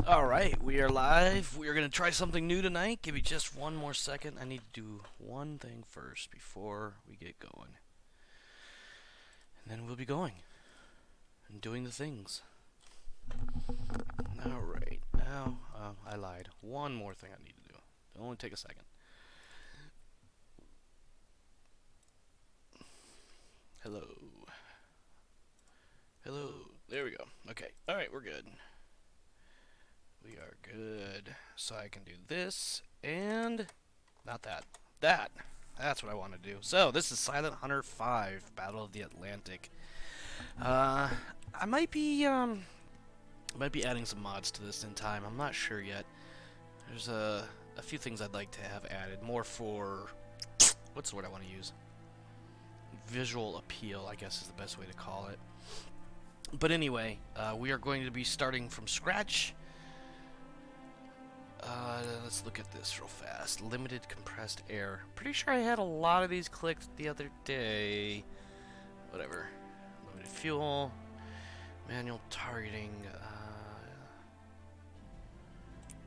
Alright, we are live. We are going to try something new tonight. Give me just one more second. I need to do one thing first before we get going. And then we'll be going and doing the things. Alright, now, I lied. One more thing I need to do. It'll only take a second. Hello. Hello. There we go. Okay. Alright, we're good. We are good. So I can do this and not that. That's what I want to do. So this is Silent Hunter 5, Battle of the Atlantic. I might be adding some mods to this in time. I'm not sure yet. There's a few things I'd like to have added, more for what's the word I want to use? Visual appeal, I guess is the best way to call it. But anyway, we are going to be starting from scratch. Let's look at this real fast. Limited compressed air. Pretty sure I had a lot of these clicked the other day. Whatever. Limited fuel. Manual targeting.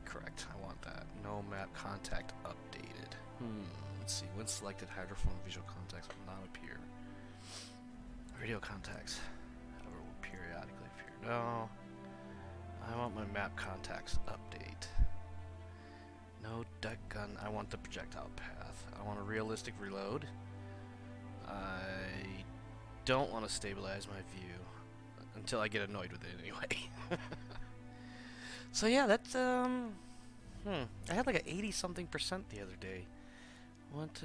Correct. I want that. No map contact updated. Let's see. When selected, hydrophone visual contacts will not appear. Radio contacts. However, will periodically appear. No. I want my map contacts update. No deck gun. I want the projectile path. I want a realistic reload. I don't want to stabilize my view until I get annoyed with it anyway. So yeah, that's I had like an 80-something% the other day. What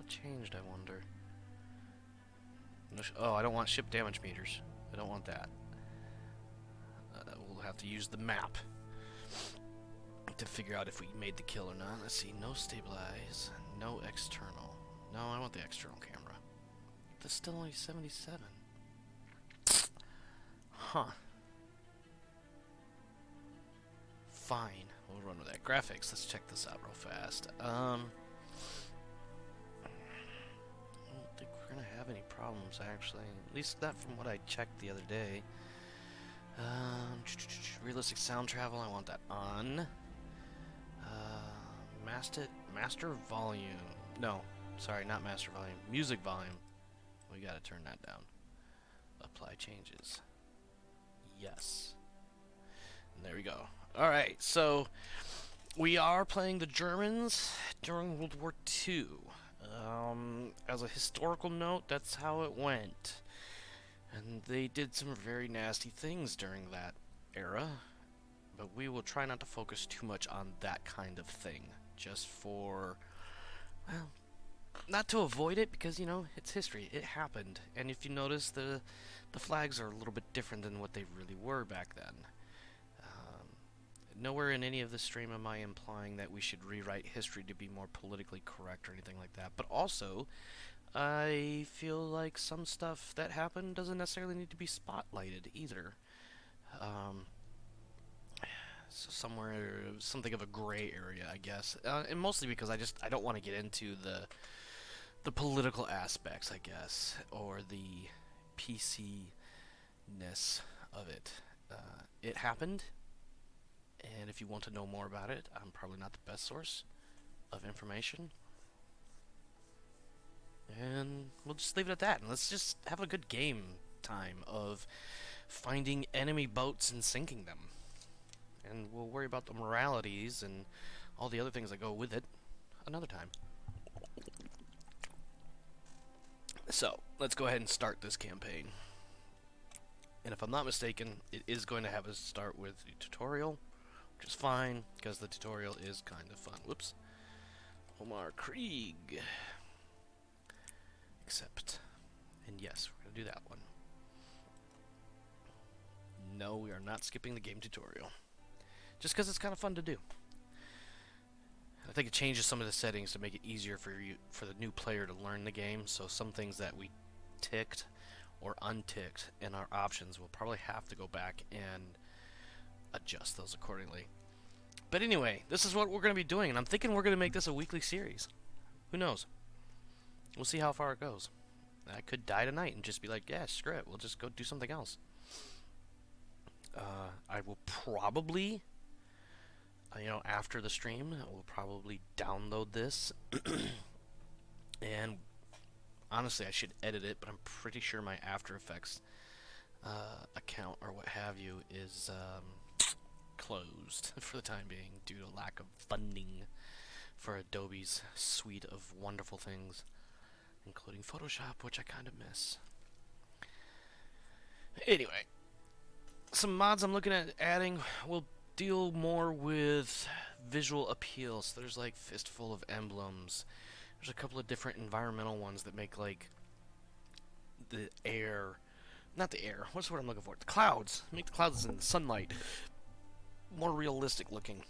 changed, I wonder? Oh, I don't want ship damage meters. I don't want that. We'll have to use the map to figure out if we made the kill or not. Let's see. No stabilize. No external. No, I want the external camera. That's still only 77. Huh. Fine. We'll run with that. Graphics. Let's check this out real fast. I don't think we're going to have any problems, actually. At least not from what I checked the other day. Realistic sound travel. I want that on. Master volume. No, sorry, not master volume. Music volume. We gotta turn that down. Apply changes. Yes. And there we go. Alright, so we are playing the Germans during World War II. As a historical note, that's how it went. And they did some very nasty things during that era. But we will try not to focus too much on that kind of thing. Just for, well, not to avoid it, because, you know, it's history. It happened. And if you notice, the flags are a little bit different than what they really were back then. Nowhere in any of the stream am I implying that we should rewrite history to be more politically correct or anything like that. But also, I feel like some stuff that happened doesn't necessarily need to be spotlighted either. So something of a gray area, I guess, and mostly because I don't want to get into the political aspects, I guess, or the PC-ness of it. It happened, and if you want to know more about it, I'm probably not the best source of information. And we'll just leave it at that, and let's just have a good game time of finding enemy boats and sinking them. And we'll worry about the moralities and all the other things that go with it another time. So, let's go ahead and start this campaign. And if I'm not mistaken, it is going to have us start with the tutorial, which is fine, because the tutorial is kind of fun. Whoops. Omar Krieg. Accept. And yes, we're going to do that one. No, we are not skipping the game tutorial. Just because it's kind of fun to do. I think it changes some of the settings to make it easier for the new player to learn the game. So some things that we ticked or unticked in our options, we'll probably have to go back and adjust those accordingly. But anyway, this is what we're going to be doing, and I'm thinking we're going to make this a weekly series. Who knows? We'll see how far it goes. I could die tonight and just be like, yeah, screw it. We'll just go do something else. I will probably, after the stream, I will probably download this. And honestly, I should edit it, but I'm pretty sure my After Effects account or what have you is closed for the time being due to lack of funding for Adobe's suite of wonderful things, including Photoshop, which I kind of miss. Anyway, some mods I'm looking at adding will deal more with visual appeal. So there's like Fistful of Emblems. There's a couple of different environmental ones that make like the air, not the air, what's the word I'm looking for? The clouds. Make the clouds in the sunlight more realistic looking.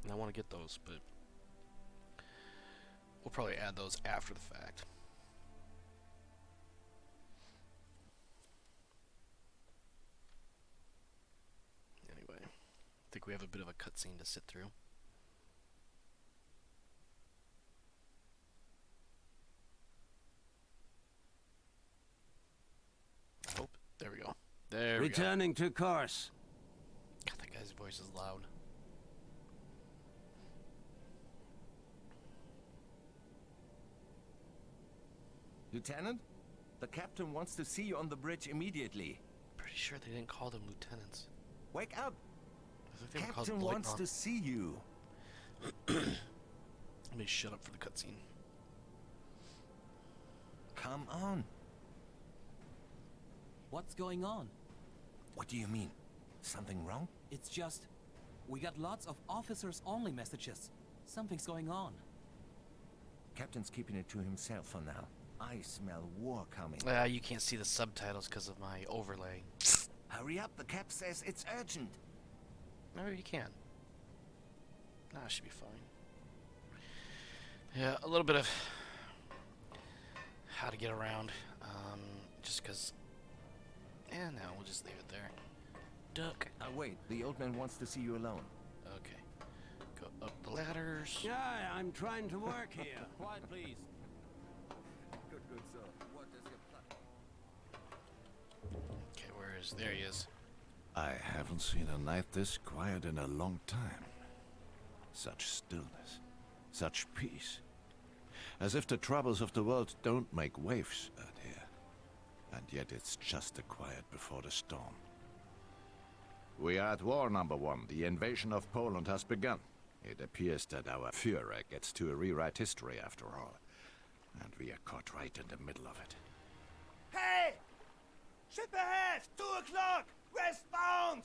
And I want to get those, but we'll probably add those after the fact. Anyway, I think we have a bit of a cutscene to sit through. Oh, there we go. There we go. Returning to course. God, that guy's voice is loud. Lieutenant, the captain wants to see you on the bridge immediately. Pretty sure they didn't call them lieutenants. Wake up! I think they were Captain called wants to see you. Let me shut up for the cutscene. Come on. What's going on? What do you mean? Something wrong? It's just... we got lots of officers-only messages. Something's going on. Captain's keeping it to himself for now. I smell war coming. You can't see the subtitles because of my overlay. Hurry up, the cap says it's urgent. Maybe you can. Nah, it should be fine. Yeah, a little bit of how to get around. Just because... yeah, no, we'll just leave it there. Duck. Wait, the old man wants to see you alone. Okay. Go up the ladders. Yeah, I'm trying to work here. Quiet, please. Good, sir. What is your plan? Okay, where is... there he is. I haven't seen a night this quiet in a long time. Such stillness, such peace. As if the troubles of the world don't make waves out here. And yet it's just the quiet before the storm. We are at war, number one. The invasion of Poland has begun. It appears that our Führer gets to rewrite history after all. And we are caught right in the middle of it. Hey! Ship ahead! 2 o'clock! Westbound!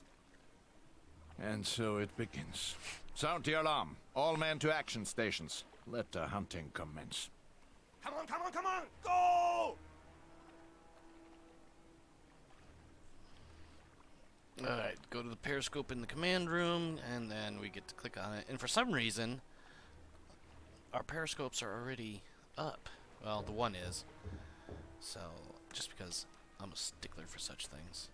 And so it begins. Sound the alarm. All men to action stations. Let the hunting commence. Come on, come on, come on! Go! Alright, go to the periscope in the command room, and then we get to click on it. And for some reason, our periscopes are already up. Well, the one is. So, just because I'm a stickler for such things.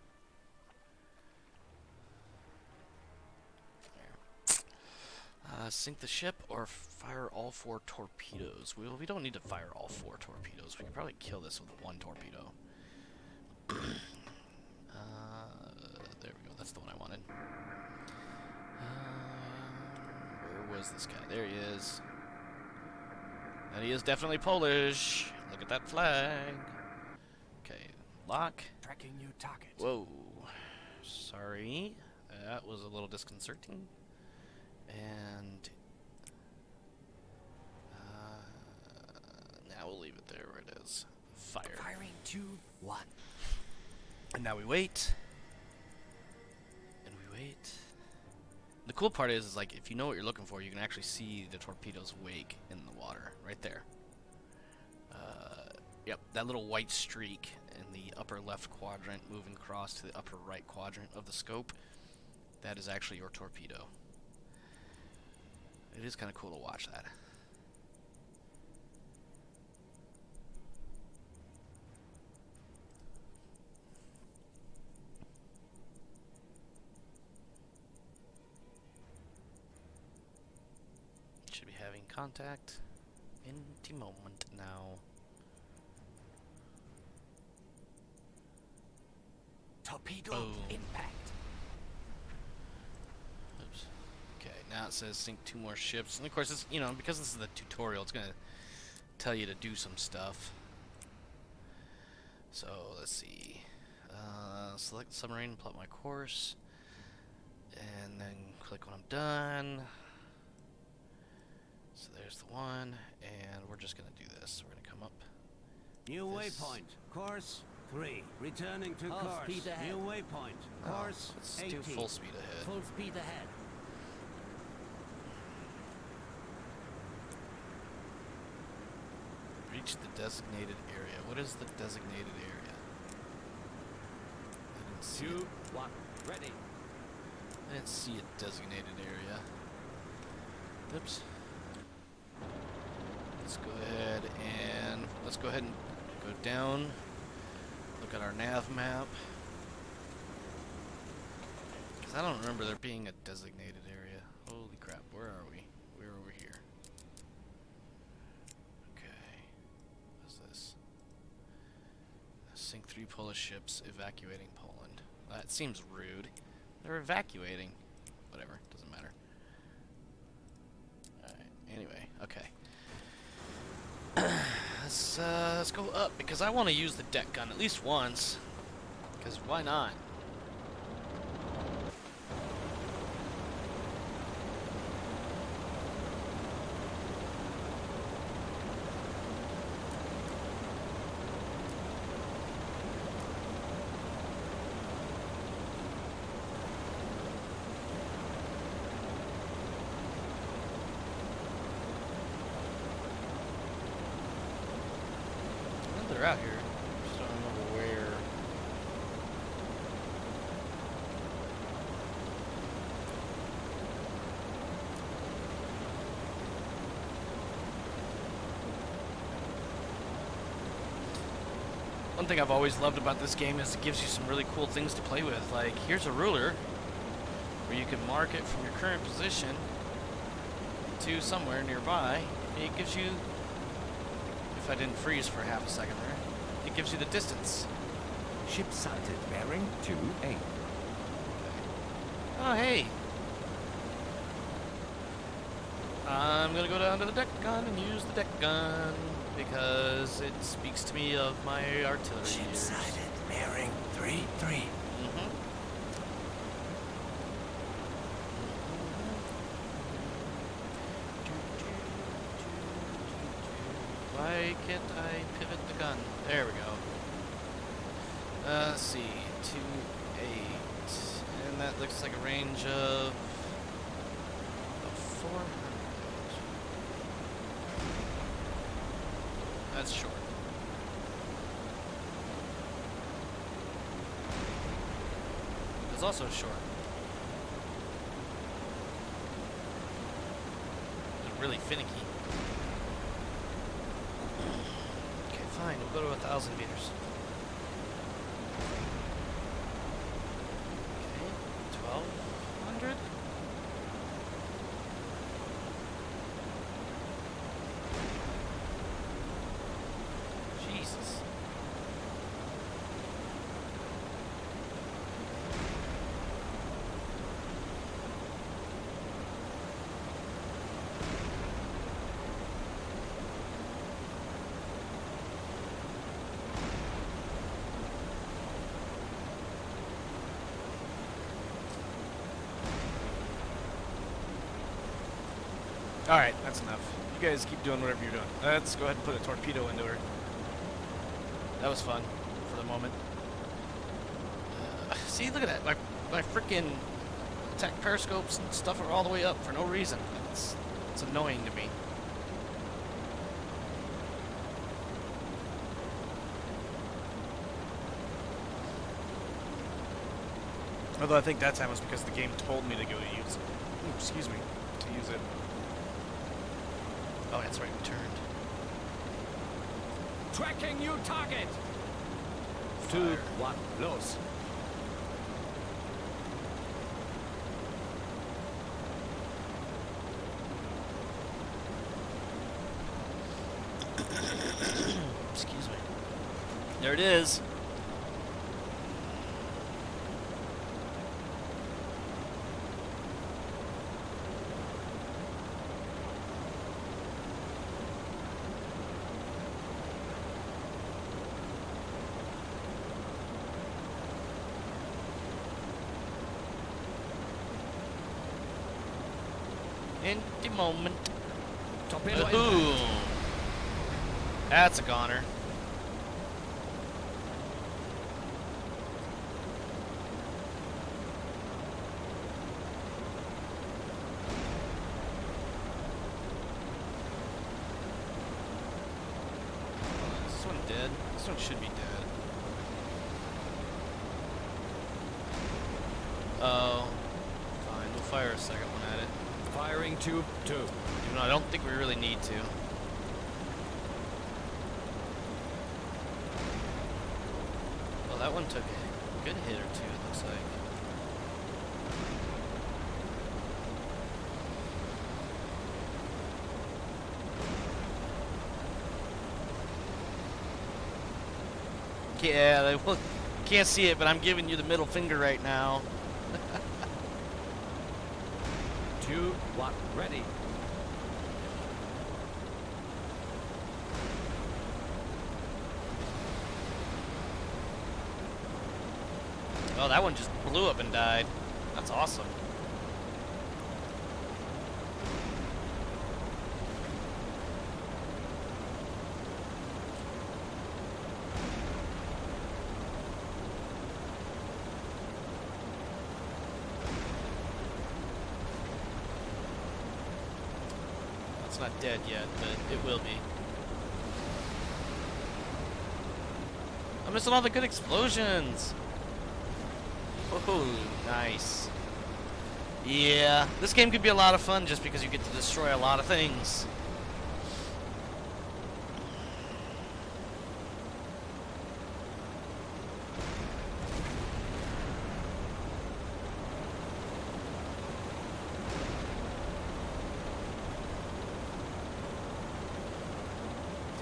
There. Sink the ship or fire all 4 torpedoes. We don't need to fire all 4 torpedoes. We can probably kill this with 1 torpedo. There we go. That's the one I wanted. Where was this guy? There he is. And he is definitely Polish. Look at that flag. Okay, lock. Tracking new target. Whoa. Sorry. That was a little disconcerting. And now we'll leave it there where it is. Fire. Firing 2, 1. And now we wait. And we wait. The cool part is like if you know what you're looking for, you can actually see the torpedo's wake in the water right there. Yep, that little white streak in the upper left quadrant moving across to the upper right quadrant of the scope, that is actually your torpedo. It is kind of cool to watch that. Should be having contact any moment now. Torpedo Boom. impact. Oops. Okay, now it says sink 2 more ships. And of course, it's, you know, because this is the tutorial, it's going to tell you to do some stuff. So, let's see. Select the submarine, plot my course. And then click when I'm done. So there's the one. And we're just going to do this. We're going to come up. New This. waypoint. Course 3. Returning to Half course. speed ahead. New waypoint. Course Let's 80. do full speed ahead. Full speed ahead. Reach the designated area. What is the designated area? I didn't see it. 2, 1. Ready. I didn't see a designated area. Oops. Let's go ahead and go down. Look at our nav map. Because I don't remember there being a designated area. Holy crap, where are we? We're over here. Okay. What's this? Sink 3 Polish ships evacuating Poland. That seems rude. They're evacuating. Whatever, doesn't matter. Alright, anyway, okay. Let's go up, because I want to use the deck gun at least once. Because why not? They're out here. Just don't remember where. One thing I've always loved about this game is it gives you some really cool things to play with. Like, here's a ruler where you can mark it from your current position to somewhere nearby. It gives you, if I didn't freeze for half a second there, it gives you the distance. Ship sighted. Bearing 28. Oh, hey. I'm gonna go down to the deck gun and use the deck gun because it speaks to me of my artillery Ship years. sighted. Bearing 33. Why can't I pivot the gun? There we go. Let's see, 2-8, and that looks like a range of 400. That's short. It's also short. It's really finicky. Okay, fine. We'll go to 1,000 meters. Okay, 1,200. Jesus. Alright, that's enough. You guys keep doing whatever you're doing. Let's go ahead and put a torpedo into her. That was fun for the moment. See, look at that. My freaking attack periscopes and stuff are all the way up for no reason. It's annoying to me. Although I think that time was because the game told me to go to use it. Ooh, excuse me. To use it. Oh, that's right, we turned. Tracking new target. 2, Fire. 1. Los. Excuse me. There it is. in the moment. Torpedo impact. Ooh. That's a goner. This one dead. This one should be dead. Oh. Fine, we'll fire a second one at it. Firing tube 2. Even though I don't think we really need to. Well, that one took a good hit or two, it looks like. Yeah, well, can't see it, but I'm giving you the middle finger right now. Tube 1 ready. Oh, that one just blew up and died. That's awesome. It's not dead yet, but it will be. I'm missing all the good explosions. Oh, nice. Yeah, this game could be a lot of fun just because you get to destroy a lot of things.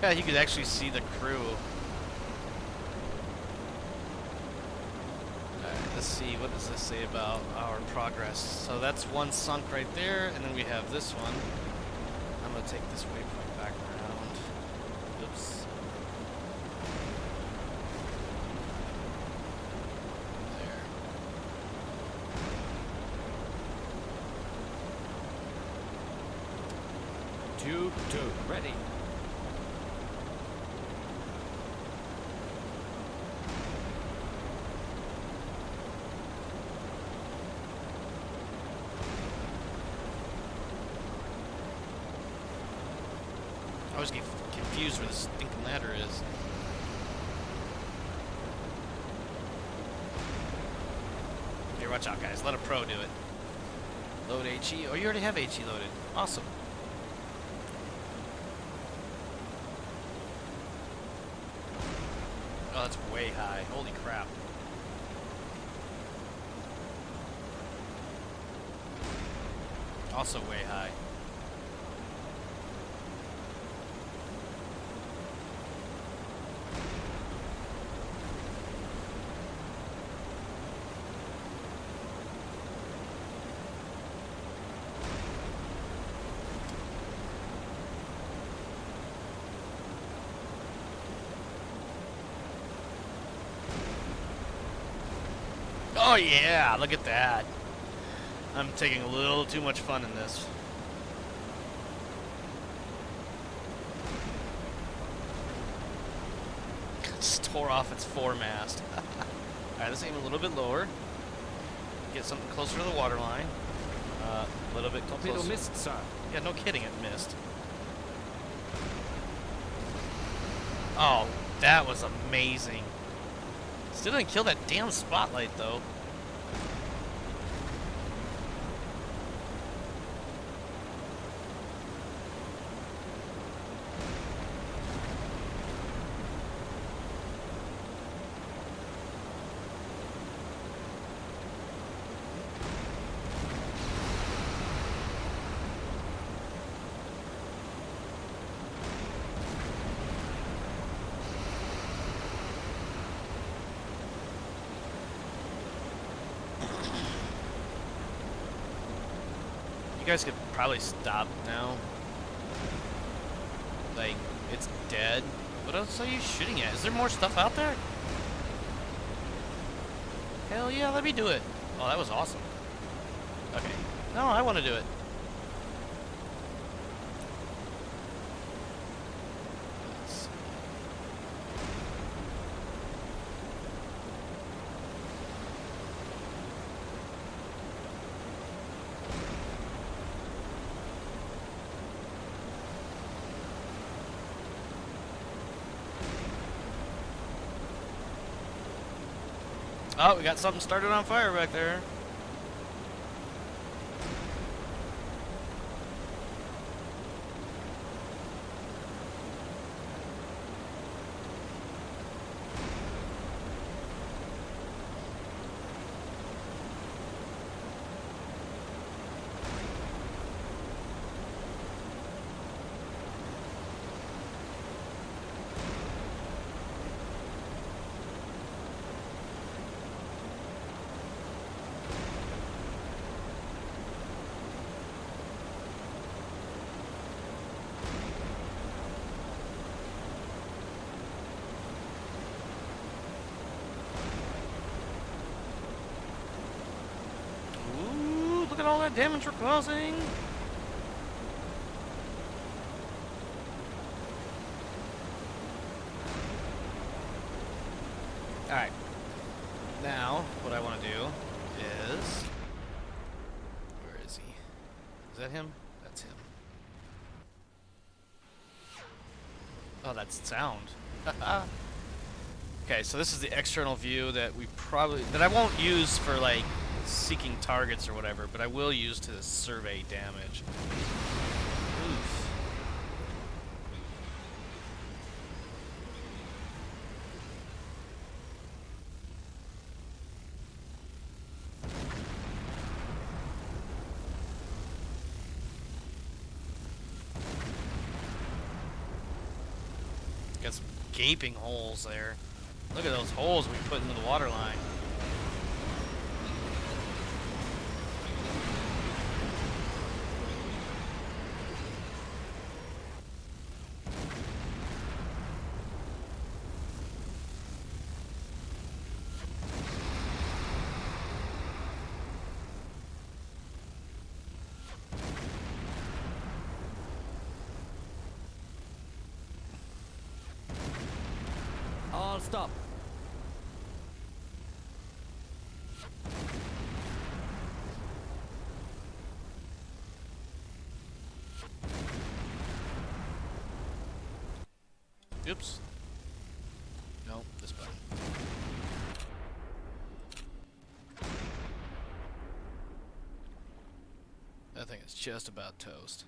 Yeah, you could actually see the crew. Let's see, what does this say about our progress? So that's one sunk right there, and then we have this one. I'm going to take this waypoint back around. Oops. There. Tube 2 ready. I always get confused where this stinking ladder is. Here, watch out, guys. Let a pro do it. Load HE. Oh, you already have HE loaded. Awesome. Oh, that's way high. Holy crap. Also way high. Oh yeah, look at that. I'm taking a little too much fun in this. Just tore off its foremast. Alright, let's aim a little bit lower. Get something closer to the water line. A little bit Torpedo closer. missed, sir. Yeah, no kidding, it missed. Oh, that was amazing. Still didn't kill that damn spotlight, though. You guys could probably stop now. Like, it's dead. What else are you shooting at? Is there more stuff out there? Hell yeah, let me do it. Oh, that was awesome. Okay. No, I want to do it. Oh, we got something started on fire back there. Ooh, look at all that damage we're causing. Alright. Now, what I want to do is... Where is he? Is that him? That's him. Oh, that's sound. Okay, so this is the external view that I won't use for, like, seeking targets or whatever, but I will use to survey damage. Oof. Got some gaping holes there. Look at those holes we put into the water line. All stop. Oops. No, this button. That thing is just about toast.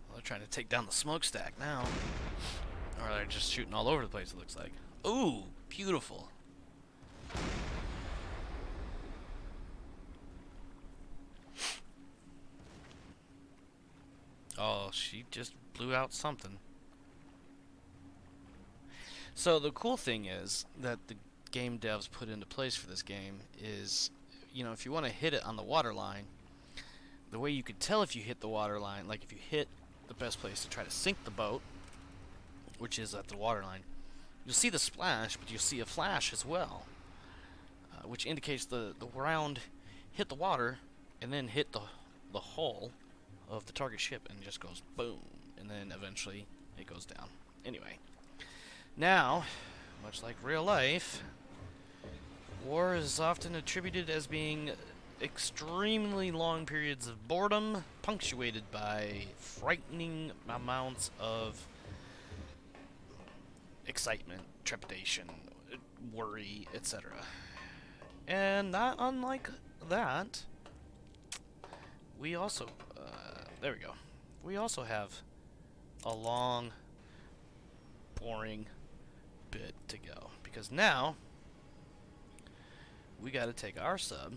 Well, they're trying to take down the smokestack now. Or they're just shooting all over the place, it looks like. Ooh, beautiful. Oh, she just blew out something. So the cool thing is that the game devs put into place for this game is, you know, if you want to hit it on the water line, the way you could tell if you hit the water line, like if you hit the best place to try to sink the boat, which is at the water line, you'll see the splash, but you'll see a flash as well, which indicates the round hit the water and then hit the hull of the target ship and just goes boom, and then eventually it goes down. Anyway, now, much like real life, war is often attributed as being extremely long periods of boredom, punctuated by frightening amounts of excitement, trepidation, worry, etc. And not unlike that, we also, there we go, we also have a long, boring bit to go. Because now, we gotta take our sub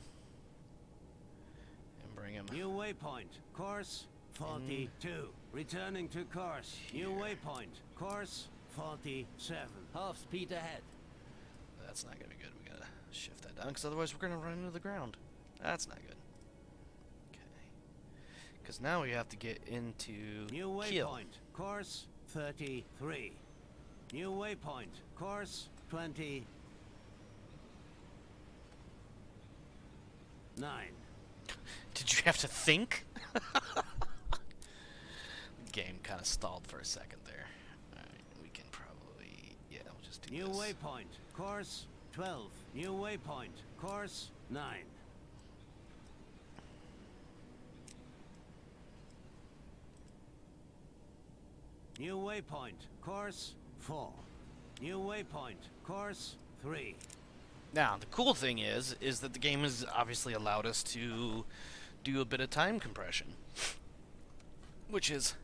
and bring him... New waypoint, course 42. Returning to course. New waypoint, course 47. Half speed ahead. That's not gonna be good. We gotta shift that down, because otherwise we're gonna run into the ground. That's not good. Okay. Because now we have to get into New kill. waypoint, course 33. New waypoint, course 29. Did you have to think? Game kind of stalled for a second there. Alright, we can probably... Yeah, we'll just do New this. waypoint, course 12. New waypoint, course 9. New waypoint, course 4. New waypoint. Course 3. Now, the cool thing is that the game has obviously allowed us to do a bit of time compression, which is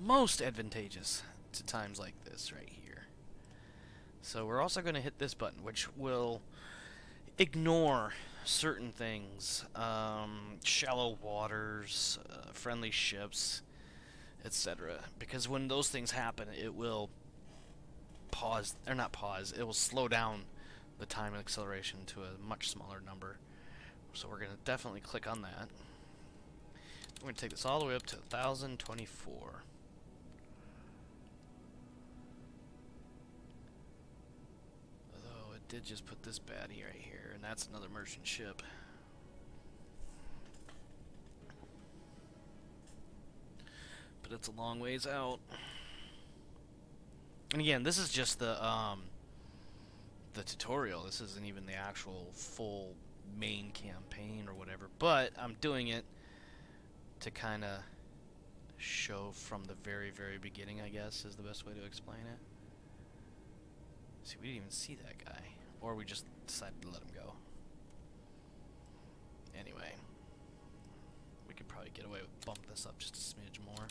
most advantageous to times like this right here. So we're also going to hit this button, which will ignore certain things, shallow waters, friendly ships, etc. Because when those things happen, it will pause, or not pause, it will slow down the time and acceleration to a much smaller number. So we're going to definitely click on that. We're going to take this all the way up to 1024. Although it did just put this baddie right here, and that's another merchant ship. But it's a long ways out. And again, this is just the tutorial. This isn't even the actual full main campaign or whatever. But I'm doing it to kind of show from the very, very beginning, I guess, is the best way to explain it. See, we didn't even see that guy. Or we just decided to let him go. Anyway. We could probably get away with bump this up just a smidge more.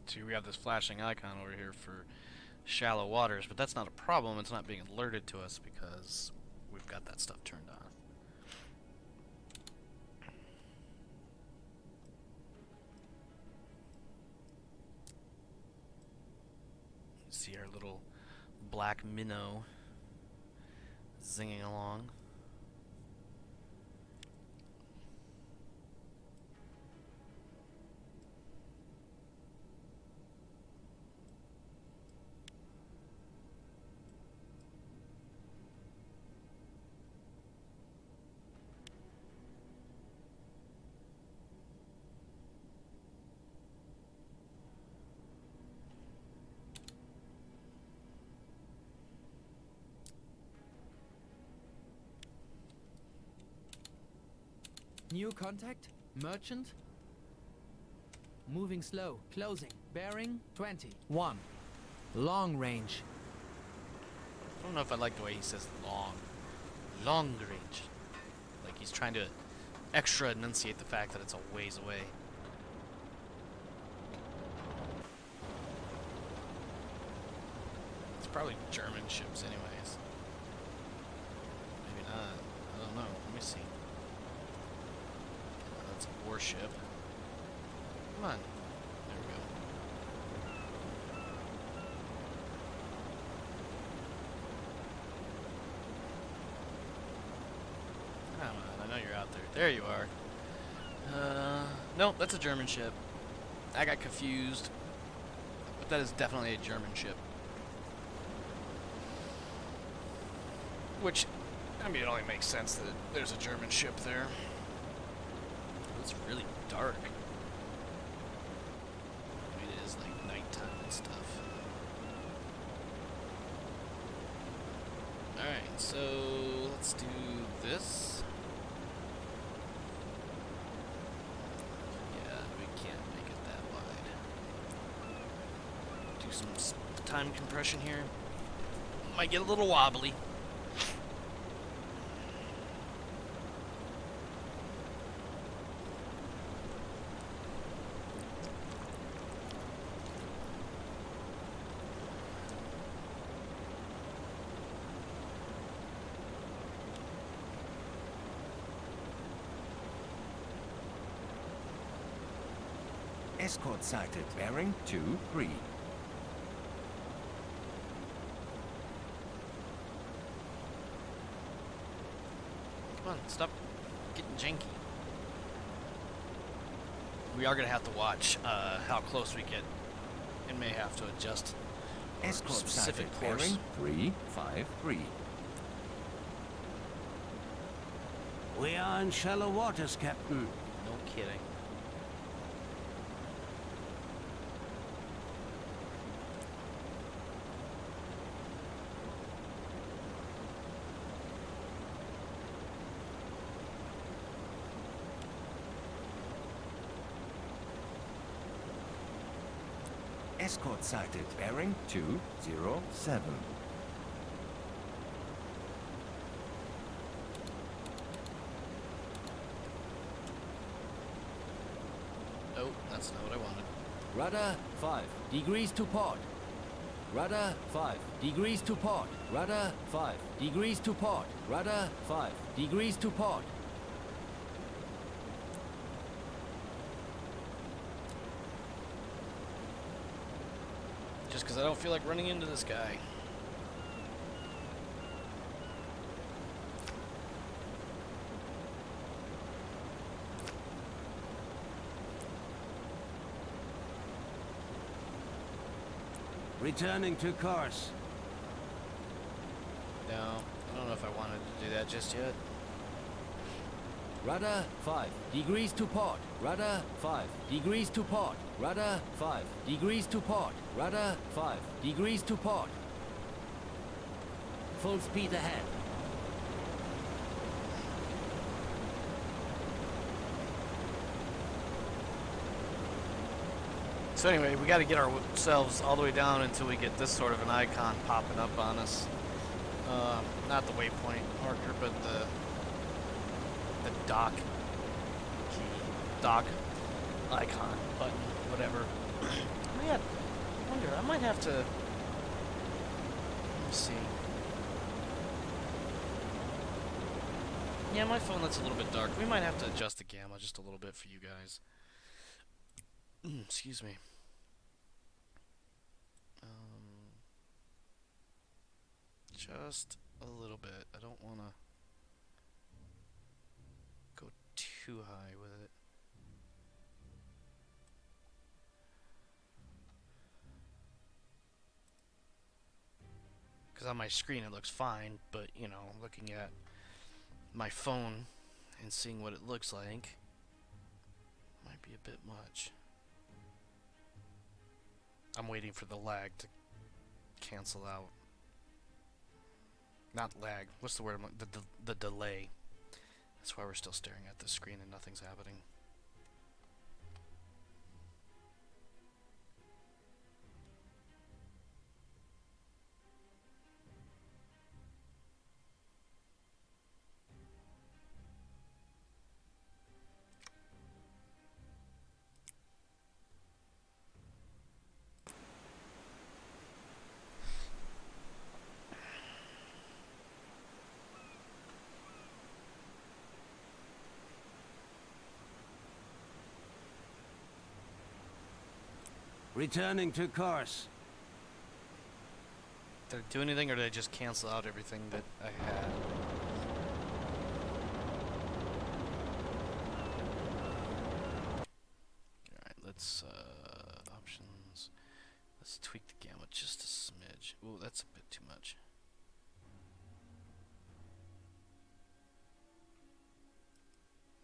See, we have this flashing icon over here for shallow waters, but that's not a problem. It's not being alerted to us because we've got that stuff turned on. See our little black minnow zinging along. New contact? Merchant? Moving slow. Closing. Bearing 20. 1. Long range. I don't know if I like the way he says long. Long range. Like he's trying to extra enunciate the fact that it's a ways away. It's probably German ships anyways. Maybe not. I don't know. Let me see. That's a warship. Come on. There we go. Come on, I know you're out there. There you are. Nope, that's a German ship. I got confused. But that is definitely a German ship. Which, I mean, it only makes sense that there's a German ship there. It's really dark. I mean, it is like nighttime and stuff. Alright, so let's do this. Yeah, we can't make it that wide. Do some time compression here. Might get a little wobbly. Escort sighted. Bearing 2-3. Come on, stop getting janky. We are going to have to watch how close we get and may have to adjust our Escort specific sighted. course. Bearing 353. We are in shallow waters, Captain. No kidding. Escort sighted. Bearing 207. Oh, that's not what I wanted. Rudder 5 degrees to port. Rudder 5 degrees to port. Rudder 5 degrees to port. Rudder 5 degrees to port. Just because I don't feel like running into this guy. Returning to course. No, I don't know if I wanted to do that just yet. Rudder 5 degrees to port. Rudder 5 degrees to port. Rudder 5 degrees to port. Rudder 5 degrees to port. Full speed ahead. So anyway, we got to get ourselves all the way down until we get this sort of an icon popping up on us. Not the waypoint marker, but the dock key, dock icon button, whatever. Man, I wonder, I might have to, let me see. Yeah, my phone that's a little bit dark. We might have to adjust the gamma just a little bit for you guys. Excuse me. Just a little bit. I don't want to go too high with it. Because on my screen it looks fine, but you know, looking at my phone and seeing what it looks like might be a bit much. I'm waiting for the lag to cancel out. Not lag. What's the word? The delay. That's why we're still staring at the screen and nothing's happening. Returning to course. Did I do anything, or did I just cancel out everything that I had? Alright, let's, options. Let's tweak the gamma just a smidge. Ooh, that's a bit too much.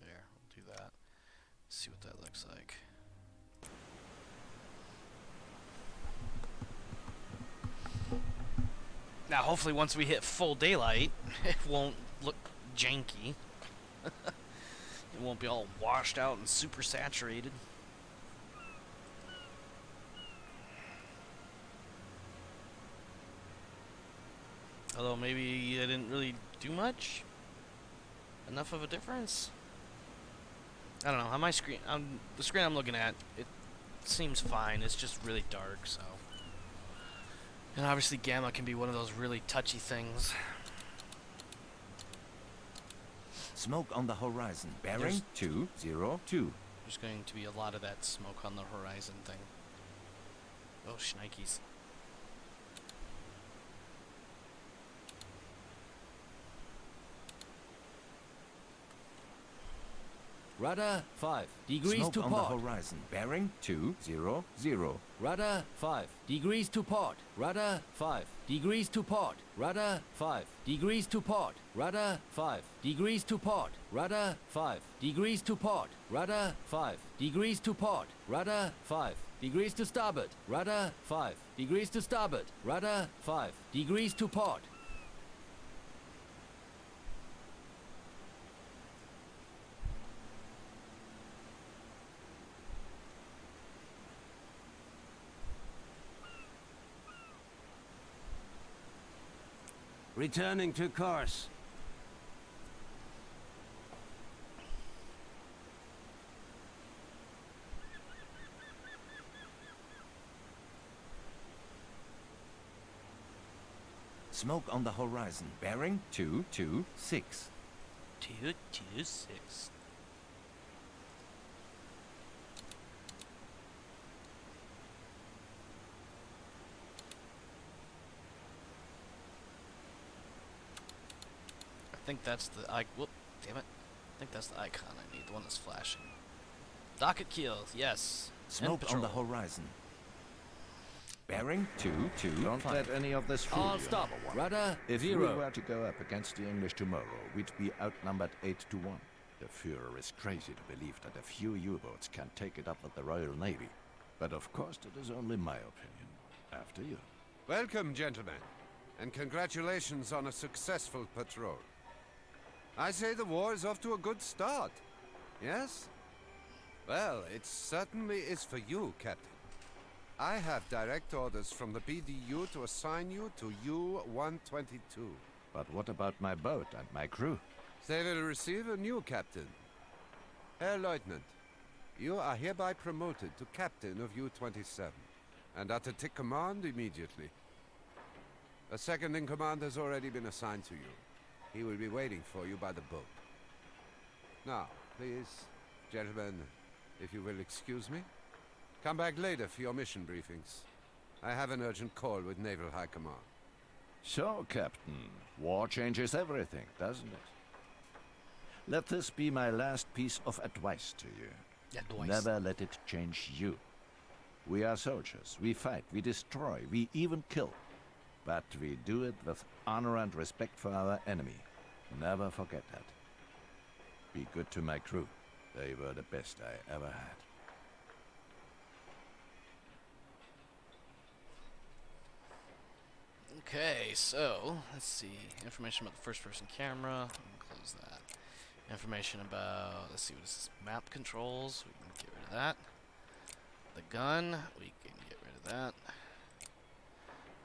There, we'll do that. See what that looks like. Now, hopefully, once we hit full daylight, it won't look janky. It won't be all washed out and super saturated. Although maybe I didn't really do much. Enough of a difference. I don't know. On my screen, on the screen I'm looking at, it seems fine. It's just really dark, so. And obviously gamma can be one of those really touchy things. Smoke on the horizon. Bearing 202. There's going to be a lot of that smoke on the horizon thing. Oh, shnikes. Rudder 5 degrees Smoke to on the port. horizon. Bearing 200. Rudder 5 degrees to port. Rudder 5 degrees to port. Rudder 5 degrees to port. Rudder 5 degrees to port. Rudder 5 degrees to port. Rudder 5 degrees to port. Rudder 5 degrees to starboard. Rudder 5 degrees to starboard. Rudder 5 degrees to port. Returning to course. Smoke on the horizon. Bearing 226. 226. I think that's the whoop, damn it. I think that's the icon I need, the one that's flashing. Docket kills, yes. Smoke End on the patrol. horizon. Bearing 225. Don't let any of this fool All you, stop. number one. Rudder If 0. we were to go up against the English tomorrow, we'd be outnumbered 8 to 1. The Führer is crazy to believe that a few U-boats can take it up with the Royal Navy. But of course, it is only my opinion. After you. Welcome, gentlemen, and congratulations on a successful patrol. I say the war is off to a good start. Yes? Well, it certainly is for you, Captain. I have direct orders from the BDU to assign you to U-122. But what about my boat and my crew? They will receive a new captain. Herr Lieutenant, you are hereby promoted to captain of U-27, and are to take command immediately. A second in command has already been assigned to you. He will be waiting for you by the boat. Now, please, gentlemen, if you will excuse me, come back later for your mission briefings. I have an urgent call with Naval High Command. So, Captain, war changes everything, doesn't it? Let this be my last piece of advice to you. Advice. Never let it change you. We are soldiers. We fight, we destroy, we even kill. But we do it with honor and respect for our enemy. Never forget that. Be good to my crew. They were the best I ever had. Okay, so let's see. Information about the first-person camera. I'm gonna close that. Information about, let's see, what is this? Map controls. We can get rid of that. The gun. We can get rid of that.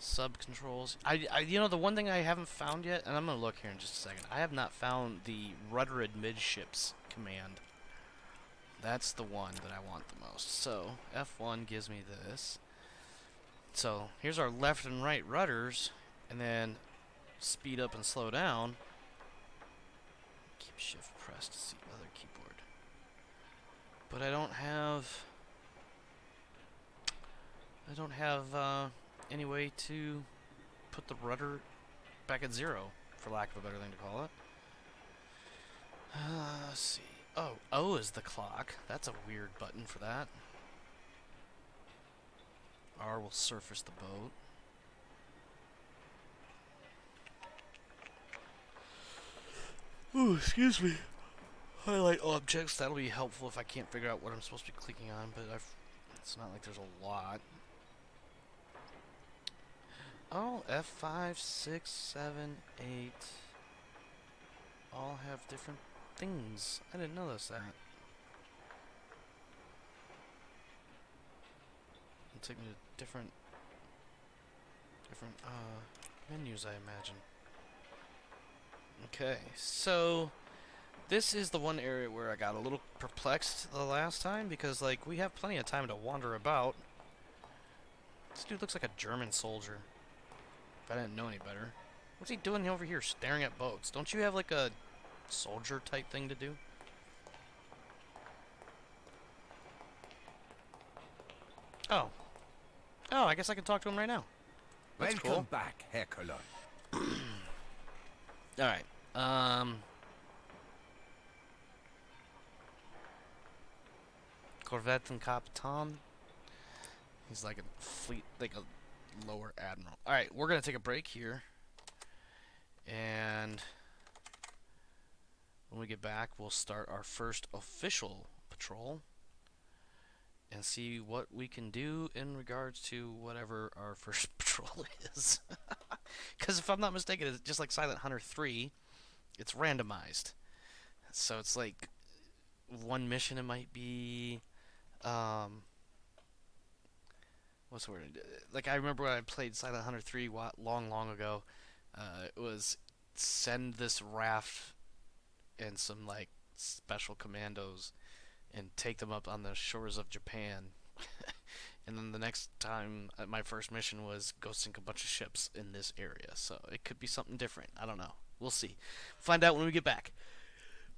Sub controls. You know, the one thing I haven't found yet, and I'm gonna look here in just a second. I have not found the rudder midships command. That's the one that I want the most. So F1 gives me this. So here's our left and right rudders, and then speed up and slow down. Keep shift pressed to see other keyboard. But I don't have any way to put the rudder back at 0, for lack of a better thing to call it. Let's see. Oh, O is the clock. That's a weird button for that. R will surface the boat. Ooh, excuse me. Highlight objects. That'll be helpful if I can't figure out what I'm supposed to be clicking on, but it's not like there's a lot. Oh, F5, 6, 7, 8 all have different things. I didn't notice that. It'll take me to different menus, I imagine. Okay, so this is the one area where I got a little perplexed the last time, because like we have plenty of time to wander about. This dude looks like a German soldier. If I didn't know any better. What's he doing over here staring at boats? Don't you have like a soldier type thing to do? Oh. Oh, I guess I can talk to him right now. That's Welcome cool. back, Herr Cologne. Alright. Corvette Capitan. He's like a fleet, like a lower admiral. All right, we're gonna take a break here, and when we get back, we'll start our first official patrol and see what we can do in regards to whatever our first patrol is. Because if I'm not mistaken, it's just like Silent Hunter 3, it's randomized. So it's like one mission, it might be, what's the word? Like I remember when I played Silent Hunter 3 long ago, it was send this raft and some like special commandos and take them up on the shores of Japan. And then the next time, my first mission was go sink a bunch of ships in this area. So it could be something different. I don't know. We'll see. Find out when we get back.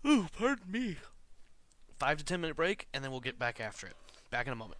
Ooh, pardon me. 5 to 10 minute break, and then we'll get back after it. Back in a moment.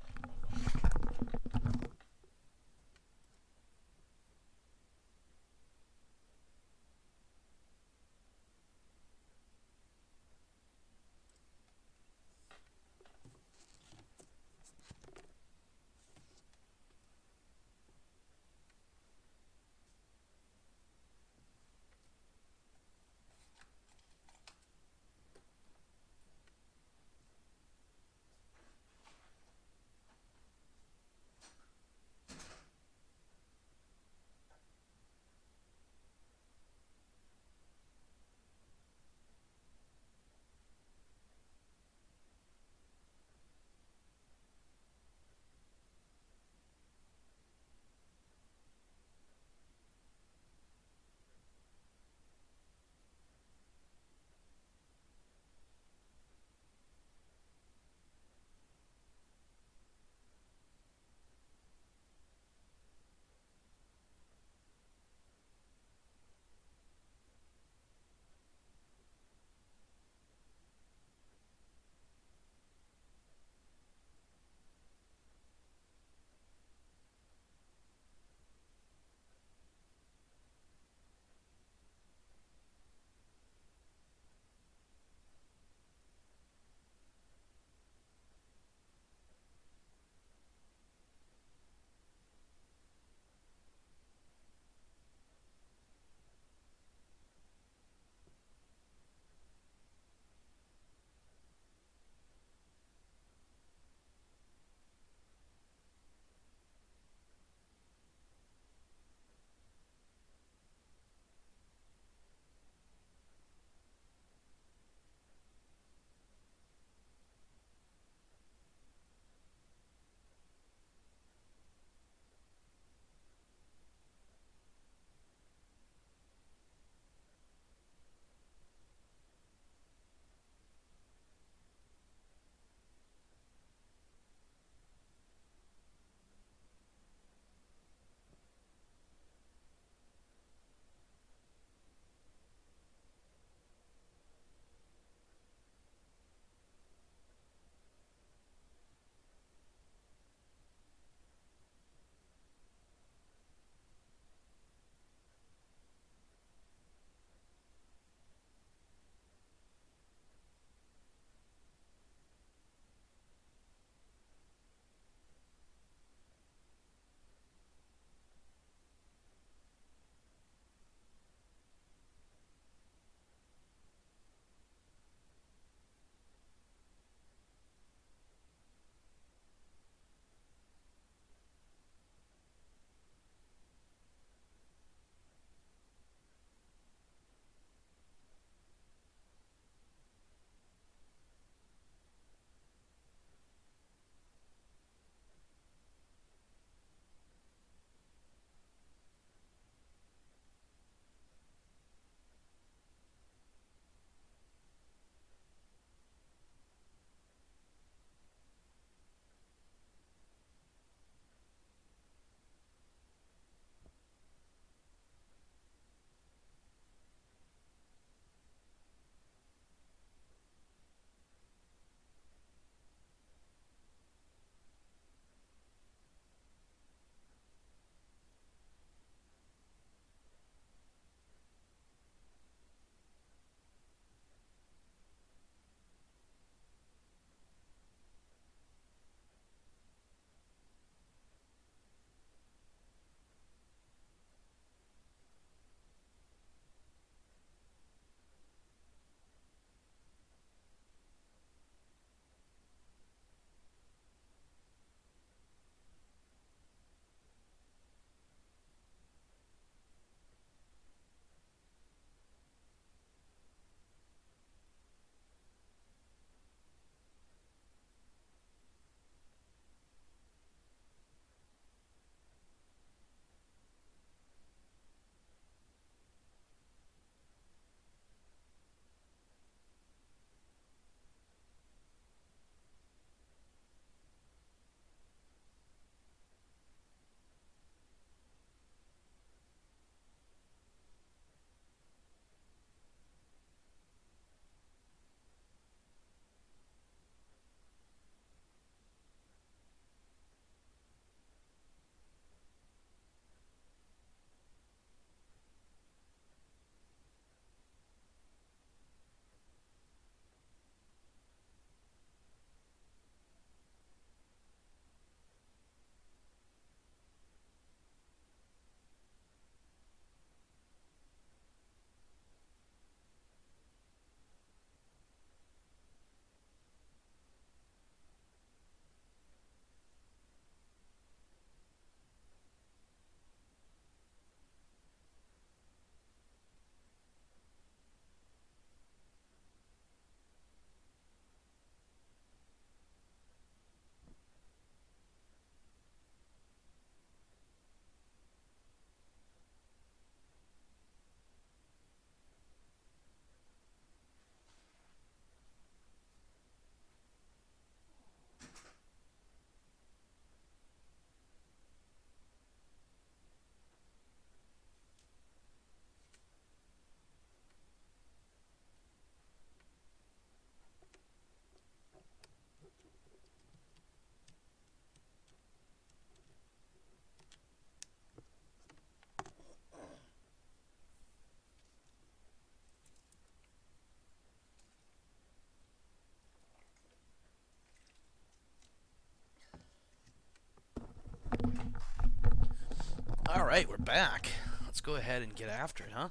Alright, we're back. Let's go ahead and get after it, huh?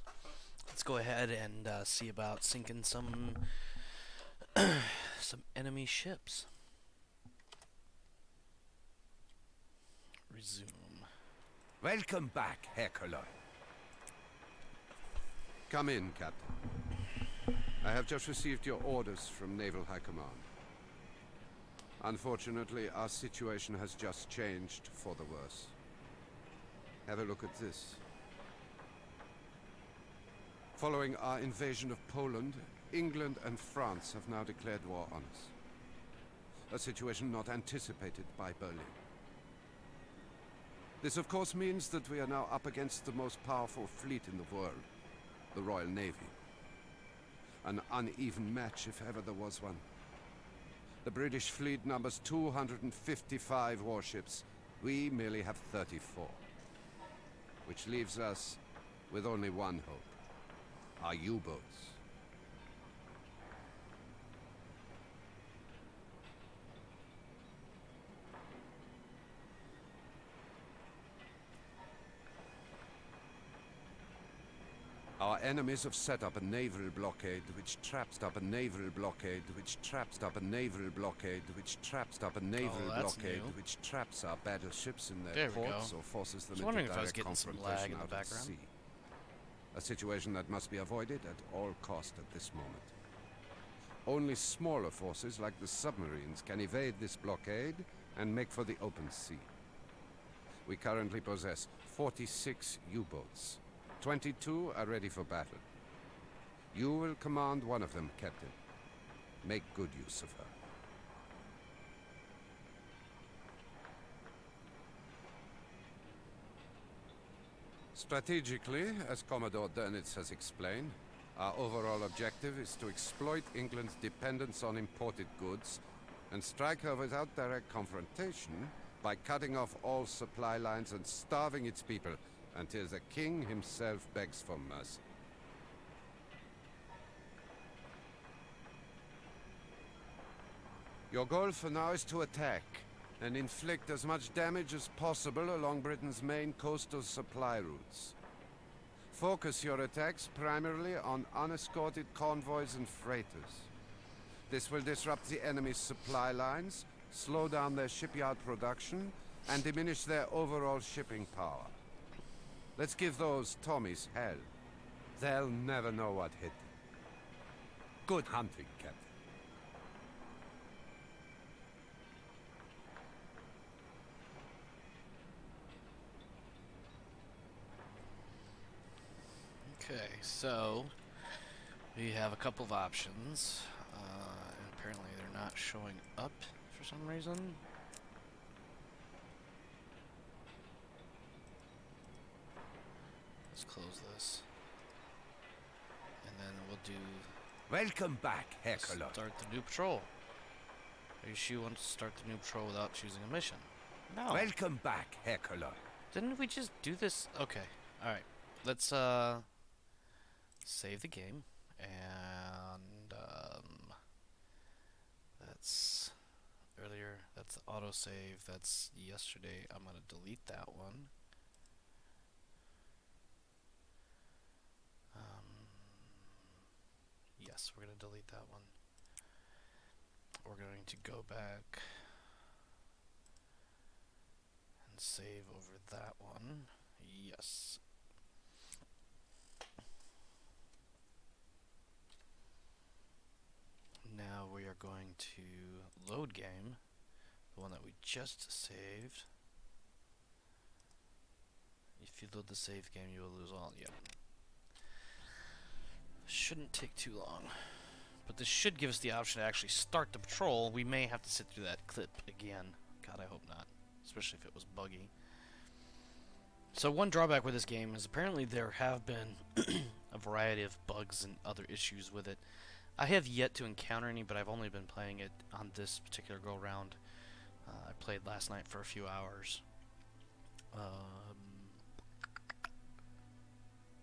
Let's go ahead and see about sinking some some enemy ships. Resume. Welcome back, Herr Cologne. Come in, Captain. I have just received your orders from Naval High Command. Unfortunately, our situation has just changed for the worse. Have a look at this. Following our invasion of Poland, England and France have now declared war on us. A situation not anticipated by Berlin. This of course means that we are now up against the most powerful fleet in the world, the Royal Navy. An uneven match if ever there was one. The British fleet numbers 255 warships. We merely have 34. Which leaves us with only one hope. Our U-boats. Our enemies have set up a naval blockade, which traps up a naval blockade, which traps up a naval blockade, which traps up a naval blockade, new. which traps our battleships in their There we ports go. or forces them I was into wondering if I was direct getting some lag confrontation in the out at background. sea. A situation that must be avoided at all cost at this moment. Only smaller forces like the submarines can evade this blockade and make for the open sea. We currently possess 46 U-boats. 22 are ready for battle. You will command one of them, Captain. Make good use of her. Strategically, as Commodore Dönitz has explained, our overall objective is to exploit England's dependence on imported goods and strike her without direct confrontation by cutting off all supply lines and starving its people until the king himself begs for mercy. Your goal for now is to attack and inflict as much damage as possible along Britain's main coastal supply routes. Focus your attacks primarily on unescorted convoys and freighters. This will disrupt the enemy's supply lines, slow down their shipyard production, and diminish their overall shipping power. Let's give those Tommies hell. They'll never know what hit them. Good hunting, Captain. Okay, so we have a couple of options, and apparently they're not showing up for some reason. Let's close this, and then we'll do Welcome back, Herr Cologne. start the new patrol. Are you sure you want to start the new patrol without choosing a mission? No. Welcome back, Herr Cologne. Didn't we just do this? Okay. Alright. Let's, save the game. And, that's earlier. That's the autosave. That's yesterday. I'm gonna delete that one. Yes, we're gonna delete that one. We're going to go back and save over that one. Yes. Now we are going to load game, the one that we just saved. If you load the save game, you will lose all. Yep. Shouldn't take too long. But this should give us the option to actually start the patrol. We may have to sit through that clip again. God, I hope not. Especially if it was buggy. So one drawback with this game is apparently there have been a variety of bugs and other issues with it. I have yet to encounter any, but I've only been playing it on this particular go-round. I played last night for a few hours.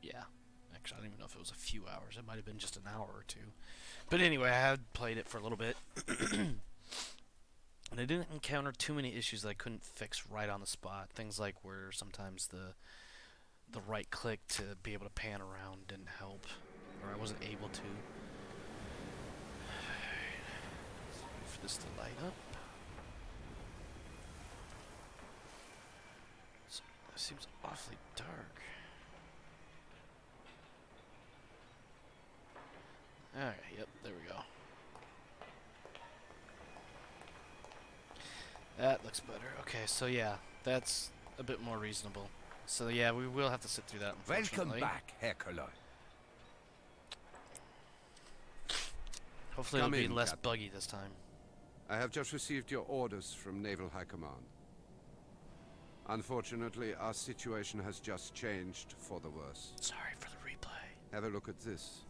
Yeah. Actually, I don't even know if it was a few hours. It might have been just an hour or two. But anyway, I had played it for a little bit. And I didn't encounter too many issues that I couldn't fix right on the spot. Things like where sometimes the the right click to be able to pan around didn't help, or I wasn't able to. Wait for this to light up. It seems awfully dark. Alright, yep, there we go. That looks better. Okay, so yeah, that's a bit more reasonable. So yeah, we will have to sit through that, unfortunately. Welcome back, Herr Cologne. Hopefully Come it'll be in, less Captain. buggy this time. I have just received your orders from Naval High Command. Unfortunately, our situation has just changed for the worse. Sorry for the replay. Have a look at this.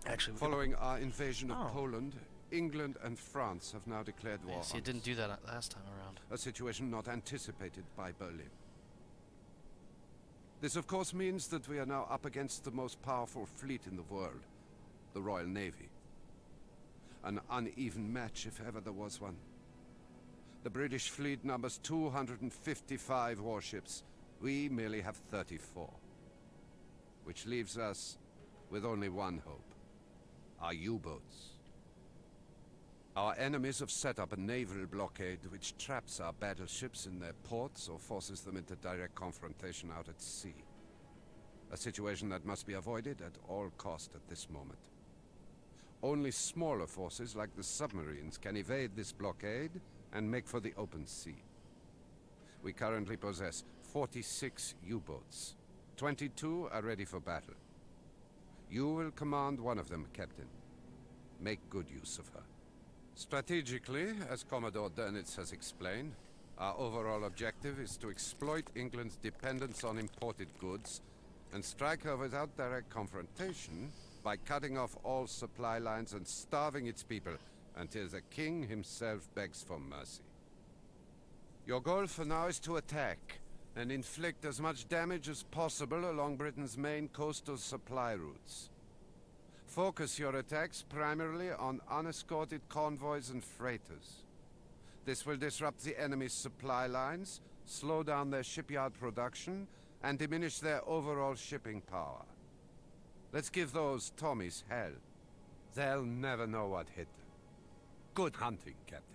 Actually, Following our invasion of Oh. Poland, England and France have now declared war see, on it didn't us. do that last time around. A situation not anticipated by Berlin. This, of course, means that we are now up against the most powerful fleet in the world, the Royal Navy. An uneven match, if ever there was one. The British fleet numbers 255 warships. We merely have 34. Which leaves us with only one hope. Our U-boats. Our enemies have set up a naval blockade which traps our battleships in their ports or forces them into direct confrontation out at sea. A situation that must be avoided at all cost at this moment. Only smaller forces like the submarines can evade this blockade and make for the open sea. We currently possess 46 U-boats. 22 are ready for battle. You will command one of them, Captain. Make good use of her. Strategically, as Commodore Dönitz has explained, our overall objective is to exploit England's dependence on imported goods and strike her without direct confrontation by cutting off all supply lines and starving its people until the king himself begs for mercy. Your goal for now is to attack and inflict as much damage as possible along Britain's main coastal supply routes. Focus your attacks primarily on unescorted convoys and freighters. This will disrupt the enemy's supply lines, slow down their shipyard production, and diminish their overall shipping power. Let's give those Tommies hell. They'll never know what hit them. Good hunting, Captain.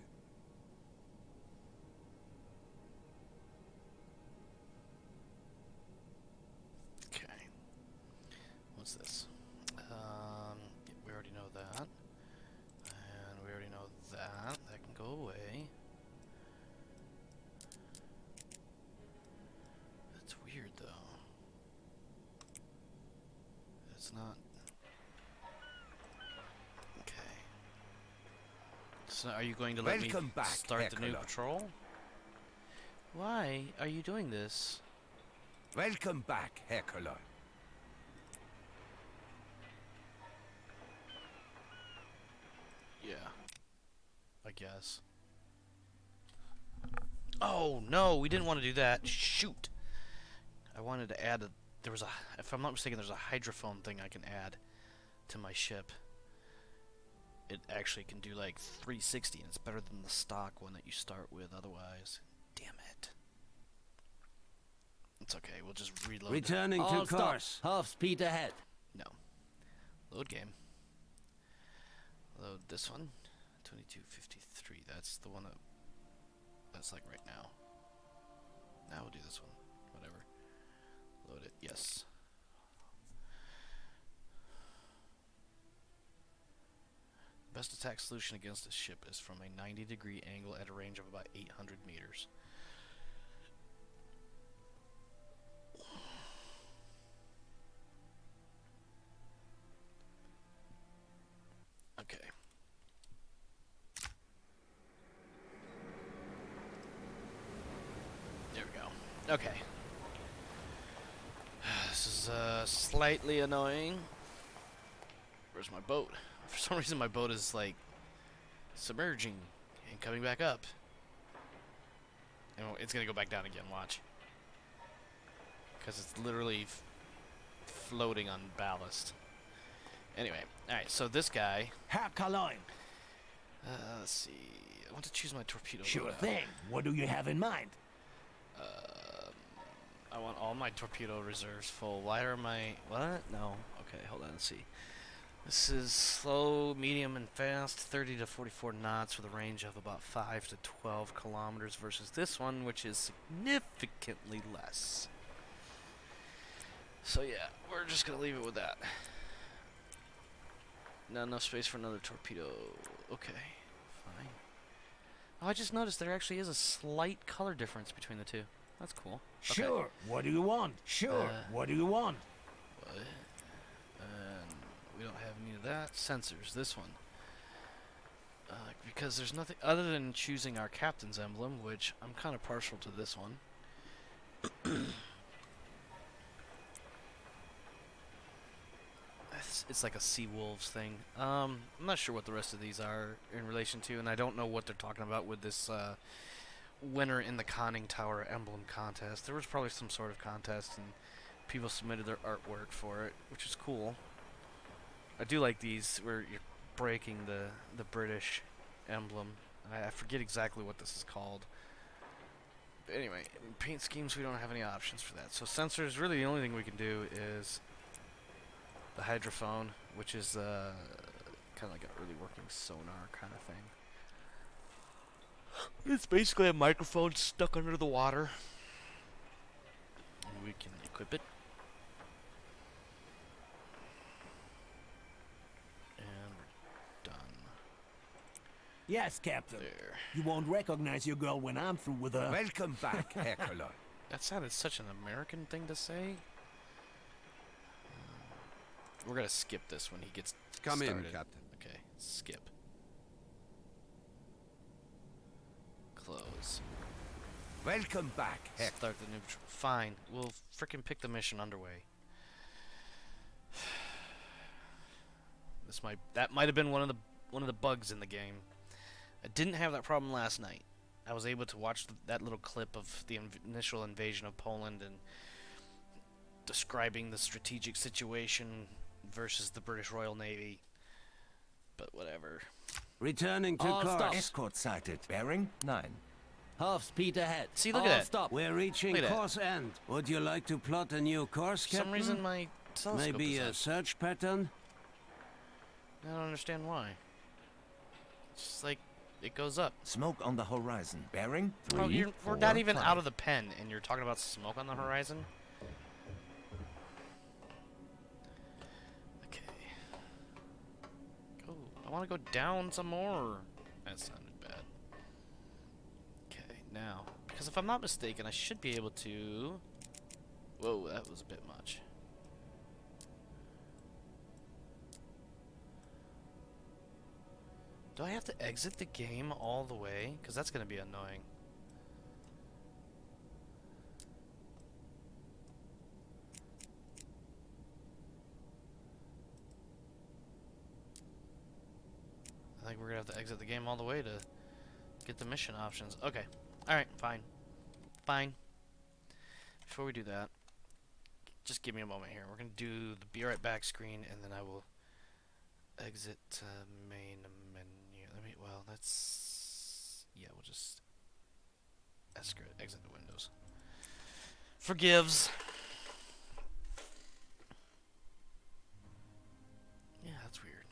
Okay. What's this? We already know that. And we already know that. That can go away. That's weird, though. It's not... Okay. So are you going to let Welcome me back, start the new Hercules. patrol? Why are you doing this? Welcome back, Herr Cologne. Yeah. I guess. Oh, no, we didn't want to do that. Shoot. I wanted to add a... There was a... If I'm not mistaken, there's a hydrophone thing I can add to my ship. It actually can do like 360, and it's better than the stock one that you start with otherwise. Damn it. It's okay, we'll just reload. Returning All to stop. course. Half speed ahead. No. Load game. Load this one. 2253. That's the one that... That's like right now. Now we'll do this one. Whatever. Load it. Yes. Best attack solution against a ship is from a 90-degree angle at a range of about 800 meters. Okay. There we go. Okay. This is slightly annoying. Where's my boat? For some reason my boat is like submerging and coming back up. And it's gonna go back down again, watch. Because it's literally floating on ballast. Anyway, alright, so this guy... Herr Cologne. let's see... I want to choose my torpedo Sure loadout. thing. What do you have in mind? want all my torpedo reserves full. Why are my... What? No. Okay, hold on, let's see. This is slow, medium, and fast, 30 to 44 knots with a range of about 5 to 12 kilometers versus this one, which is significantly less. So yeah, we're just going to leave it with that. Not enough space for another torpedo. Okay, fine. Oh, I just noticed there actually is a slight color difference between the two. That's cool. Okay. Sure. What do you want? Sure. What do you want? What? We don't have any of that. Sensors, this one. Because there's nothing other than choosing our captain's emblem, which I'm kind of partial to this one. It's like a sea wolves thing. I'm not sure what the rest of these are in relation to, and I don't know what they're talking about with this winner in the conning tower emblem contest. There was probably some sort of contest, and people submitted their artwork for it, which is cool. I do like these where you're breaking the British emblem. I forget exactly what this is called. But anyway, in paint schemes we don't have any options for that. So sensors, really the only thing we can do is the hydrophone, which is kind of like an early working sonar kind of thing. It's basically a microphone stuck under the water. And we can equip it. And we're done. Yes, Captain. There. You won't recognize your girl when I'm through with her. Welcome back, Hercules. That sounded such an American thing to say. We're gonna skip this when he gets Come started. in, Captain. Okay, skip. Close. Welcome back, Hercules. Start the new. Fine, we'll frickin' pick the mission underway. That might have been one of the bugs in the game. I didn't have that problem last night. I was able to watch that little clip of the initial invasion of Poland and describing the strategic situation versus the British Royal Navy. But whatever. Returning to All course. stop. Escort sighted. Bearing 9. Half speed ahead. See, look All at that. stop. We're reaching Look at that. course end. Would you like to plot a new course, For some Captain? reason my telescope Maybe is a up. search pattern? I don't understand why. It's just like it goes up. Smoke on the horizon. Bearing 3. Oh, we're 4, not even 5. out of the pen, and you're talking about smoke on the horizon? Okay. Go. I want to go down some more. That sounded bad. Okay, now. Because if I'm not mistaken, I should be able to... Whoa, that was a bit much. Do I have to exit the game all the way? Because that's going to be annoying. I think we're going to have to exit the game all the way to get the mission options. Okay. Alright, fine. Fine. Before we do that, just give me a moment here. We're going to do the be right back screen, and then I will exit main menu. Well, that's... Yeah, we'll just... exit the windows. Forgives. Yeah, that's weird.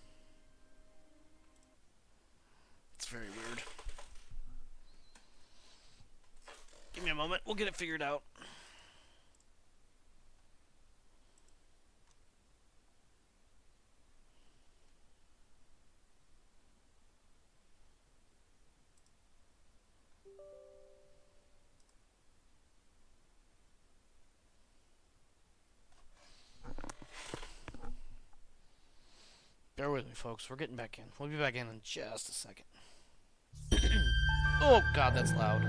It's very weird. Give me a moment. We'll get it figured out. Bear with me, folks. We're getting back in. We'll be back in just a second. Oh, God, that's loud.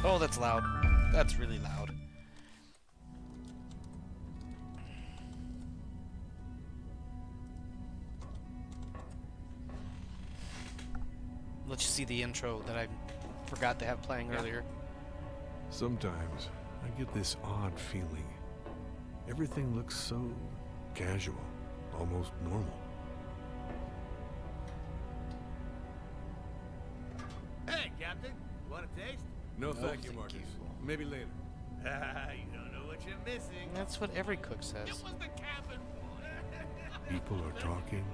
Oh, that's loud. That's really loud. Let you see the intro that I forgot to have playing earlier. Sometimes I get this odd feeling. Everything looks so casual, almost normal. Hey, Captain. Want a taste? No, No, thank you, thank Marcus. you. Maybe later. You don't know what That's what every cook says. People are talking,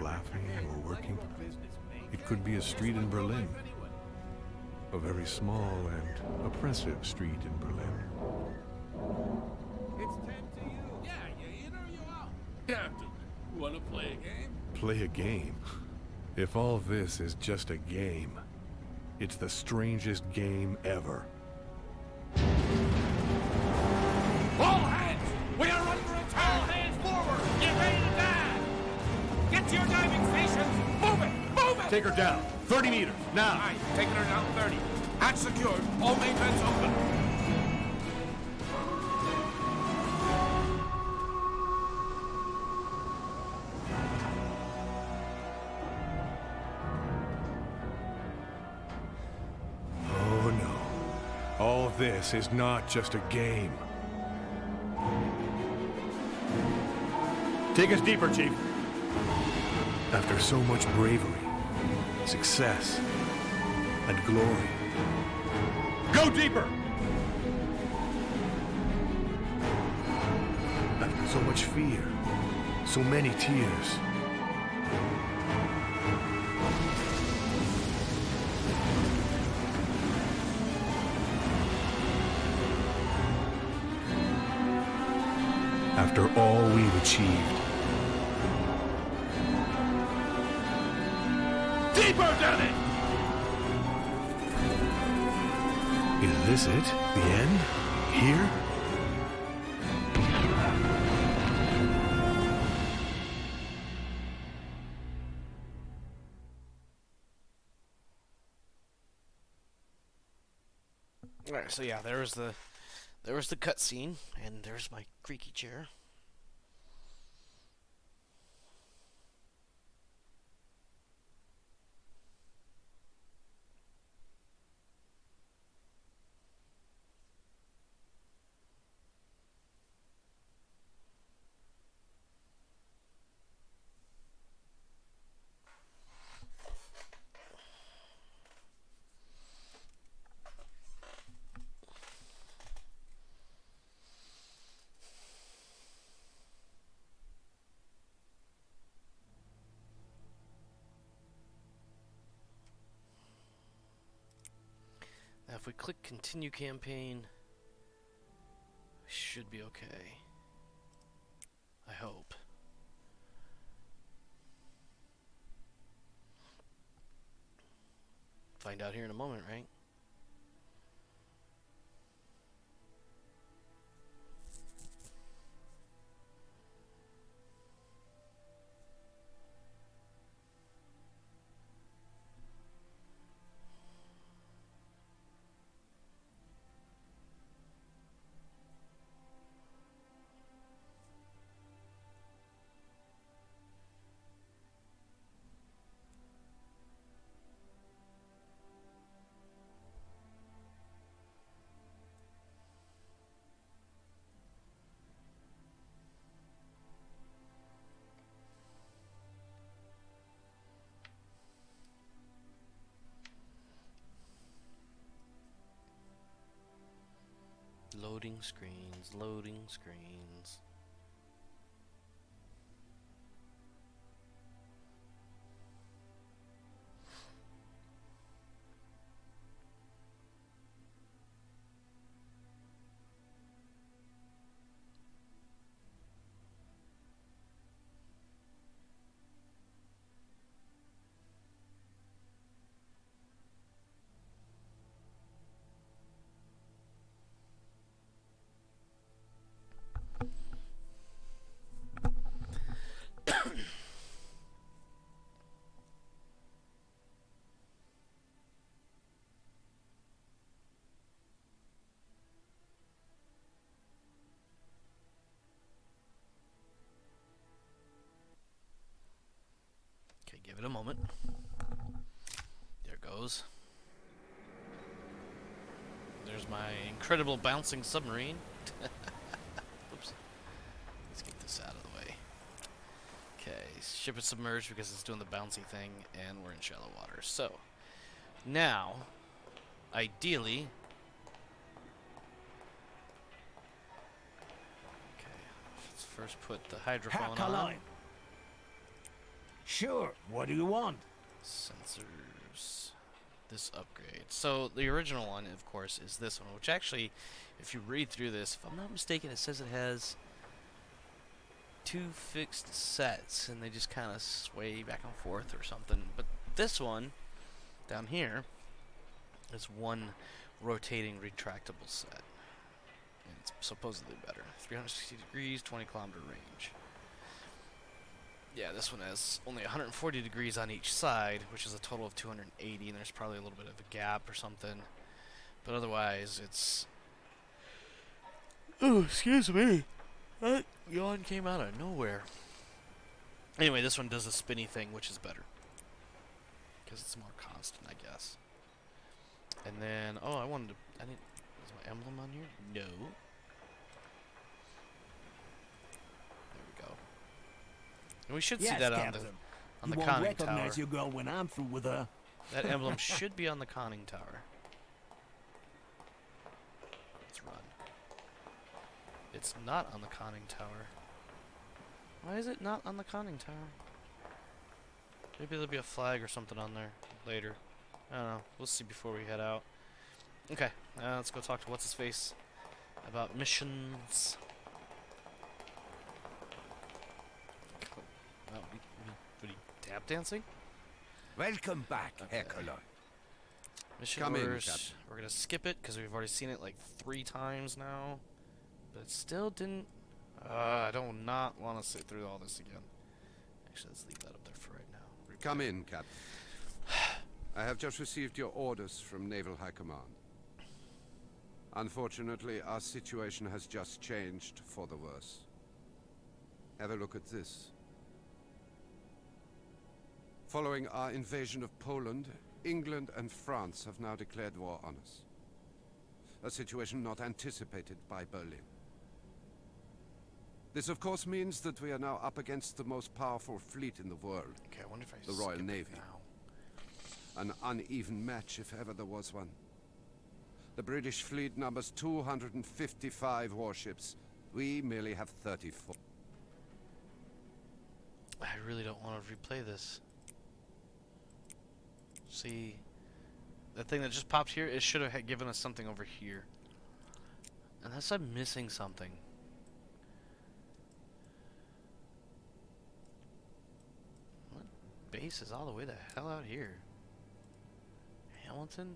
laughing, or working. It could be a street in Berlin. A very small and oppressive street in Berlin. It's 10 to you. Yeah, you in or you out? Captain, wanna play a game? Play a game? If all this is just a game, it's the strangest game ever. All hands! We are under attack! All hands forward! Get ready to dive! Get to your diving stations! Move it! Move it! Take her down. 30 meters, now. Aye, taking her down 30. Hatch secured. All main vents open. Oh no. All this is not just a game. Take us deeper, Chief. After so much bravery, success, and glory, Go deeper! after so much fear, so many tears, after all we've achieved, Deeper, damn it! is this it? The end? Here? Alright, so yeah, there was the cutscene, and there's my creaky chair. Now if we click continue campaign, we should be okay. I hope. Find out here in a moment, right? Loading screens, loading screens. Okay, give it a moment. There it goes. There's my incredible bouncing submarine. Oops. Let's get this out of the way. Okay, ship is submerged because it's doing the bouncy thing, and we're in shallow water. So, now, ideally, first put the hydrophone Hack a on. line. Sure. What do you want? Sensors. This upgrade. So the original one, of course, is this one, which actually, if you read through this, if I'm not mistaken, it says it has 2 fixed sets, and they just kind of sway back and forth or something. But this one, down here, is one rotating retractable set. And it's supposedly better. 360 degrees, 20 kilometer range. Yeah, this one has only 140 degrees on each side, which is a total of 280, and there's probably a little bit of a gap or something. But otherwise, it's... Oh, excuse me. That yawn came out of nowhere. Anyway, this one does a spinny thing, which is better. Because it's more constant, I guess. And then... Oh, I wanted to... Is my emblem on here? No. And we should see that on the conning tower. You won't recognize your girl when I'm through with her. That emblem should be on the conning tower. Let's run. It's not on the conning tower. Why is it not on the conning tower? Maybe there'll be a flag or something on there later. I don't know. We'll see before we head out. Okay, let's go talk to what's-his-face about missions. Oh, what are you, tap dancing? Welcome back, Okay. Herculoid. Mission Come in, orders. Captain. We're gonna skip it because we've already seen it like 3 times now, but it still didn't. I don't not want to sit through all this again. Actually, let's leave that up there for right now. Come in, Captain. I have just received your orders from Naval High Command. Unfortunately, our situation has just changed for the worse. Have a look at this. Following our invasion of Poland, England and France have now declared war on us. A situation not anticipated by Berlin. This, of course, means that we are now up against the most powerful fleet in the world. Okay, I wonder if I The Royal skip it Navy. now. An uneven match, if ever there was one. The British fleet numbers 255 warships. We merely have 34. I really don't want to replay this. See, that thing that just popped here, it should have given us something over here. Unless I'm missing something. What base is all the way the hell out here? Hamilton?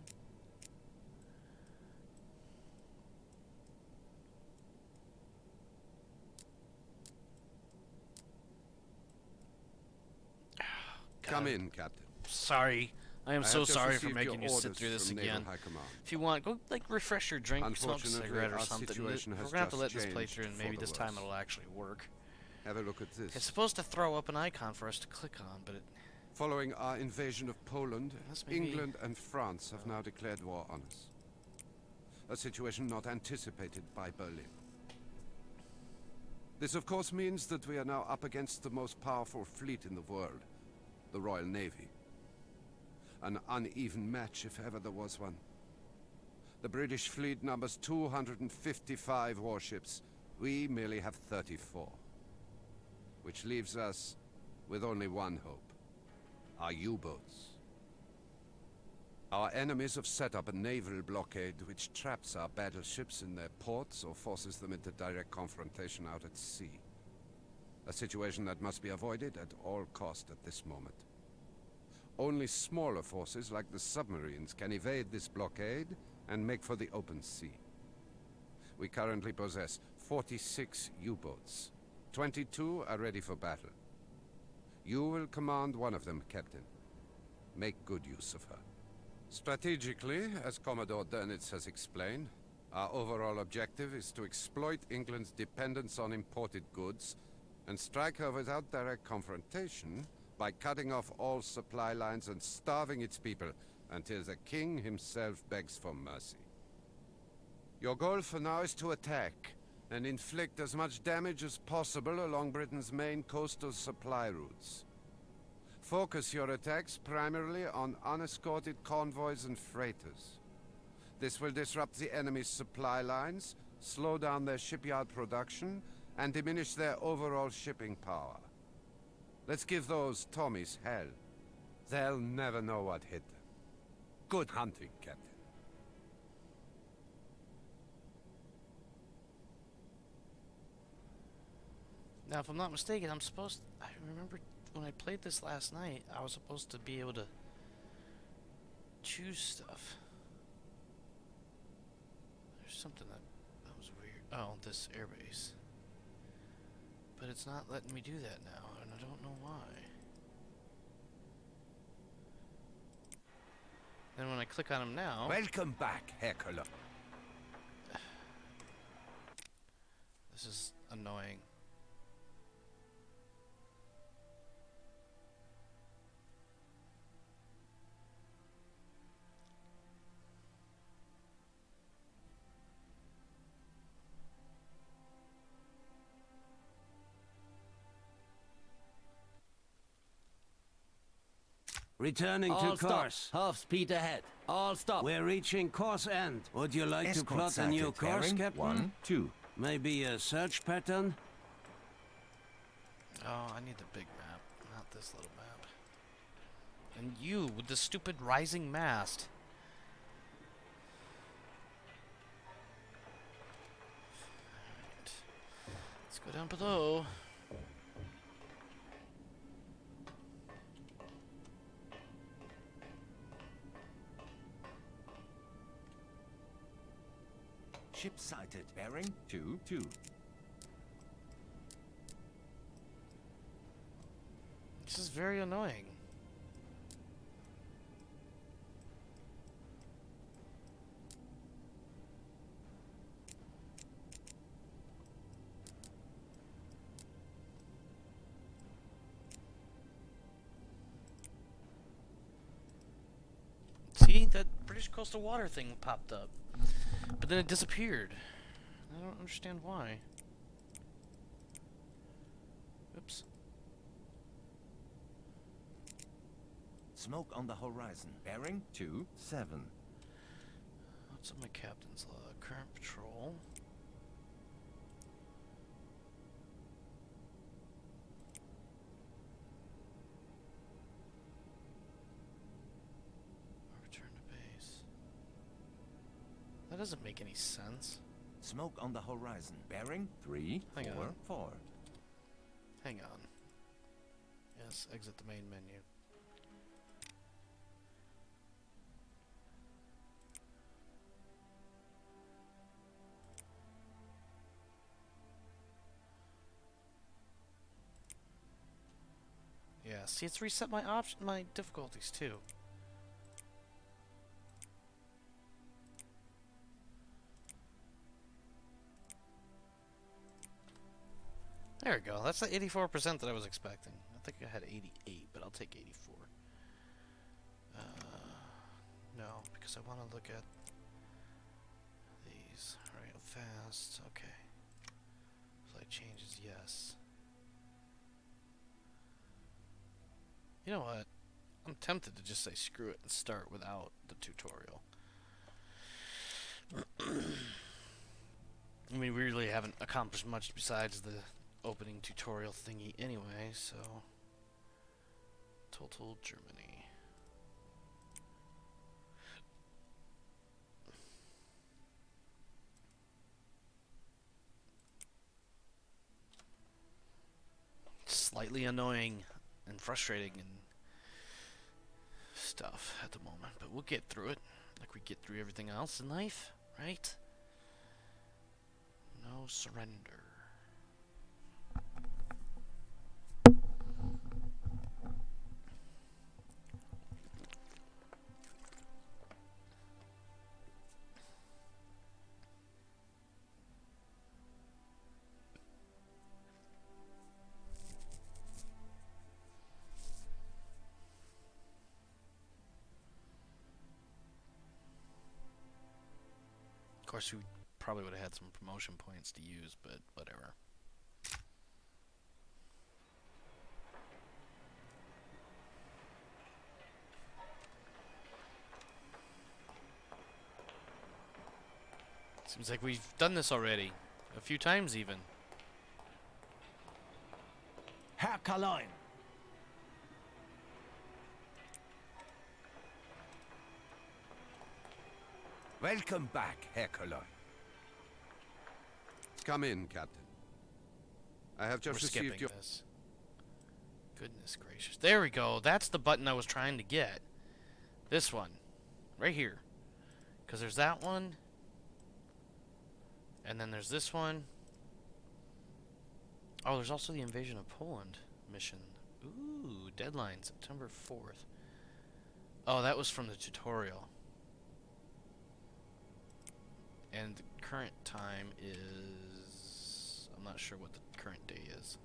Come in, Captain. Sorry. I am I so have just sorry for received making your you sit orders through this from Naval again. High Command. If you want, go like refresh your drink, smoke a Unfortunately, cigarette or our something. situation We're has gonna have to just let this play changed through, and for maybe the this time worse. it'll actually work. Have a look at this. It's supposed to throw up an icon for us to click on, but it... Following our invasion of Poland, Unless maybe- England and France have now declared war on us. A situation not anticipated by Berlin. This, of course, means that we are now up against the most powerful fleet in the world, the Royal Navy. An uneven match, if ever there was one. The British fleet numbers 255 warships. We merely have 34. Which leaves us with only one hope. Our U-boats. Our enemies have set up a naval blockade which traps our battleships in their ports or forces them into direct confrontation out at sea. A situation that must be avoided at all cost at this moment. Only smaller forces like the submarines can evade this blockade and make for the open sea. We currently possess 46 U-boats. 22 are ready for battle. You will command one of them, Captain. Make good use of her. Strategically, as Commodore Dönitz has explained, our overall objective is to exploit England's dependence on imported goods and strike her without direct confrontation by cutting off all supply lines and starving its people until the king himself begs for mercy. Your goal for now is to attack and inflict as much damage as possible along Britain's main coastal supply routes. Focus your attacks primarily on unescorted convoys and freighters. This will disrupt the enemy's supply lines, slow down their shipyard production, and diminish their overall shipping power. Let's give those Tommies hell. They'll never know what hit them. Good hunting, Captain. Now, if I'm not mistaken, I remember when I played this last night, I was supposed to be able to choose stuff. There's something that was weird. Oh, this airbase. But it's not letting me do that now, and I don't know why. Then when I click on him now... Welcome back, Hercules. This is annoying. Returning All to course. stop. Half speed ahead. All stop. We're reaching course end. Would you like to Escort plot a new sighted. course, Bearing Captain? 1, 2. Maybe a search pattern? Oh, I need the big map, not this little map. And you, with the stupid rising mast. Alright. Let's go down below. Ship sighted. Bearing 2, 2. This is very annoying. See, that British coastal water thing popped up, but then it disappeared. I don't understand why. Oops. Smoke on the horizon. Bearing 2, 7. What's on my captain's log? Current patrol. Return to base. That doesn't make any sense. Smoke on the horizon. Bearing 3, Hang 4, on. 4. Hang on. Yes, exit the main menu. Yeah, see, it's reset my difficulties too. There we go. That's the 84% that I was expecting. I think I had 88, but I'll take 84. No, because I want to look at these real fast. Okay. Flight changes, yes. You know what? I'm tempted to just say screw it and start without the tutorial. I mean, we really haven't accomplished much besides the opening tutorial thingy anyway, so... Total Germany. Slightly annoying and frustrating and stuff at the moment, but we'll get through it like we get through everything else in life, right? No surrender. Of course, we probably would have had some promotion points to use, but whatever. Seems like we've done this already. A few times even. Herr Cologne. Welcome back, Herr Cologne. Come in, Captain. I have just We're skipping received your... this. Goodness gracious. There we go. That's the button I was trying to get. This one. Right here. Because there's that one. And then there's this one. Oh, there's also the Invasion of Poland mission. Ooh, deadline September 4th. Oh, that was from the tutorial. And the current time is... I'm not sure what the current day is.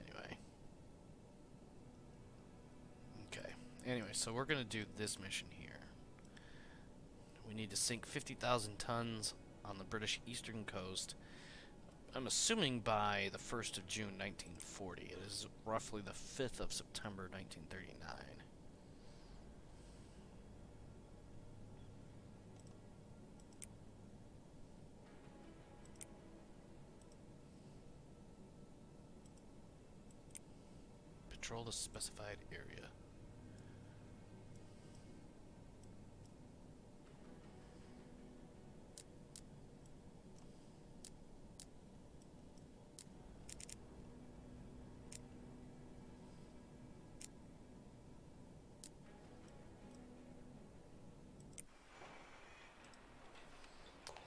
Anyway. Okay. Anyway, so we're going to do this mission here. We need to sink 50,000 tons on the British eastern coast. I'm assuming by the 1st of June 1940. It is roughly the 5th of September 1939. Patrol the specified area.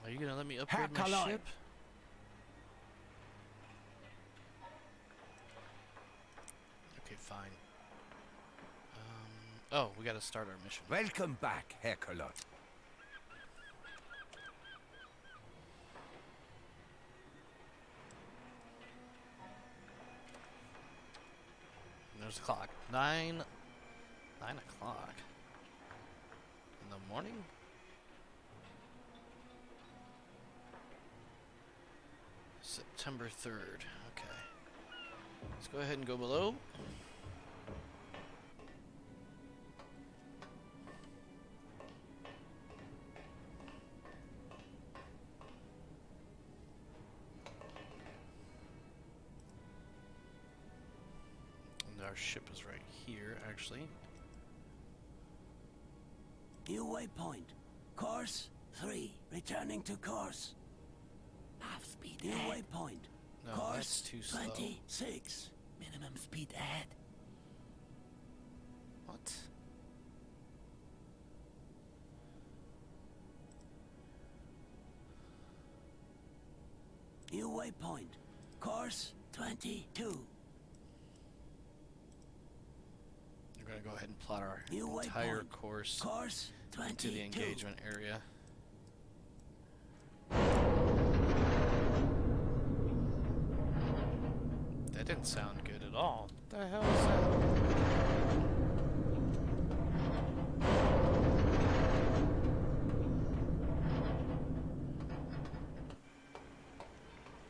Are you gonna let me upgrade my ship? Okay, fine. Oh, we gotta start our mission. Welcome back, Herr Cologne. There's the clock. 9 o'clock in the morning. September 3rd. Okay. Let's go ahead and go below. And our ship is right here, actually. New waypoint. Course 3. Returning to course. Half speed. New waypoint. No, course that's too slow. 26. Minimum speed ahead. What? New waypoint. Course 22. We're gonna go ahead and plot our New entire waypoint. course Course 22. to the engagement area. That didn't sound good at all. What the hell is that?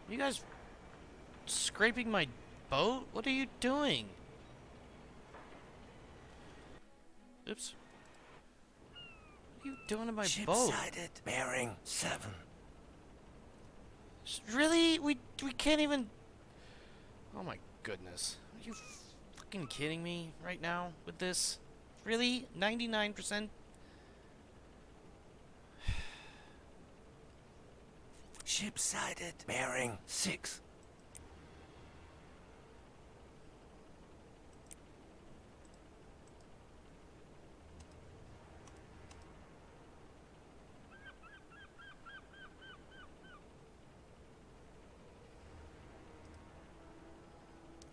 You guys scraping my boat? What are you doing? Oops. What are you doing to my boat? Ship-sided, bearing 7. Really? We can't even... Oh my goodness. Are you fucking kidding me right now with this? Really? 99%? Ship-sided, bearing 6.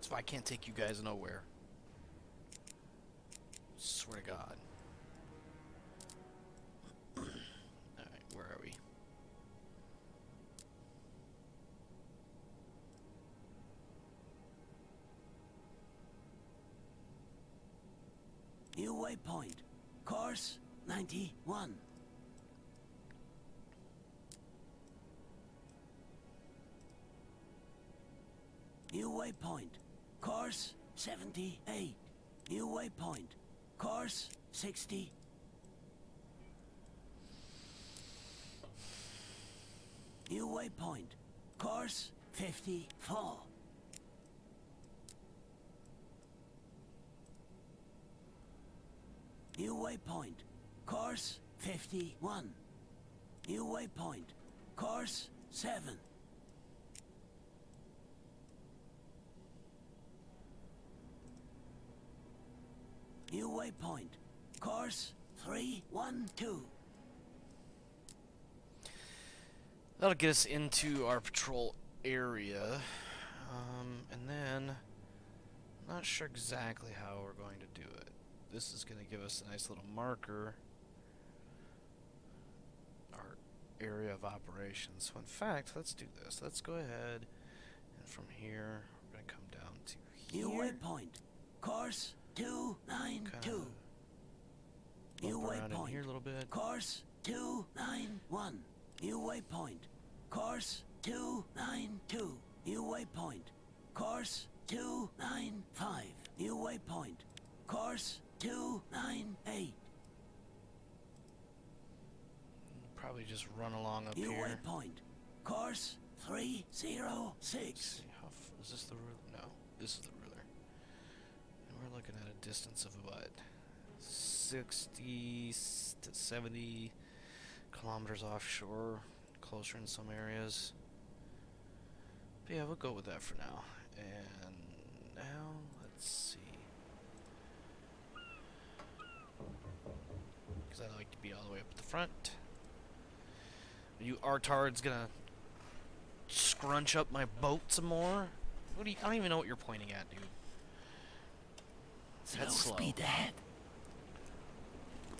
So I can't take you guys nowhere. Swear to God. Alright, where are we? New waypoint. Course 91. New waypoint. Course 78. New waypoint. Course 60. New waypoint. Course 54. New waypoint. Course 51. New waypoint. Course 7. New waypoint. Course 312. That'll get us into our patrol area. And then, not sure exactly how we're going to do it. This is going to give us a nice little marker. Our area of operations. So in fact, let's do this. Let's go ahead, and from here, we're going to come down to here. New waypoint. Course 292. New Bump around in waypoint. here a little bit. Course 291. New waypoint. Course 292. New waypoint. Course 295. New waypoint. Course 298. Probably just run along up New here. waypoint. Course 306. See, is this the ruler? No, this is the ruler. And we're looking at a distance of what? 60 to 70 kilometers offshore, closer in some areas. But yeah, we'll go with that for now. And now, let's see. Because I like to be all the way up at the front. You artards gonna scrunch up my boat some more? What do you, I don't even know what you're pointing at, dude. Slow That's slow. speed ahead.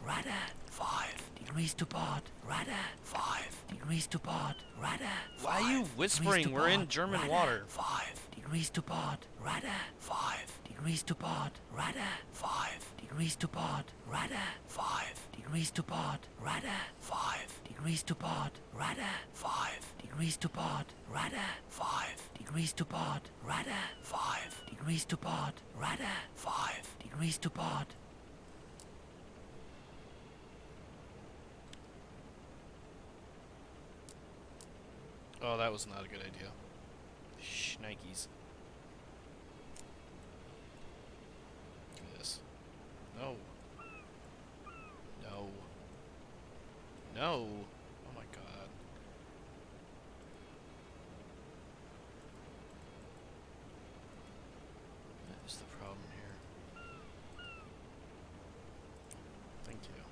Rudder 5 degrees to port. Rudder 5 degrees to port. Rudder 5 Why are you whispering? degrees to We're in port. German Rudder water. 5 degrees to port. Rudder 5 degrees to port. Rudder 5 degrees to port. Rudder 5 degrees to port. Rudder 5 degrees to port. Rudder 5 degrees to port. Rudder 5 degrees to port. Rudder 5 degrees to port. Rudder 5 degrees to port. Oh, that was not a good idea. Shnikes. Look at this. No. No. No. Oh my god. That is the problem here. Thank you.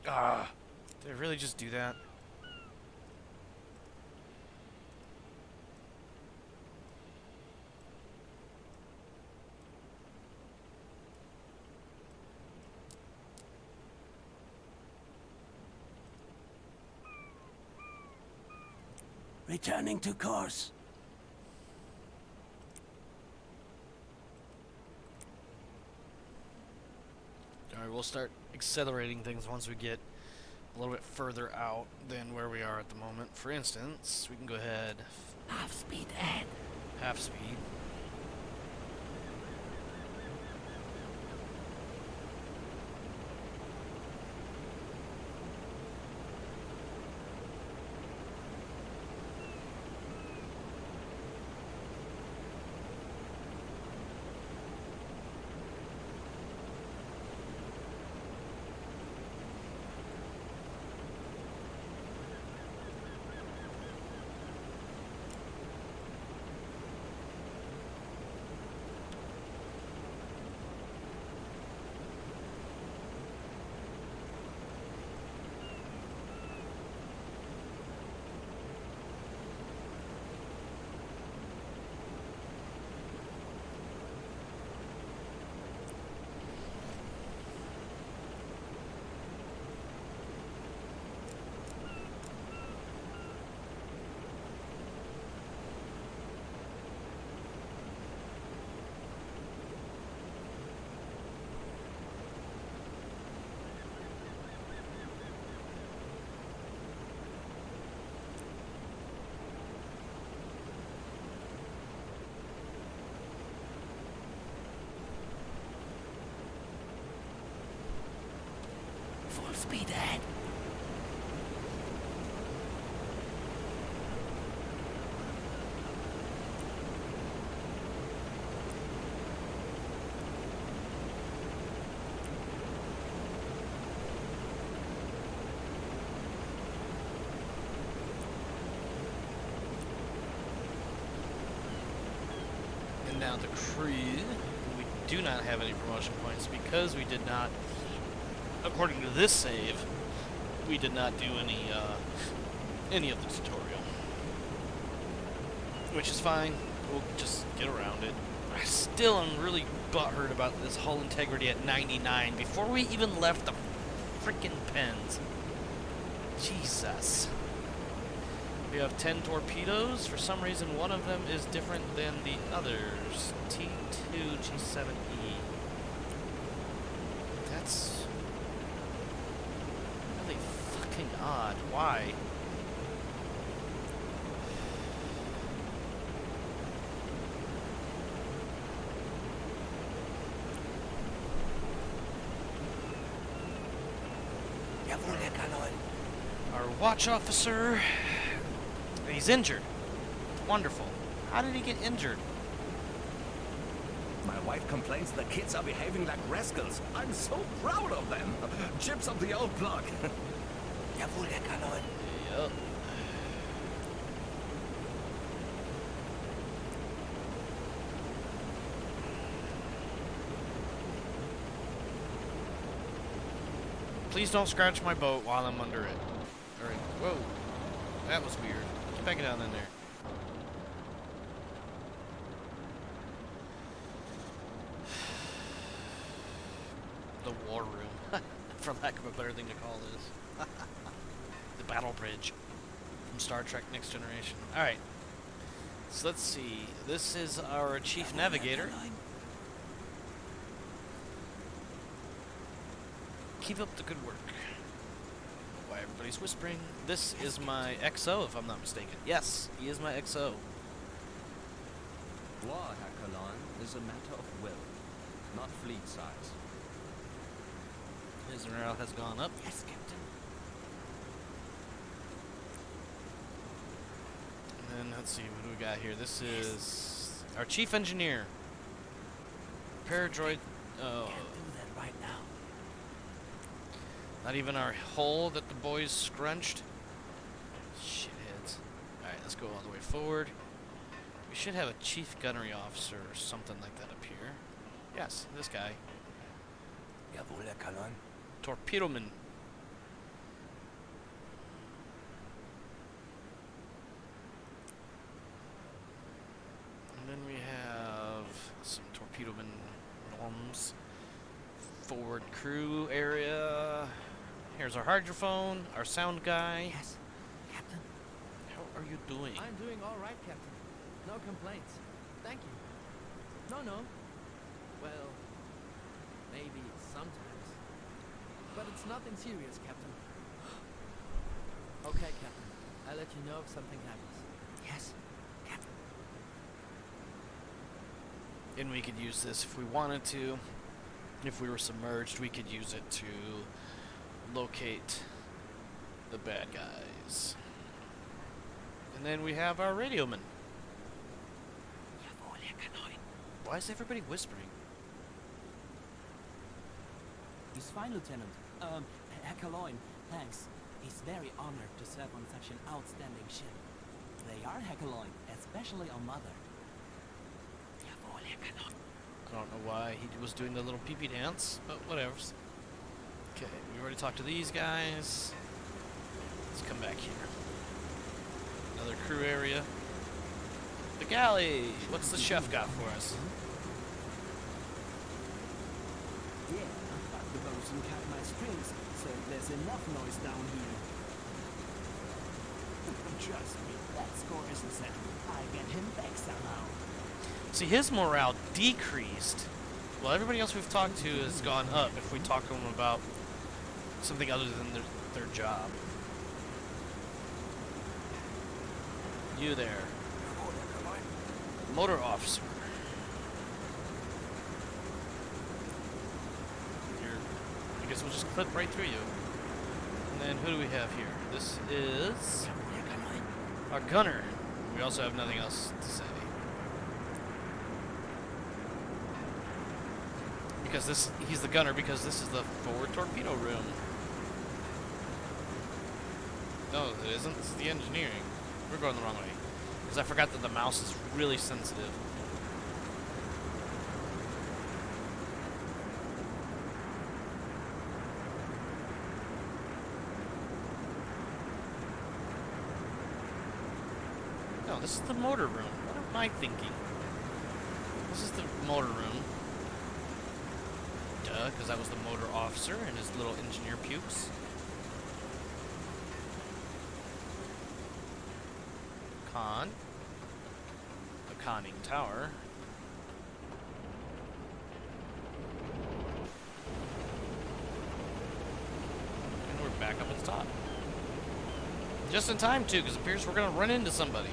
Ah, did I really just do that? Returning to course. Alright, we'll start accelerating things once we get a little bit further out than where we are at the moment. For instance, we can go ahead Half speed ahead. half speed. Copy that. And now the crew. We do not have any promotion points because we did not, according to this save, we did not do any of the tutorial. Which is fine. We'll just get around it. I still am really butthurt about this hull integrity at 99 before we even left the freaking pens. Jesus. We have 10 torpedoes. For some reason, one of them is different than the others. T2 G7E. That's really fucking odd. Why? Our watch officer, he's injured. Wonderful. How did he get injured? My wife complains the kids are behaving like rascals. I'm so proud of them. Chips of the old block. Jawohl, Herr Kalon. Yup. Please don't scratch my boat while I'm under it. Alright, whoa. That was weird. Get back down in there. The war room. For lack of a better thing to call this. The battle bridge. From Star Trek Next Generation. Alright. So let's see. This is our chief navigator. Keep up the good work. Why everybody's whispering. This is my XO, if I'm not mistaken. Yes, he is my XO. War, Herr Kalon, is a matter of will, not fleet size. His morale has gone up. Yes, Captain. And then, let's see, what do we got here? This is our chief engineer. Paradroid. Oh. Can't do that right now. Not even our hole that the boys scrunched. Shitheads. Alright, let's go all the way forward. We should have a chief gunnery officer or something like that up here. Yes, this guy. Jawohl, Herr Kalon. Torpedoman. And then we have some torpedoman norms. Forward crew area. Here's our hydrophone, our sound guy. Yes, Captain. How are you doing? I'm doing all right, Captain. No complaints. Thank you. No. Well, maybe sometimes. But it's nothing serious, Captain. Okay, Captain. I'll let you know if something happens. Yes, Captain. And we could use this if we wanted to. If we were submerged, we could use it to locate the bad guys. And then we have our radioman. Jawohl, Herr Kalon. Why is everybody whispering? He's fine, Lieutenant. Herr Kalon, thanks. He's very honored to serve on such an outstanding ship. They are, Herr Kalon, especially our mother. Jawohl, Herr Kalon. I don't know why he was doing the little pee-pee dance, but whatever. Okay, we already talked to these guys. Let's come back here. Another crew area. The galley! What's the chef got for us? Yeah, but the bosun cut my strings, so there's enough noise down here. Trust me, that score isn't settled. I get him back somehow. See, his morale decreased. Well, everybody else we've talked to has gone up if we talk to them about something other than their job. You there. Motor officer. I guess we'll just clip right through you. then who do we have here? This is our gunner. We also have nothing else to say. Because he's the gunner because this is the forward torpedo room. No, it isn't. It's the engineering. We're going the wrong way. Because I forgot that the mouse is really sensitive. No, this is the motor room. What am I thinking? This is the motor room. Duh, because I was the motor officer and his little engineer pukes. Con. The conning tower. And we're back up at the top. Just in time, too, because it appears we're going to run into somebody.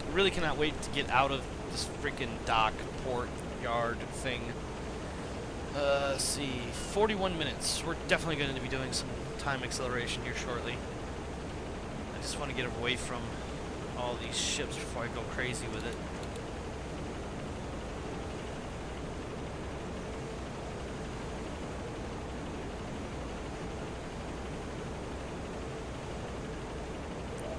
I really cannot wait to get out of this freaking dock, port, yard thing. Let's see, 41 minutes. We're definitely going to be doing some time acceleration here shortly. I just want to get away from all these ships before I go crazy with it.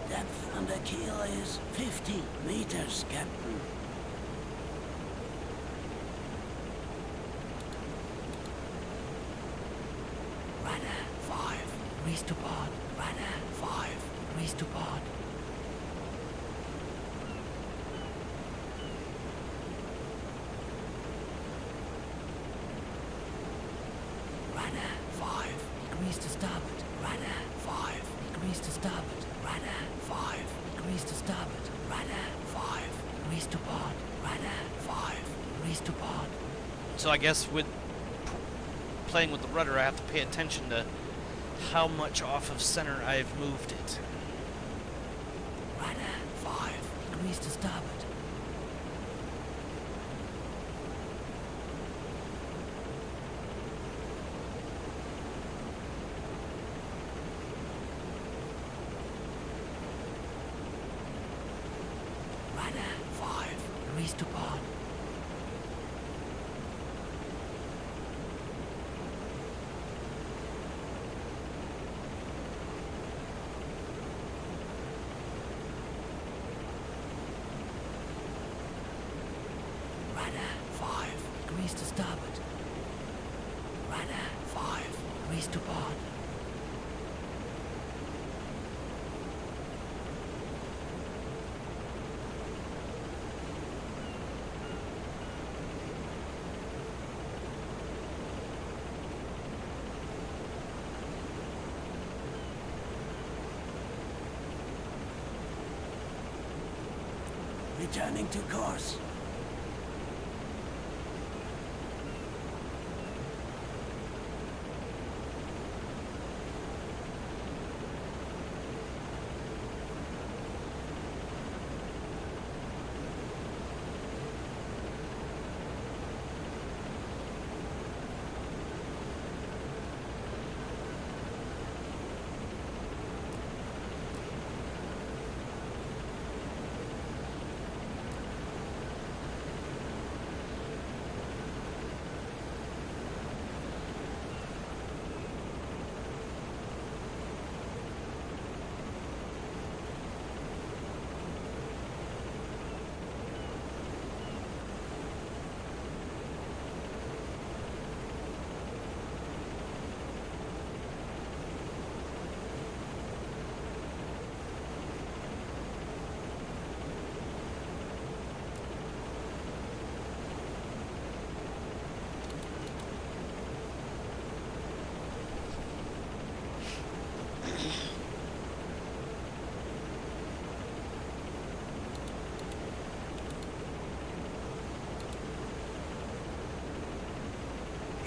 Depth on the keel is 50 meters, Captain. Radar 5 degrees to port. Radar 5 degrees to port. Radar 5 degrees to starboard. Radar 5 degrees to starboard. Radar 5 degrees to starboard. Radar 5 degrees to port. Radar 5 degrees to port. So I guess with playing with the rudder, I have to pay attention to how much off of center I've moved it. Radar 5 degrees to starboard. Radar 5 degrees to port. Radar 5 degrees to starboard. Radar 5 degrees to port. Returning to course.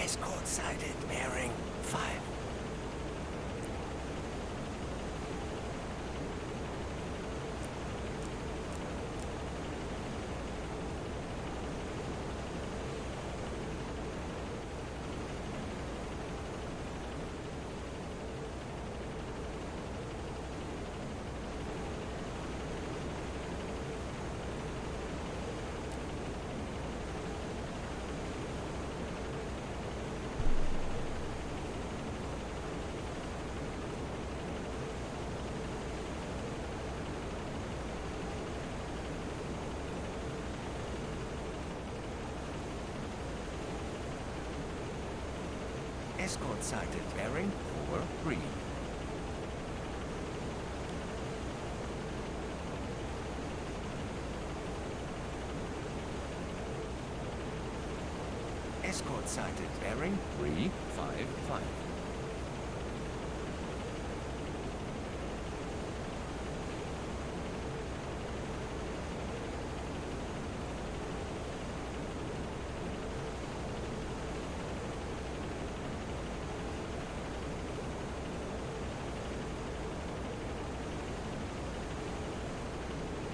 Escort sighted, bearing 5. Escort sighted. Bearing 4-3. Escort sighted. Bearing 3-5-5.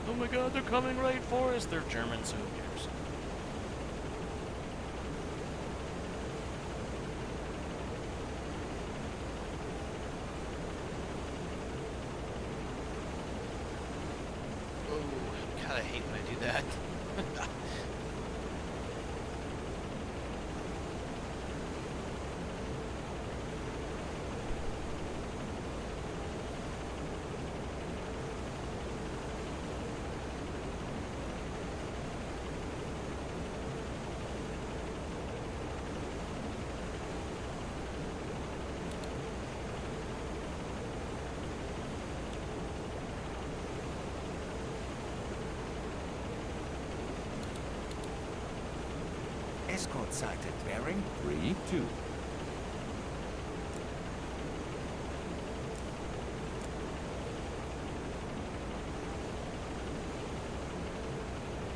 Oh my god, they're coming right for us. They're German soldiers. Oh, God, I hate when I do that. Escort sighted. Bearing 3-2.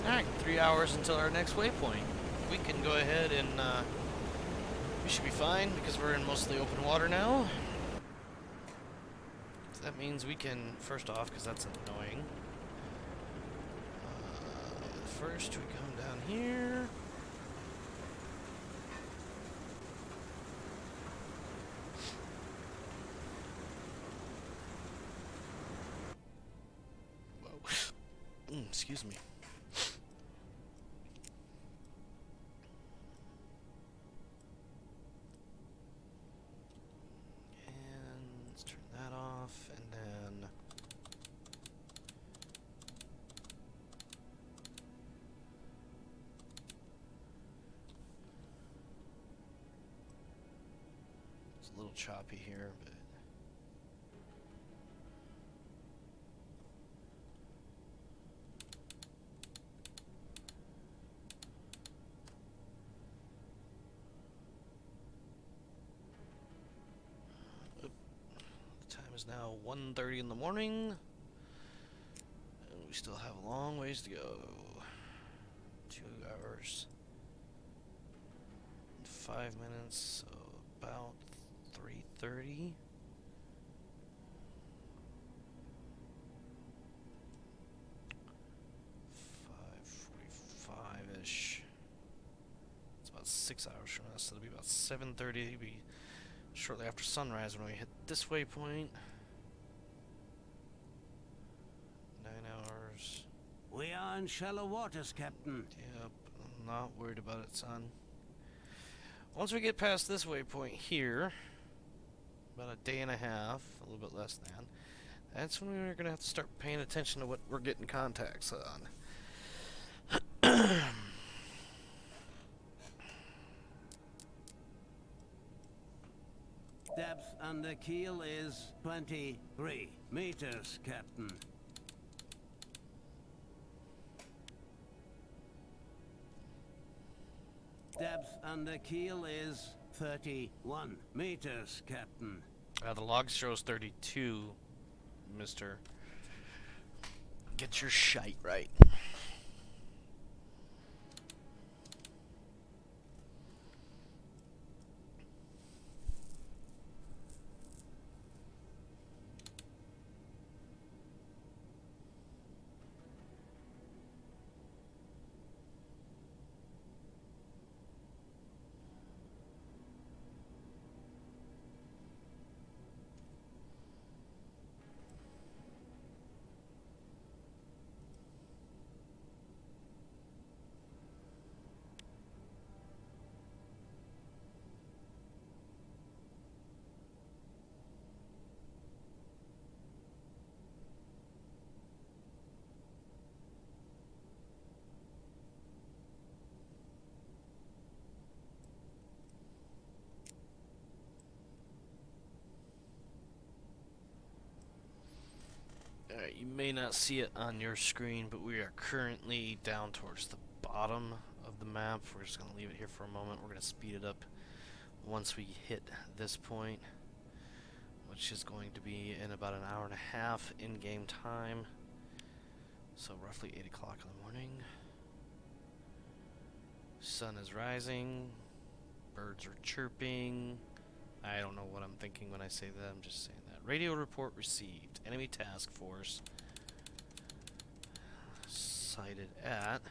Alright, 3 hours until our next waypoint. We can go ahead and, we should be fine because we're in mostly open water now. So that means we can, first off, because that's annoying. First, we come down here. Whoa. Excuse me. And let's turn that off, and then it's a little choppy here, but is now 1:30 in the morning, and we still have a long ways to go. 2 hours and 5 minutes, so about 3:30. ish. It's about 6 hours from us, so it'll be about 7:30. It'll be shortly after sunrise when we hit this waypoint. 9 hours. We are in shallow waters, Captain. Yep, I'm not worried about it, son. Once we get past this waypoint here, about a day and a half, a little bit less than, that's when we're going to have to start paying attention to what we're getting contacts on. Depth under keel is 23 meters, Captain. Depth under keel is 31 meters, Captain. The log shows 32, mister. Get your shite right. You may not see it on your screen, but we are currently down towards the bottom of the map. We're just going to leave it here for a moment. We're going to speed it up once we hit this point, which is going to be in about an hour and a half in-game time. So roughly 8 o'clock in the morning. Sun is rising. Birds are chirping. I don't know what I'm thinking when I say that. I'm just saying that. Radio report received. Enemy task force sighted at...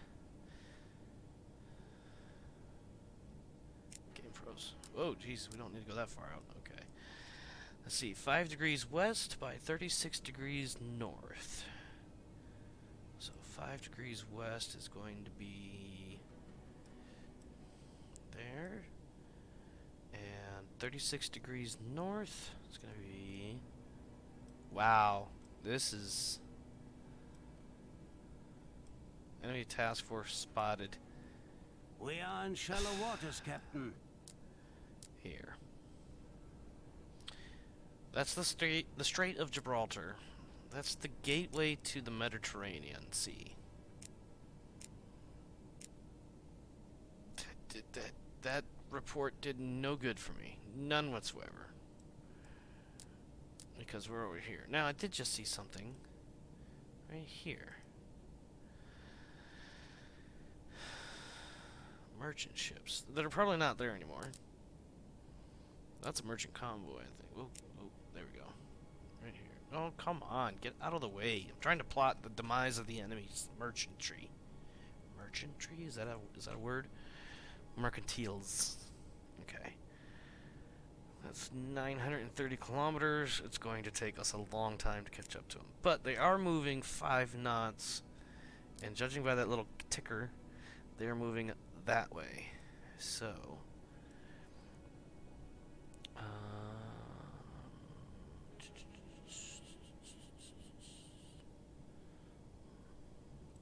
Game froze. Whoa, jeez, we don't need to go that far out. Okay. Let's see. 5 degrees west by 36 degrees north. So 5 degrees west is going to be there. And 36 degrees north, it's going to be... Wow, this is... Enemy task force spotted. We are in shallow waters, Captain. Here. That's the Strait of Gibraltar. That's the gateway to the Mediterranean Sea. That report did no good for me. None whatsoever. Because we're over here. Now, I did just see something. Right here. Merchant ships. That are probably not there anymore. That's a merchant convoy, I think. Oh, there we go. Right here. Oh, come on. Get out of the way. I'm trying to plot the demise of the enemy's merchantry. Merchantry? Is that a word? Mercantiles. Okay. That's 930 kilometers. It's going to take us a long time to catch up to them. But they are moving 5 knots. And judging by that little ticker, they are moving that way. So...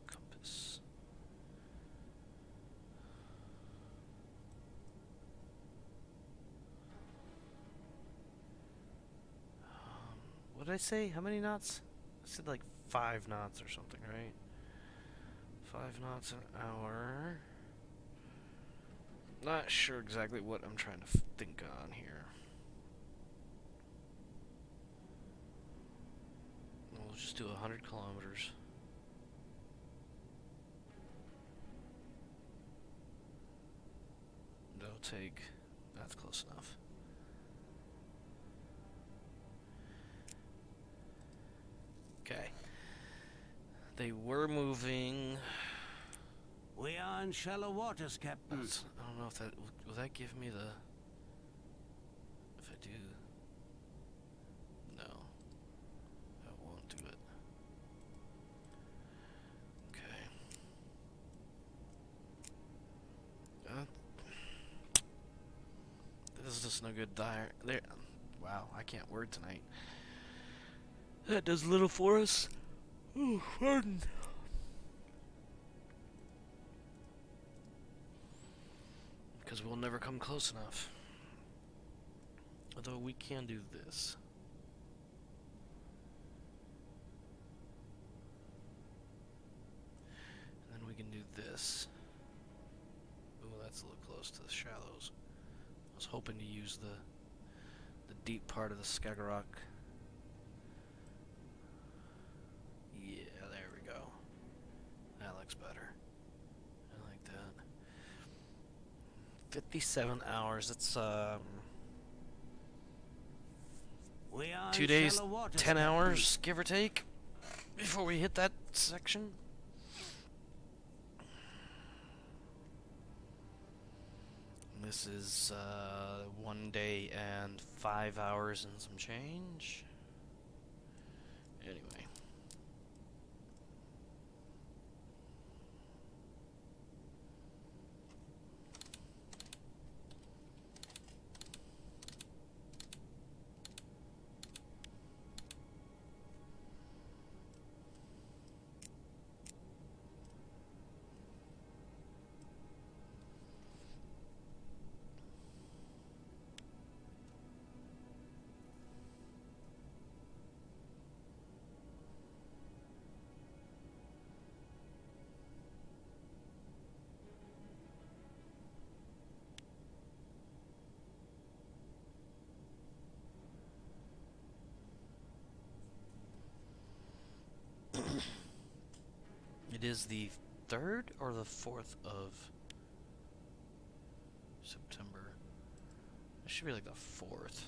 compass. What did I say? How many knots? I said like 5 knots or something, right? 5 knots an hour. Not sure exactly what I'm trying to think on here. We'll just do 100 kilometers. That'll take... That's close enough. Okay. They were moving... We are in shallow waters, Captain. I don't know if that... Will that give me the... If I do... No. That won't do it. Okay. This is just no good there. Wow, I can't word tonight. That does little for us. Oh, pardon. Because we'll never come close enough. Although we can do this. And then we can do this. Ooh, that's a little close to the shallows. I was hoping to use the deep part of the Skagerrak. Yeah, there we go. That looks better. I like that. 57 hours. It's 2 days, 10 hours, give or take, before we hit that section. This is 1 day and 5 hours and some change. Anyway. It is the 3rd or the 4th of September. It should be like the 4th.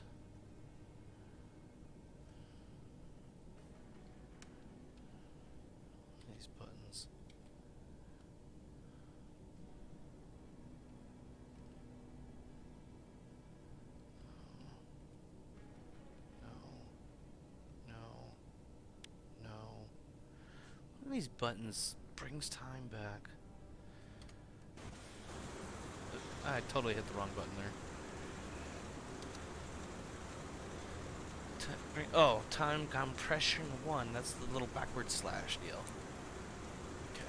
These buttons. No. No. One of these buttons brings time back. I totally hit the wrong button there. Oh, time compression 1. That's the little backward slash deal. Okay.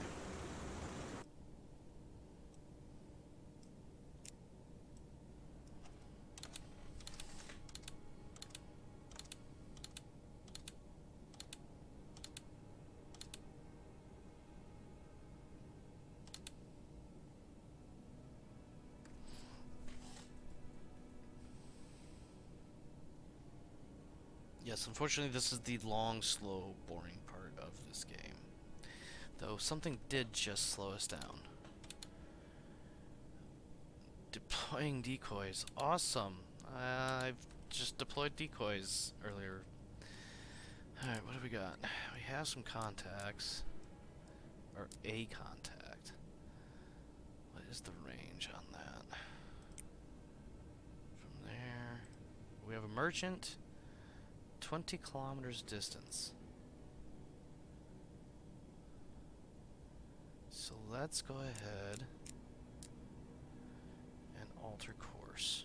Yes, unfortunately this is the long, slow, boring part of this game. Though something did just slow us down. Deploying decoys. Awesome! I've just deployed decoys earlier. Alright, what do we got? We have some contacts. Or a contact. What is the range on that? From there... We have a merchant. 20 kilometers distance. So let's go ahead and alter course.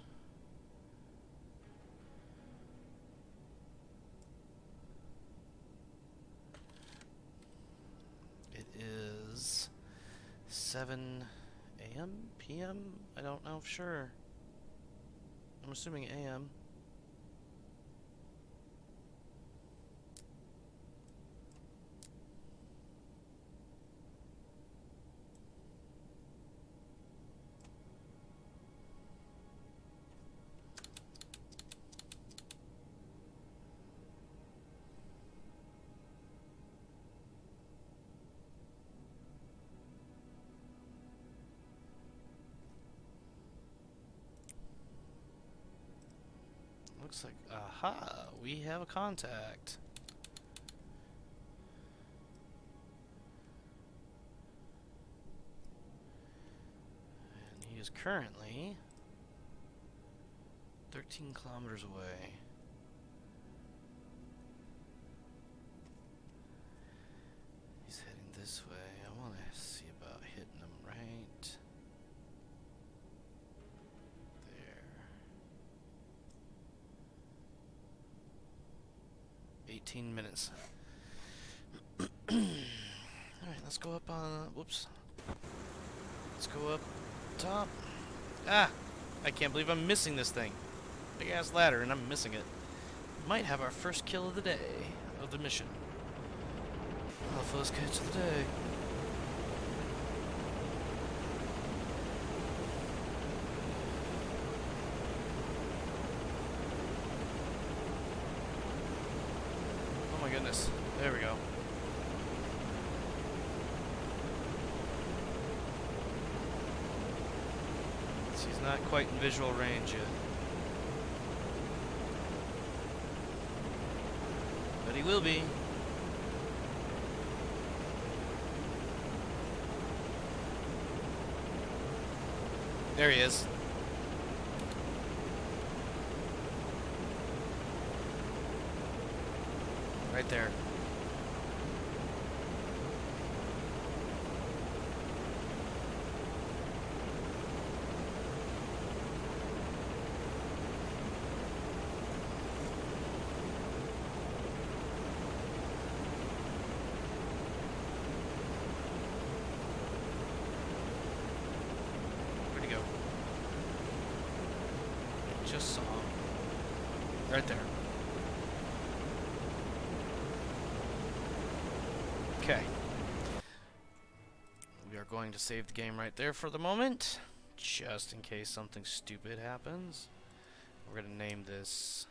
It is 7 a.m. p.m. I don't know for sure. I'm assuming a.m. Looks like, aha, we have a contact. And he is currently 13 kilometers away. He's heading this way. I want to see about hitting him right there. 18 minutes. Alright, let's go up on... whoops. Let's go up top. Ah! I can't believe I'm missing this thing. Big ass ladder and I'm missing it. Might have our first kill of the day. Of the mission. Our first catch of the day. Oh my goodness. There we go. He's not quite in visual range yet. But he will be. There he is. Right there. Where'd he go? I just saw him. Right there. Okay. We are going to save the game right there for the moment, just in case something stupid happens. We're going to name this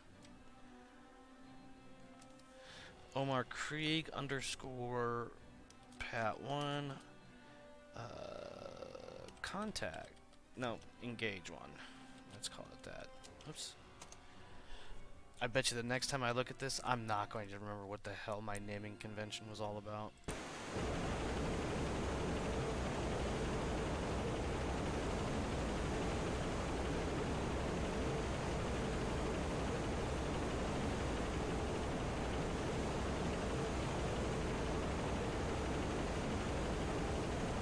Omar Krieg _ Pat 1. Contact. No, engage 1. Let's call it that. Oops. I bet you the next time I look at this, I'm not going to remember what the hell my naming convention was all about.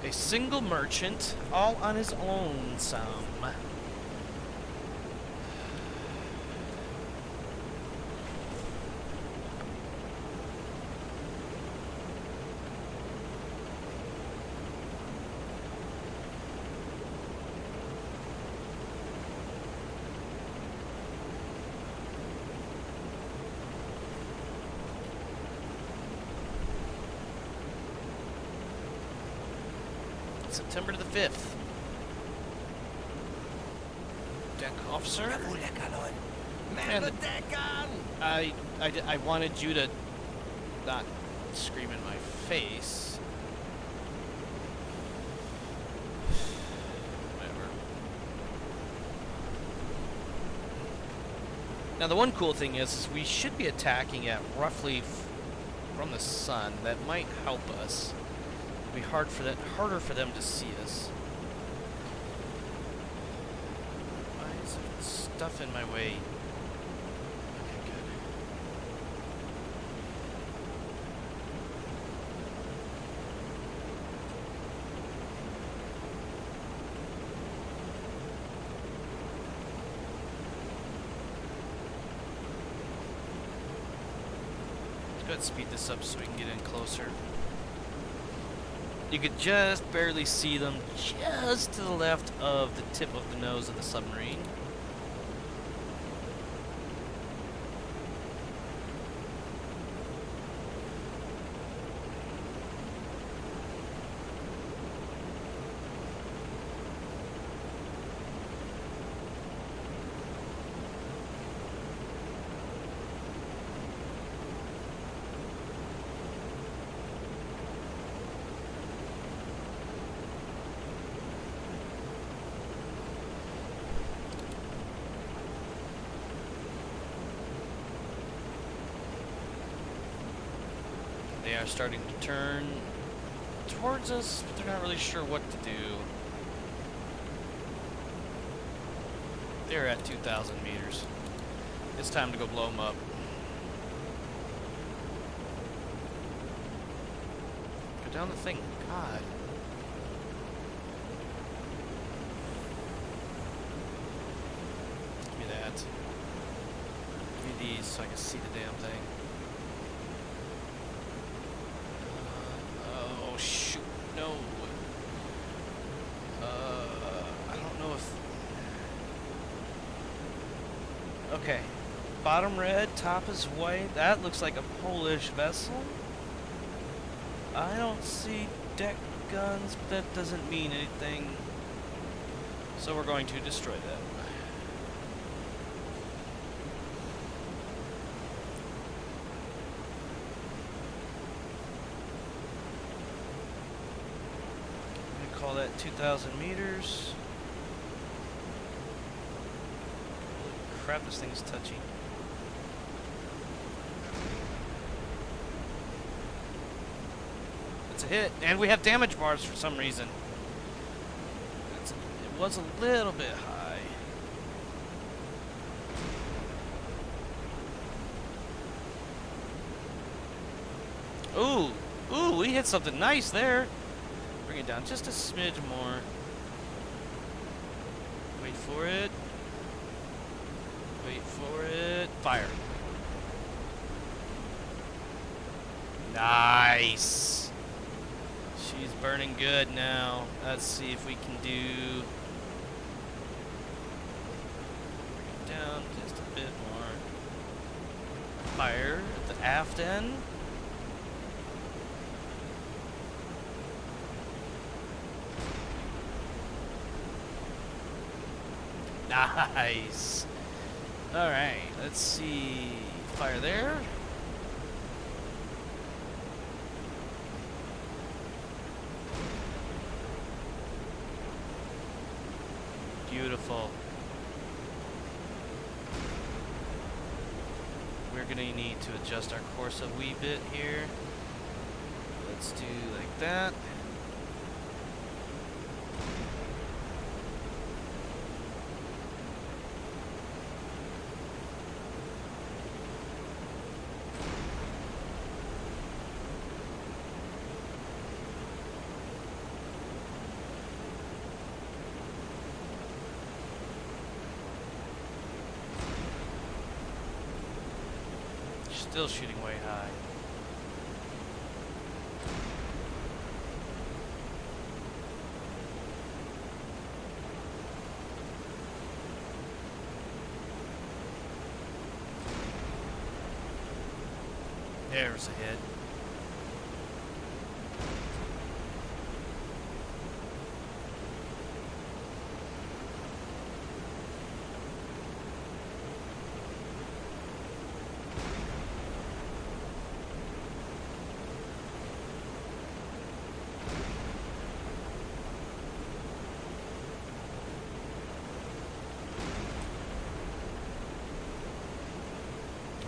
A single merchant, all on his own, some. September to the 5th. Deck officer. Man, the deck on! I wanted you to not scream in my face. Whatever. Now the one cool thing is we should be attacking at roughly from the sun. That might help us. It'll be harder for them to see us. Why is there stuff in my way? Okay, good. Let's go ahead and speed this up so we can get in closer. You could just barely see them just to the left of the tip of the nose of the submarine. They are starting to turn towards us, but they're not really sure what to do. They're at 2,000 meters. It's time to go blow them up. Go down the thing. God. Give me that. Give me these so I can see the damn thing. Oh shoot, no. I don't know if... Okay. Bottom red, top is white. That looks like a Polish vessel. I don't see deck guns, but that doesn't mean anything. So we're going to destroy that. Call that 2,000 meters. Holy crap, this thing is touchy. It's a hit, and we have damage bars for some reason. It was a little bit high. Ooh, we hit something nice there. Bring it down just a smidge more. Wait for it. Wait for it. Fire. Nice. She's burning good now. Let's see if we can do... Bring it down just a bit more. Fire at the aft end. Nice. Alright, let's see. Fire there. Beautiful. We're gonna need to adjust our course a wee bit here. Let's do like that. Still shooting way high. There's a hit.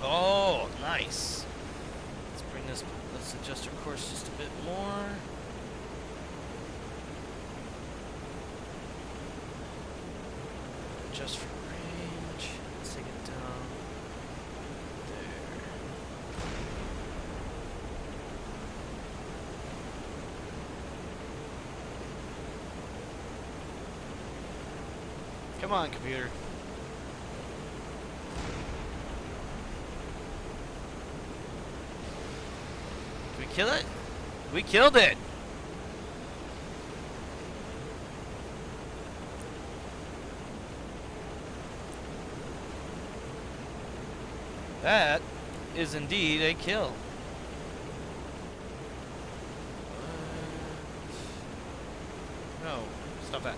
Oh, nice. Let's bring this, let's adjust our course just a bit more. Adjust for range. Let's take it down. There. Come on, computer. Kill it? We killed it! That is indeed a kill. No, stop that.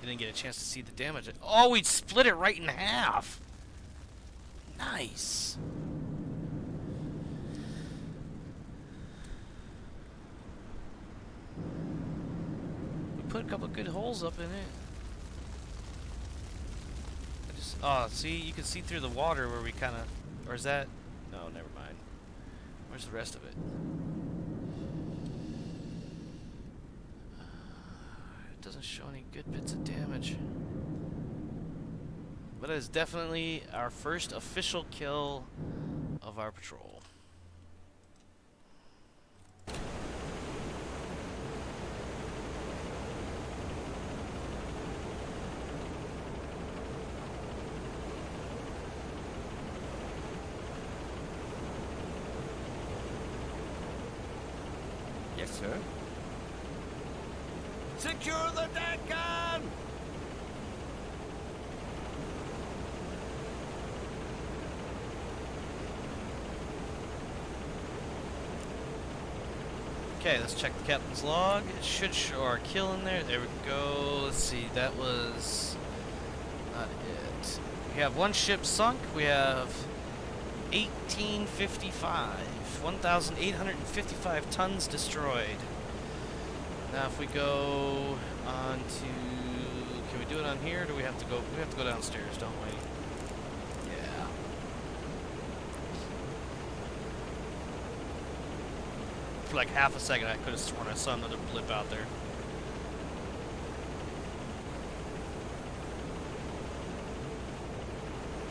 Didn't get a chance to see the damage. Oh, we split it right in half. Nice. We put a couple of good holes up in it. Oh, see, you can see through the water where we kind of, or is that? No, never mind. Where's the rest of it? Doesn't show any good bits of damage. But it is definitely our first official kill of our patrol. Yes, sir. Secure the deck gun! Okay, let's check the captain's log. It should show our kill in there. There we go. Let's see, that was not it. We have one ship sunk. We have 1855. 1,855 tons destroyed. Now if we go on to, can we do it on here or do we have to go, we have to go downstairs, don't we? Yeah. For like half a second I could have sworn I saw another blip out there.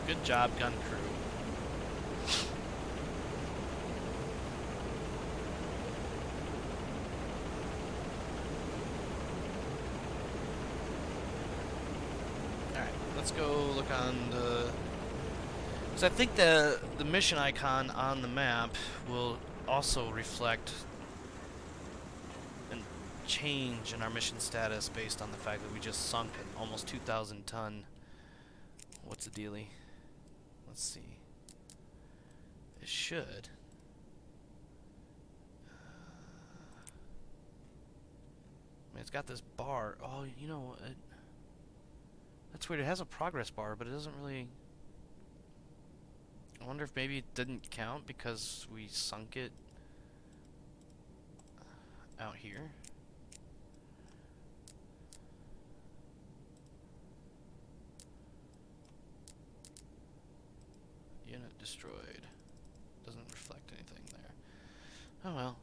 Good job, gun crew. Let's go look on the... Because I think the mission icon on the map will also reflect and change in our mission status based on the fact that we just sunk an almost 2,000 ton... What's the dealie? Let's see. It should. I mean, it's got this bar. Oh, you know... That's weird. It has a progress bar, but it doesn't really... I wonder if maybe it didn't count because we sunk it out here. Unit destroyed. Doesn't reflect anything there. Oh well.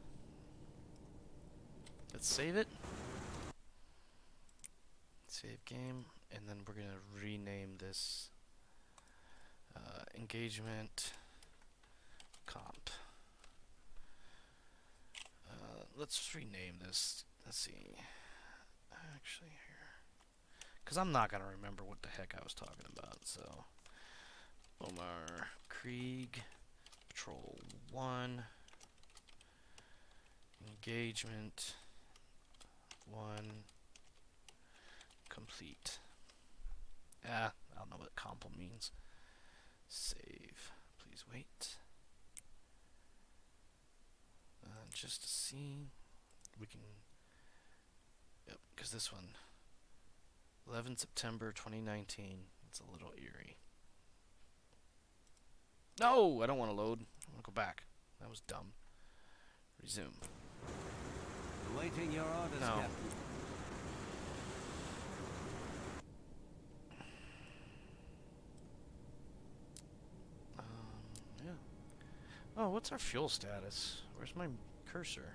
Let's save it. Save game, and then we're gonna rename this engagement comp. Let's rename this. Let's see. Actually, here, because I'm not gonna remember what the heck I was talking about. So, Omar Krieg, Patrol 1, engagement 1, complete. I don't know what comp means. Save. Please wait. Just to see, we can. Yep, because this one, 11 September 2019. It's a little eerie. No, I don't want to load. I want to go back. That was dumb. Resume. Awaiting your orders, No. Captain. Yeah. Oh, what's our fuel status? Where's my cursor?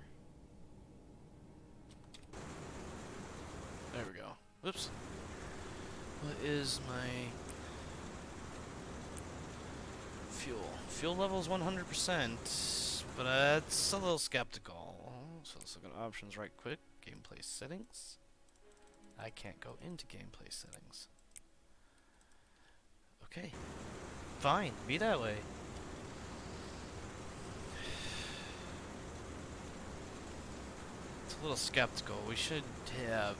There we go. Whoops. What is my fuel? Fuel level is 100%, but it's a little skeptical. So let's look at options right quick. Gameplay settings. I can't go into gameplay settings. Okay. Fine. Be that way. It's a little skeptical. We should have...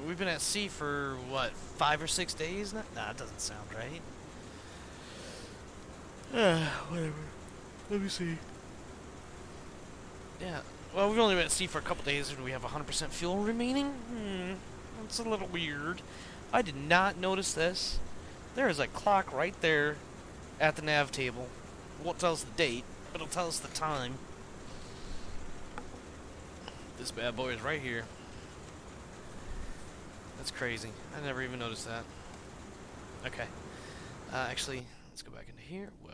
We've been at sea for, what, 5 or 6 days now? Nah, that doesn't sound right. Whatever. Let me see. Yeah. Well, we've only been at sea for a couple days and we have 100% fuel remaining? That's a little weird. I did not notice this. There is a clock right there at the nav table. It won't tell us the date, but it'll tell us the time. This bad boy is right here. That's crazy. I never even noticed that. Okay. Actually, let's go back into here. Whoa.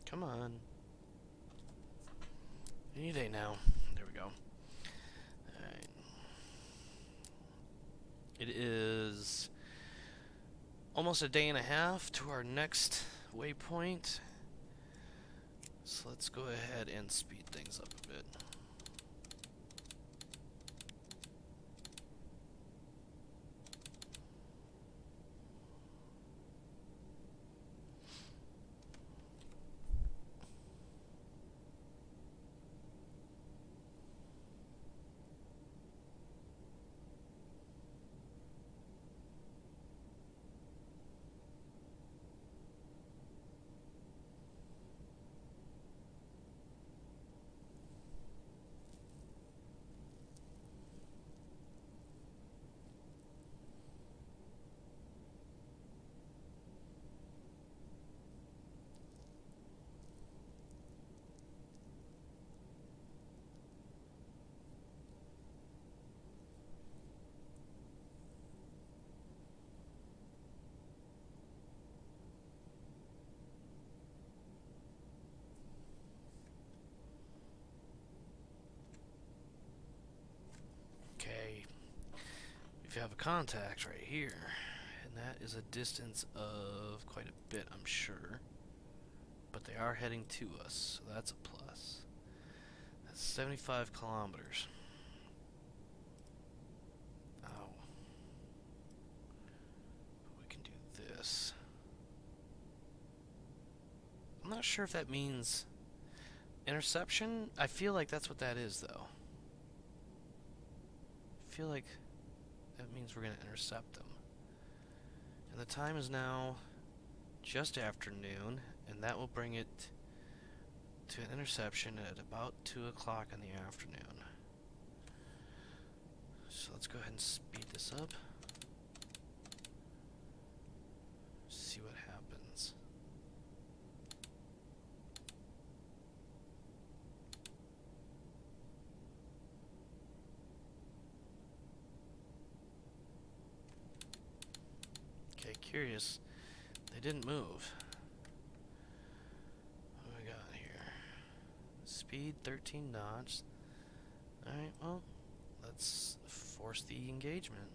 Come on. Any day now. There we go. Alright. It is almost a day and a half to our next waypoint. So let's go ahead and speed things up a bit. Okay, we have a contact right here, and that is a distance of quite a bit, I'm sure. But they are heading to us, so that's a plus. That's 75 kilometers. Oh. But we can do this. I'm not sure if that means interception. I feel like that's what that is, though. I feel like that means we're going to intercept them. And the time is now just after noon, and that will bring it to an interception at about 2 o'clock in the afternoon. So let's go ahead and speed this up. See what happens. Okay, curious. They didn't move. What do we got here? Speed 13 knots. Alright, well, let's force the engagement.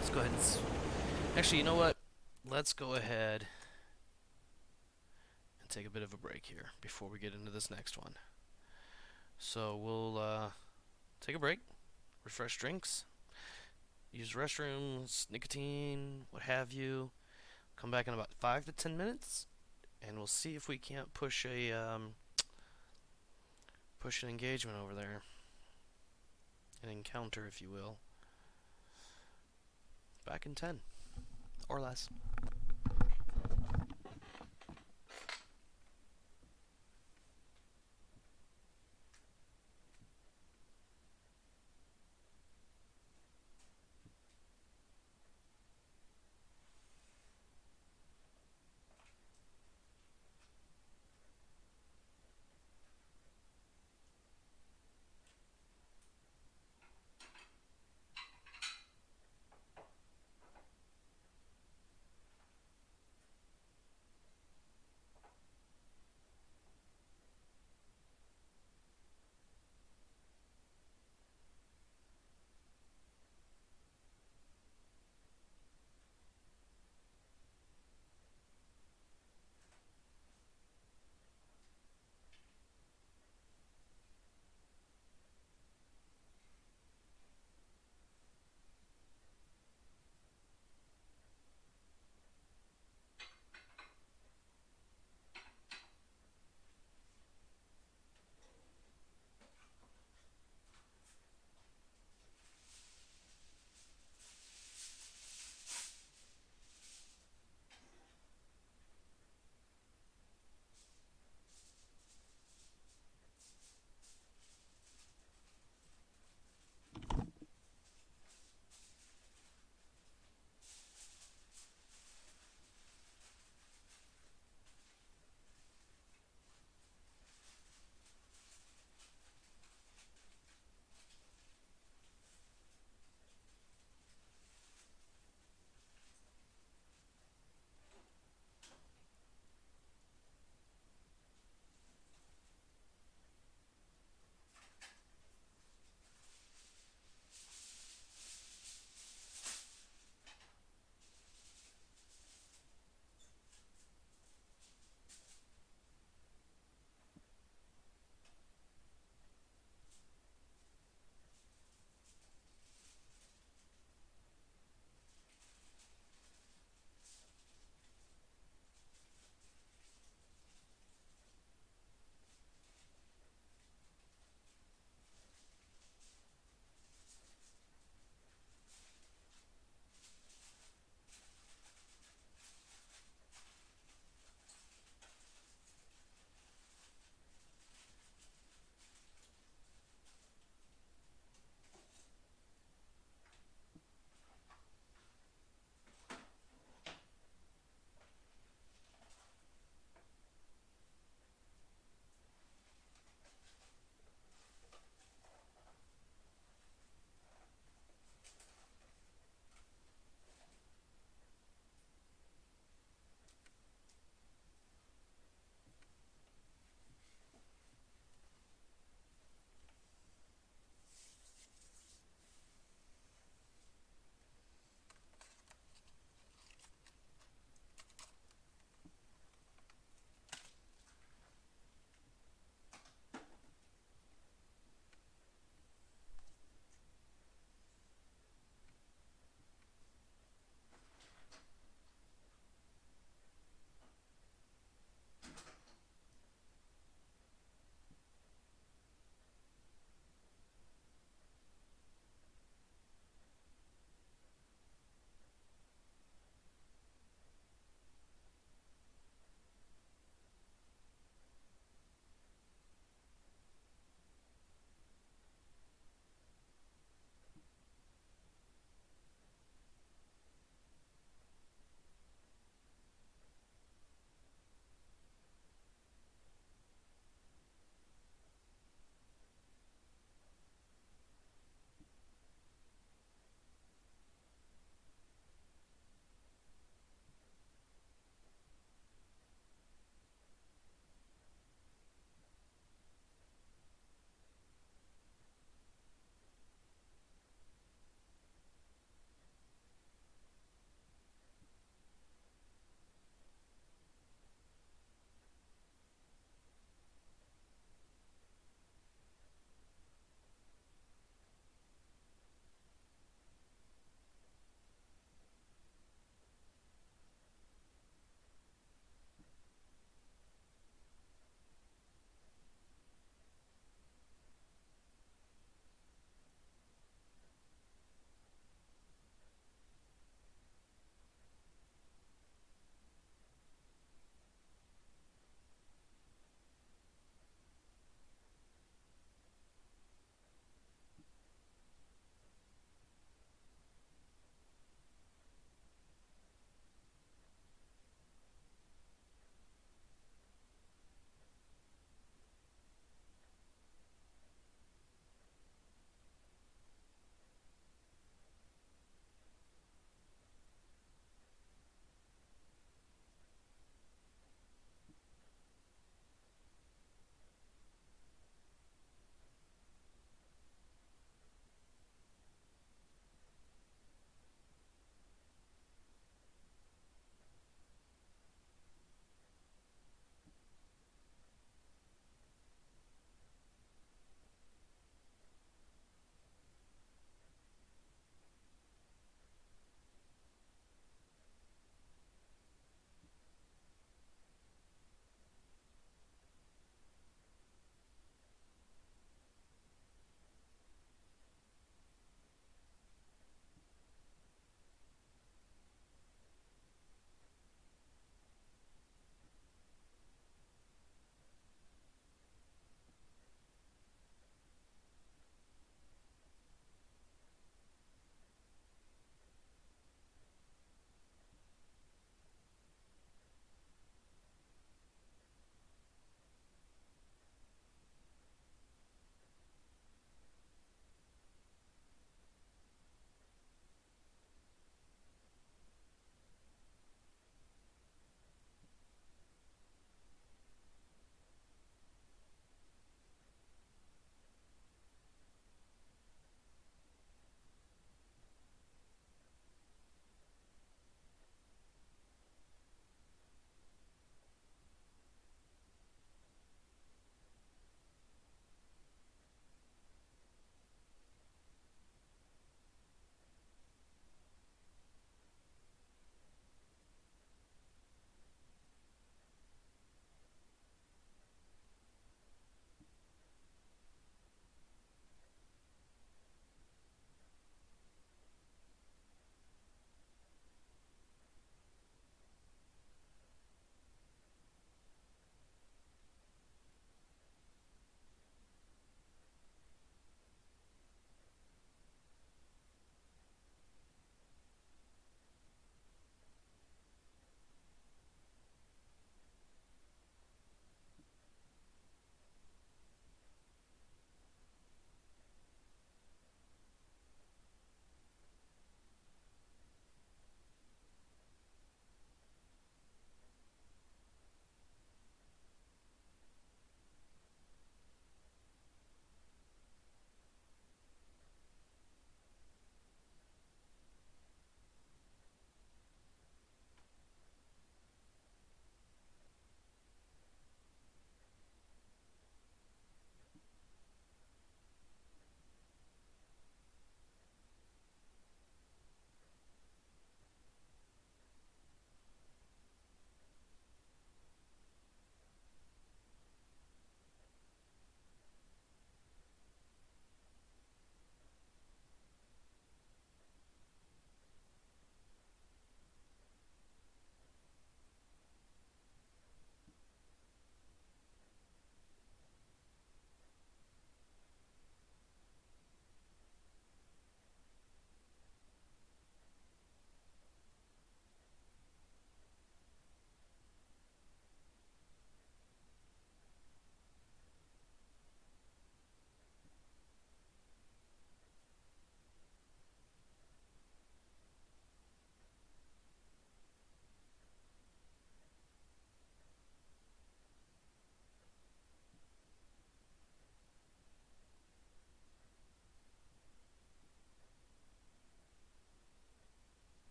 Let's go ahead and actually, you know what? Let's go ahead and take a bit of a break here before we get into this next one. So we'll take a break, refresh drinks, use restrooms, nicotine, what have you. Come back in about 5 to 10 minutes, and we'll see if we can't push an engagement over there, an encounter, if you will. Back in 10 or less.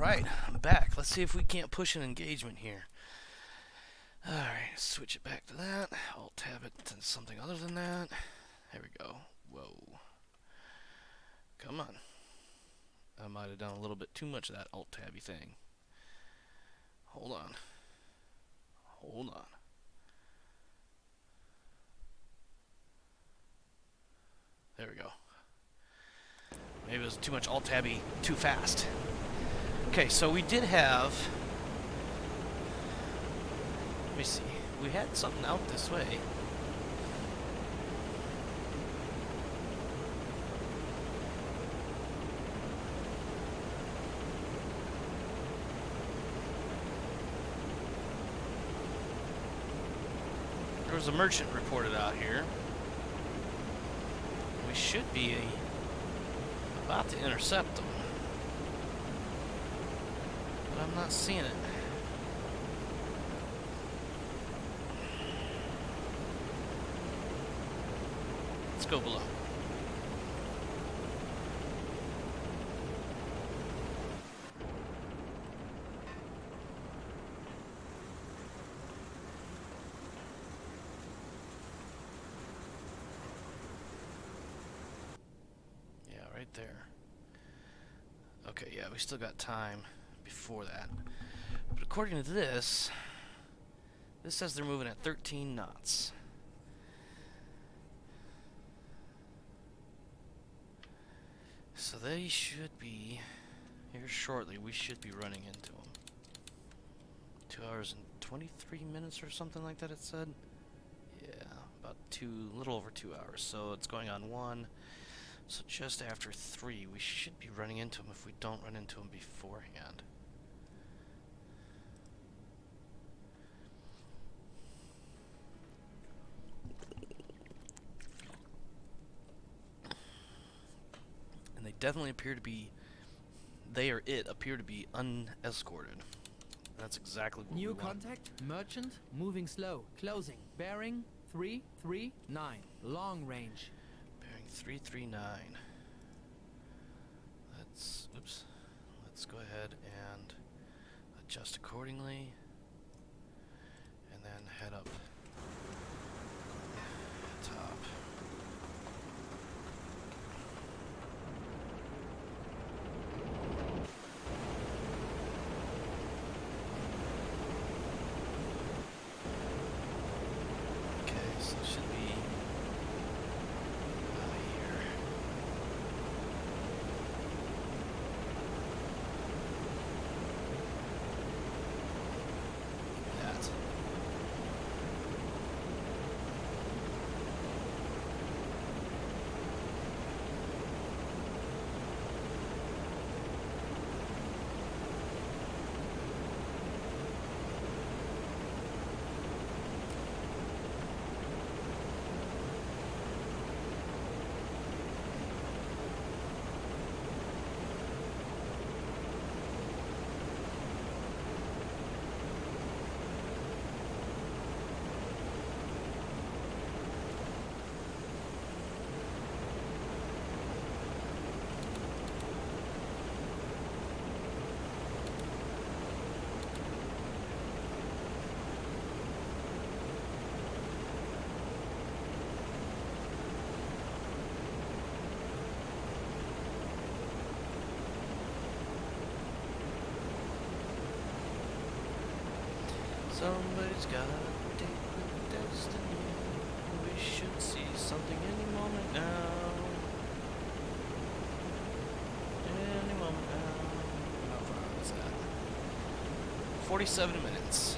Alright, I'm back. Let's see if we can't push an engagement here. Alright, switch it back to that. Alt-tab it to something other than that. There we go. Whoa. Come on. I might have done a little bit too much of that Alt-tabby thing. Hold on. Hold on. There we go. Maybe it was too much Alt-tabby too fast. Okay, so we did have... Let me see. We had something out this way. There was a merchant reported out here. We should be about to intercept them. But I'm not seeing it. Let's go below. Yeah, right there. Okay, yeah, we still got time before that. But according to this says they're moving at 13 knots. So they should be here shortly. We should be running into them. 2 hours and 23 minutes or something like that, it said. Yeah, about a little over 2 hours. So it's going on 1. So just after 3, we should be running into them if we don't run into them beforehand. And they definitely appear to be, appear to be unescorted. That's exactly what we want. New contact, merchant, moving slow, closing, bearing 339, long range. Bearing 339. Let's go ahead and adjust accordingly, and then head up top. Okay, so it should be here. That. Somebody's got a date with destiny. We should see something any moment now. Any moment now. How far is that? 47 minutes.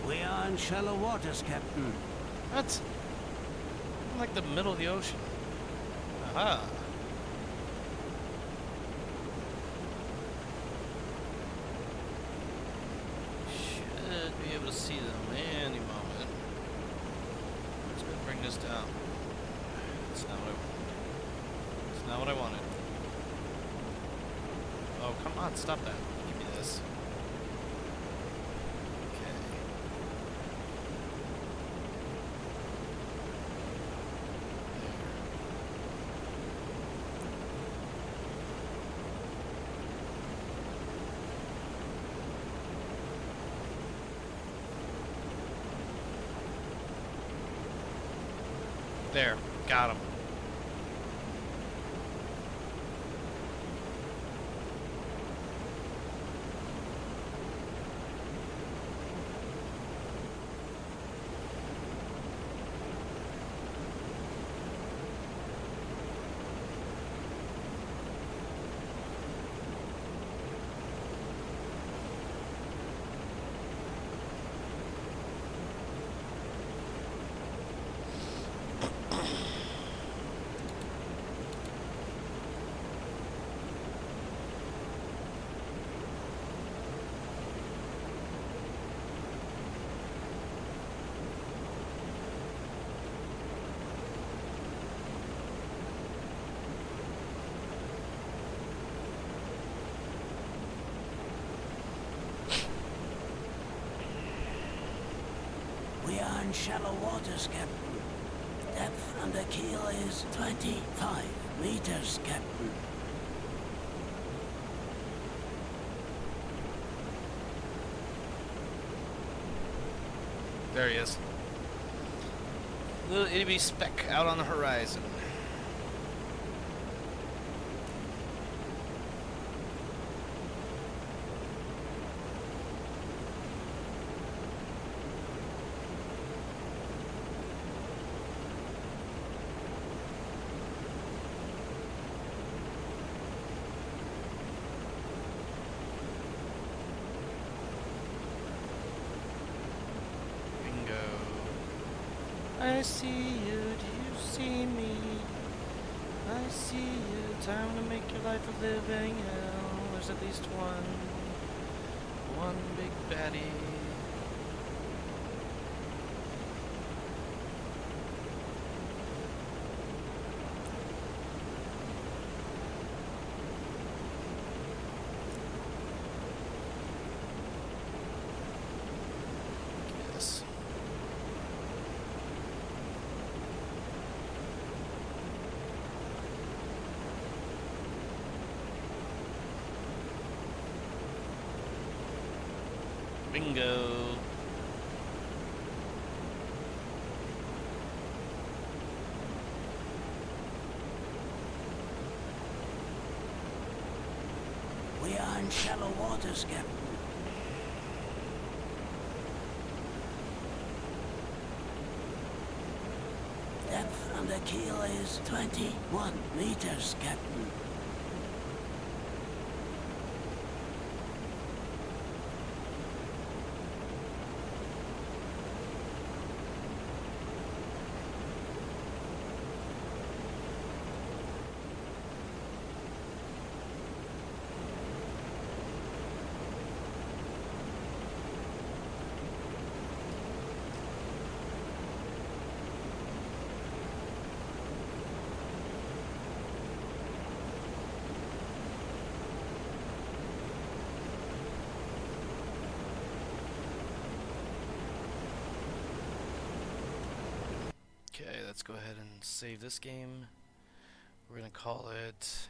We are in shallow waters, Captain. What? I'm like the middle of the ocean. Aha. Should be able to see them any moment. Let's go bring this down. That's not what I wanted. It's not what I wanted. Oh, come on, stop that. Give me this. Okay. There, got him. We are in shallow waters, Captain. Depth under keel is 25 meters, Captain. There he is. Little itty bitty speck out on the horizon. I see you, do you see me? I see you, time to make your life a living hell. There's at least one big baddie. Yes. Bingo. We are in shallow waters, Captain. Depth under keel is 21 meters, Captain. Okay, let's go ahead and save this game. We're gonna call it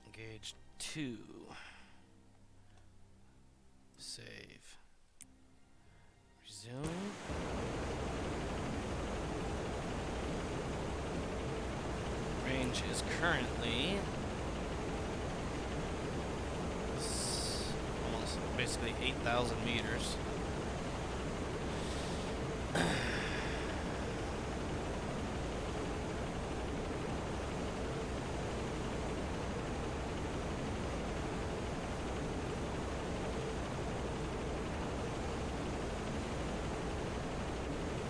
Engage 2. Save. Resume. Range is currently almost basically 8,000 meters.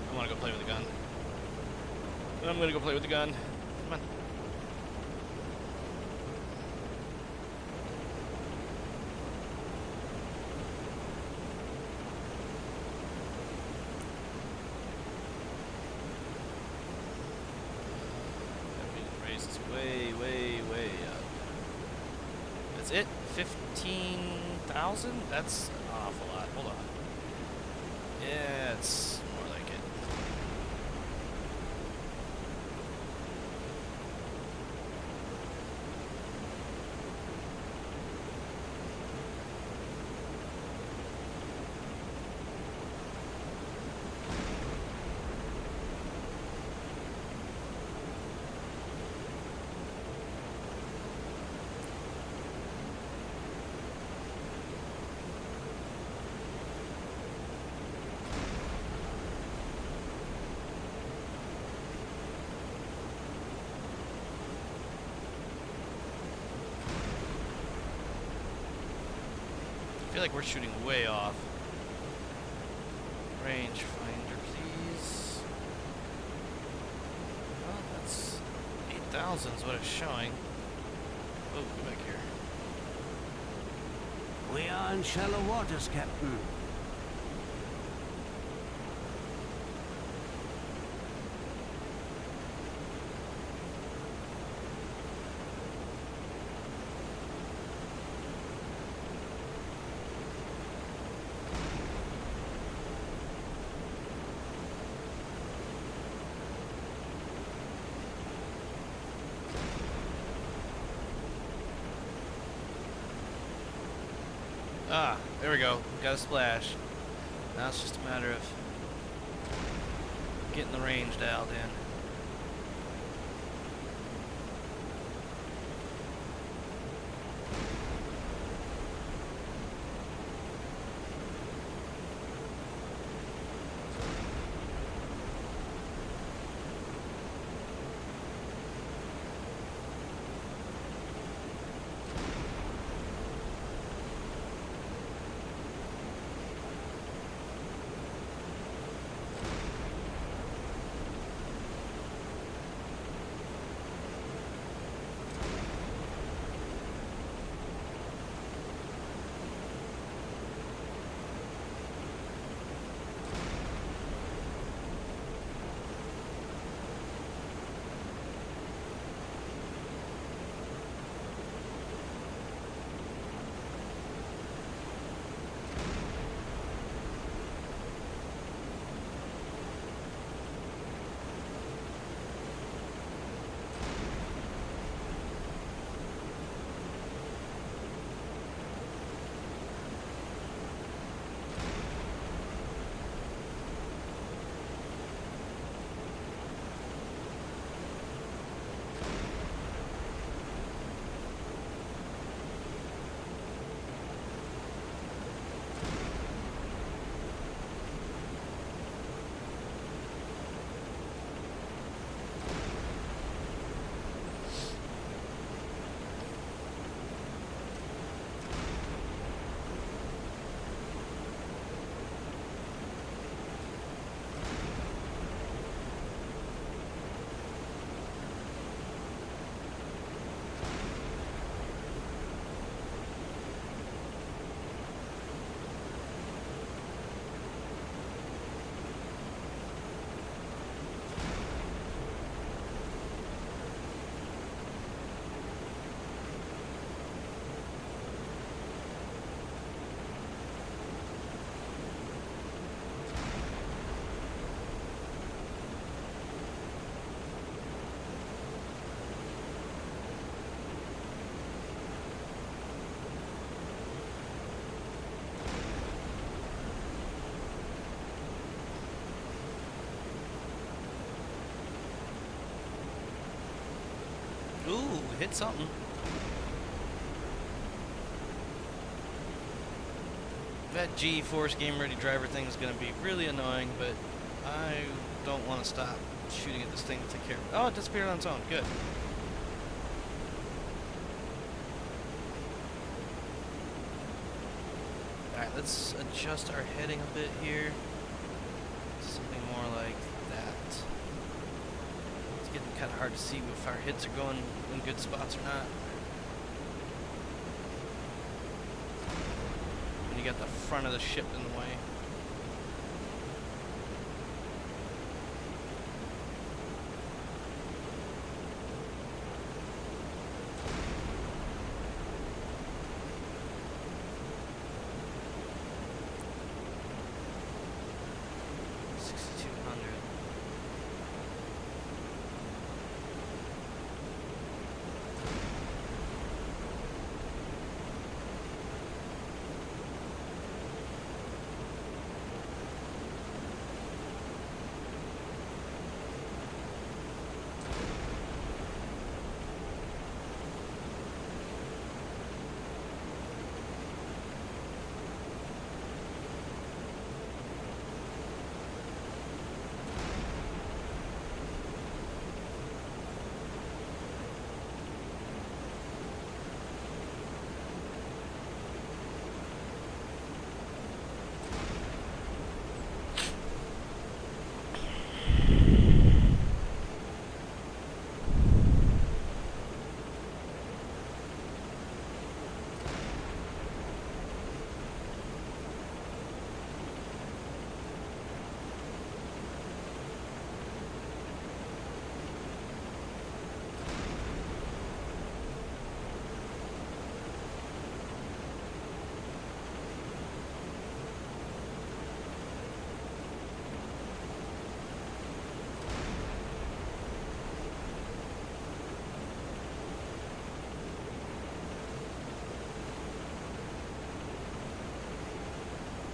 I want to go play with the gun. I'm gonna go play with the gun. Come on. Way, way, way up. That's it? 15,000? That's an awful lot. Hold on. Yeah, it's more like it. feel like we're shooting way off. Range finder, please. Well, that's 8,000 is what it's showing. Oh, go back here. We are in shallow waters, Captain. Ah, there we go. Got a splash. Now it's just a matter of getting the range dialed in. Ooh, hit something. That G-Force Game Ready Driver thing is going to be really annoying, but I don't want to stop shooting at this thing to take care of it. Oh, it disappeared on its own. Good. Alright, let's adjust our heading a bit here. Something more like that. It's getting kind of hard to see if our hits are going in good spots or not. When you got the front of the ship in the way.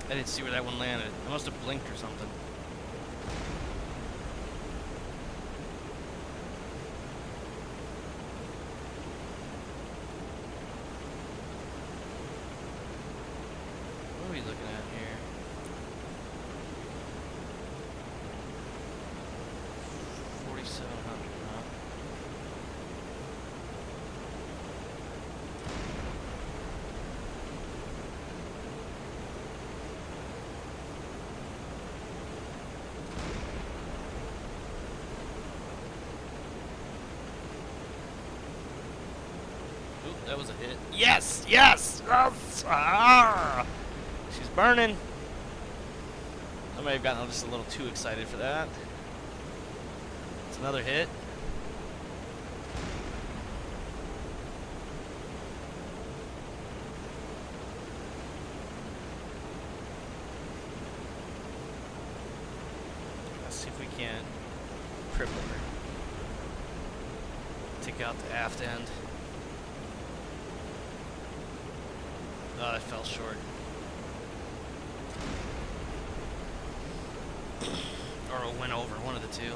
I didn't see where that one landed. I must have blinked or something. What are we looking at here? 4,700, huh? Oop, that was a hit. Yes! Yes! Yes! Ah! She's burning. I may have gotten just a little too excited for that. It's another hit. Let's see if we can cripple her. Take out the aft end. Oh, that fell short. Or it went over, one of the two.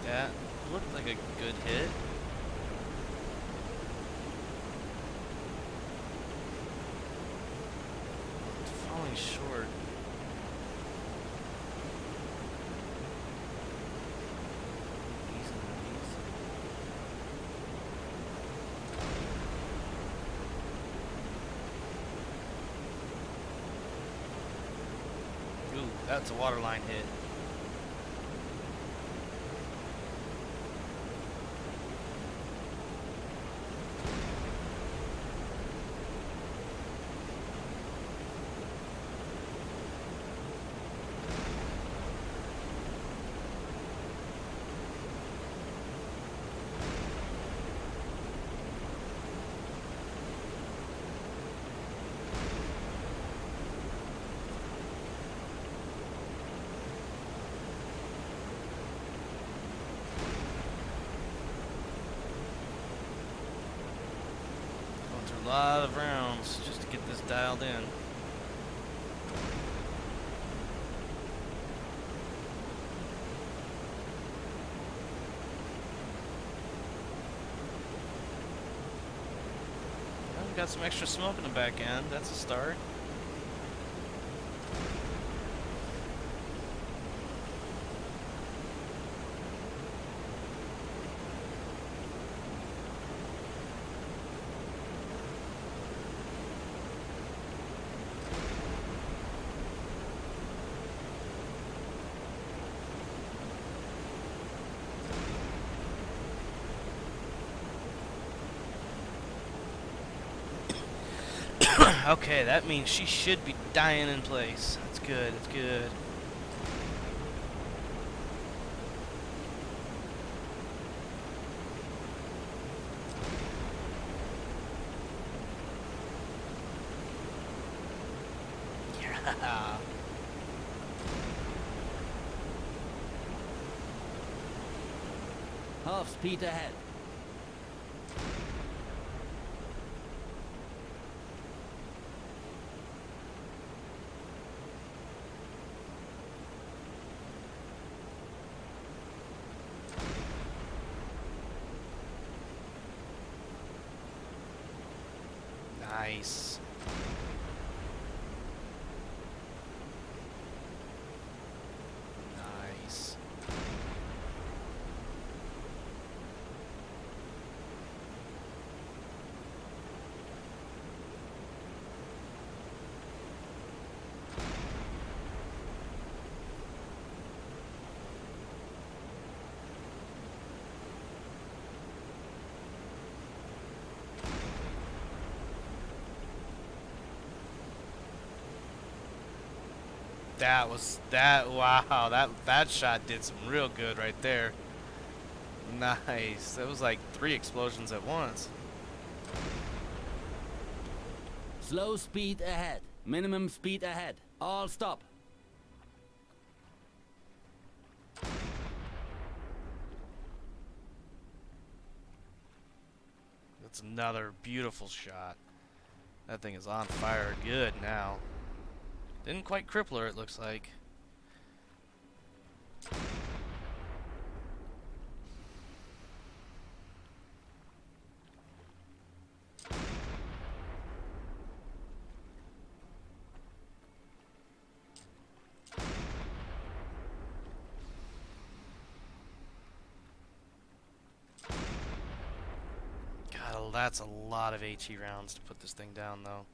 That looked like a good hit. It's falling short. Ooh, that's a waterline hit. A lot of rounds just to get this dialed in. Well, we got some extra smoke in the back end. That's a start. Okay, that means she should be dying in place. That's good, that's good. Yeah. Half speed ahead. Nice. Nice. Wow, that shot did some real good right there. Nice. That was like 3 explosions at once. Slow speed ahead. Minimum speed ahead. All stop. That's another beautiful shot. That thing is on fire good now. Didn't quite cripple her, it looks like. God, that's a lot of HE rounds to put this thing down, though.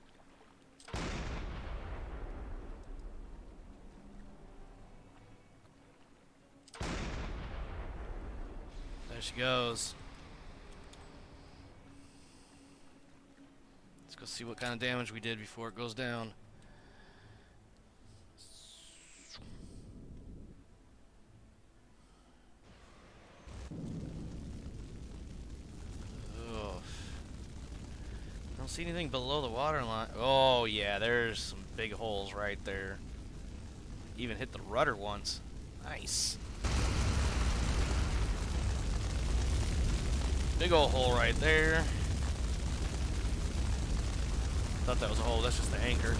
There she goes. Let's go see what kind of damage we did before it goes down. Ugh. Don't see anything below the water line. Oh yeah, there's some big holes right there. Even hit the rudder once. Nice. Big old hole right there. Thought that was a hole, that's just the anchor.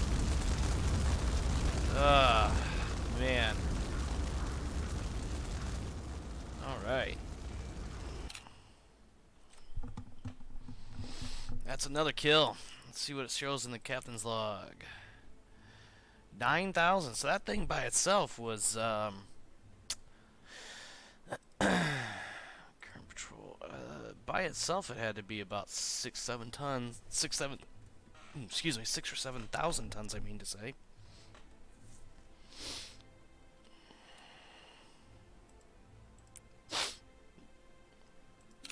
Man. Alright. That's another kill. Let's see what it shows in the captain's log. 9,000. So that thing by itself was, by itself, it had to be about 6 or 7 thousand tons, I mean to say.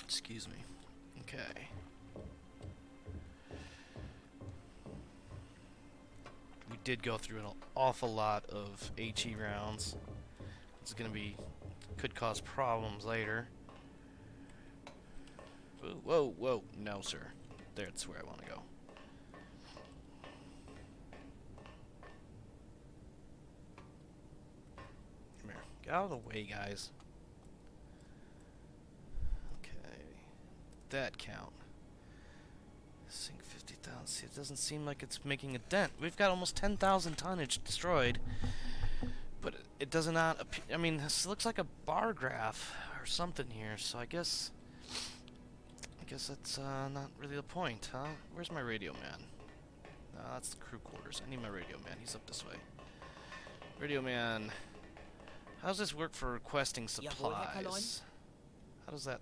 Excuse me. Okay. We did go through an awful lot of HE rounds. It's gonna be, could cause problems later. Whoa, whoa, no, sir. That's where I want to go. Come here. Get out of the way, guys. Okay. That count. Sink 50,000. See, it doesn't seem like it's making a dent. We've got almost 10,000 tonnage destroyed. But it does not appear. I mean, this looks like a bar graph or something here, so I guess that's not really the point, huh? Where's my radio man? No, that's the crew quarters. I need my radio man. He's up this way. Radio man. How does this work for requesting supplies? How does that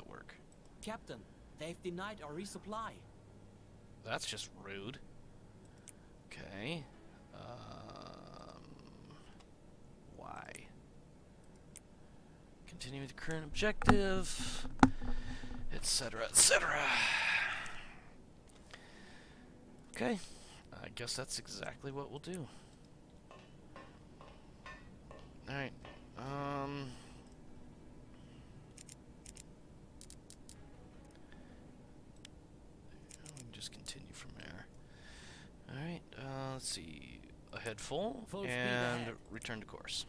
work? Captain, they've denied our resupply. That's just rude. Okay. Why? Continue with the current objective. Etc., etc. Okay, I guess that's exactly what we'll do. Alright, we can just continue from there. Alright, let's see. Ahead full Full and speed ahead. return to course.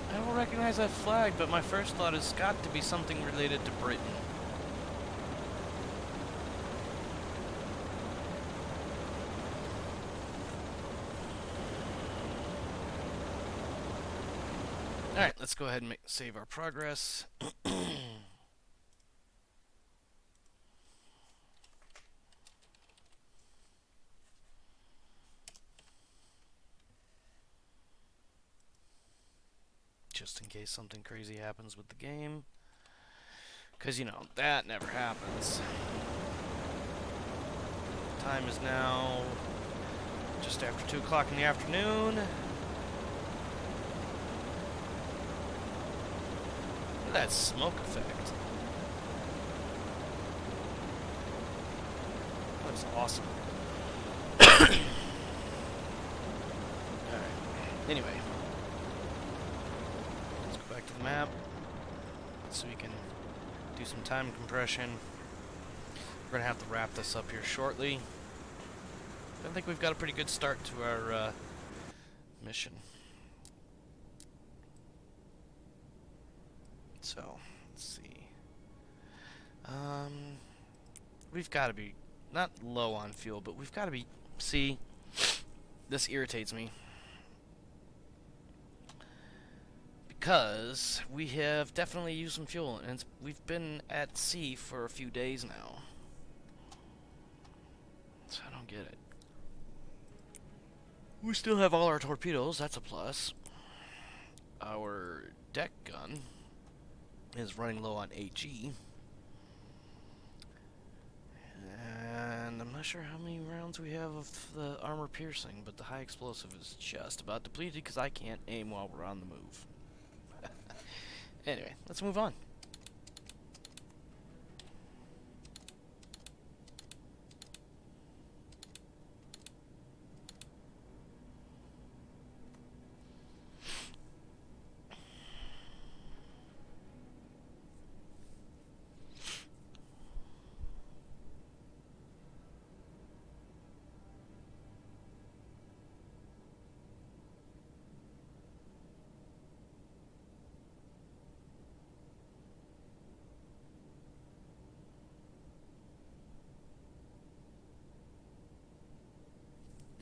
I don't recognize that flag, but my first thought has got to be something related to Britain. Alright, let's go ahead and save our progress. Just in case something crazy happens with the game. Because, you know, that never happens. Time is now just after 2 o'clock in the afternoon. that smoke effect. That was awesome. Alright. Anyway. Let's go back to the map. So we can do some time compression. We're going to have to wrap this up here shortly. I think we've got a pretty good start to our mission. So, let's see. We've got to be, not low on fuel, but we've got to be, see, this irritates me. Because we have definitely used some fuel, and we've been at sea for a few days now. So I don't get it. We still have all our torpedoes, that's a plus. Our deck gun is running low on HE. And I'm not sure how many rounds we have of the armor piercing, but the high explosive is just about depleted because I can't aim while we're on the move. Anyway, let's move on.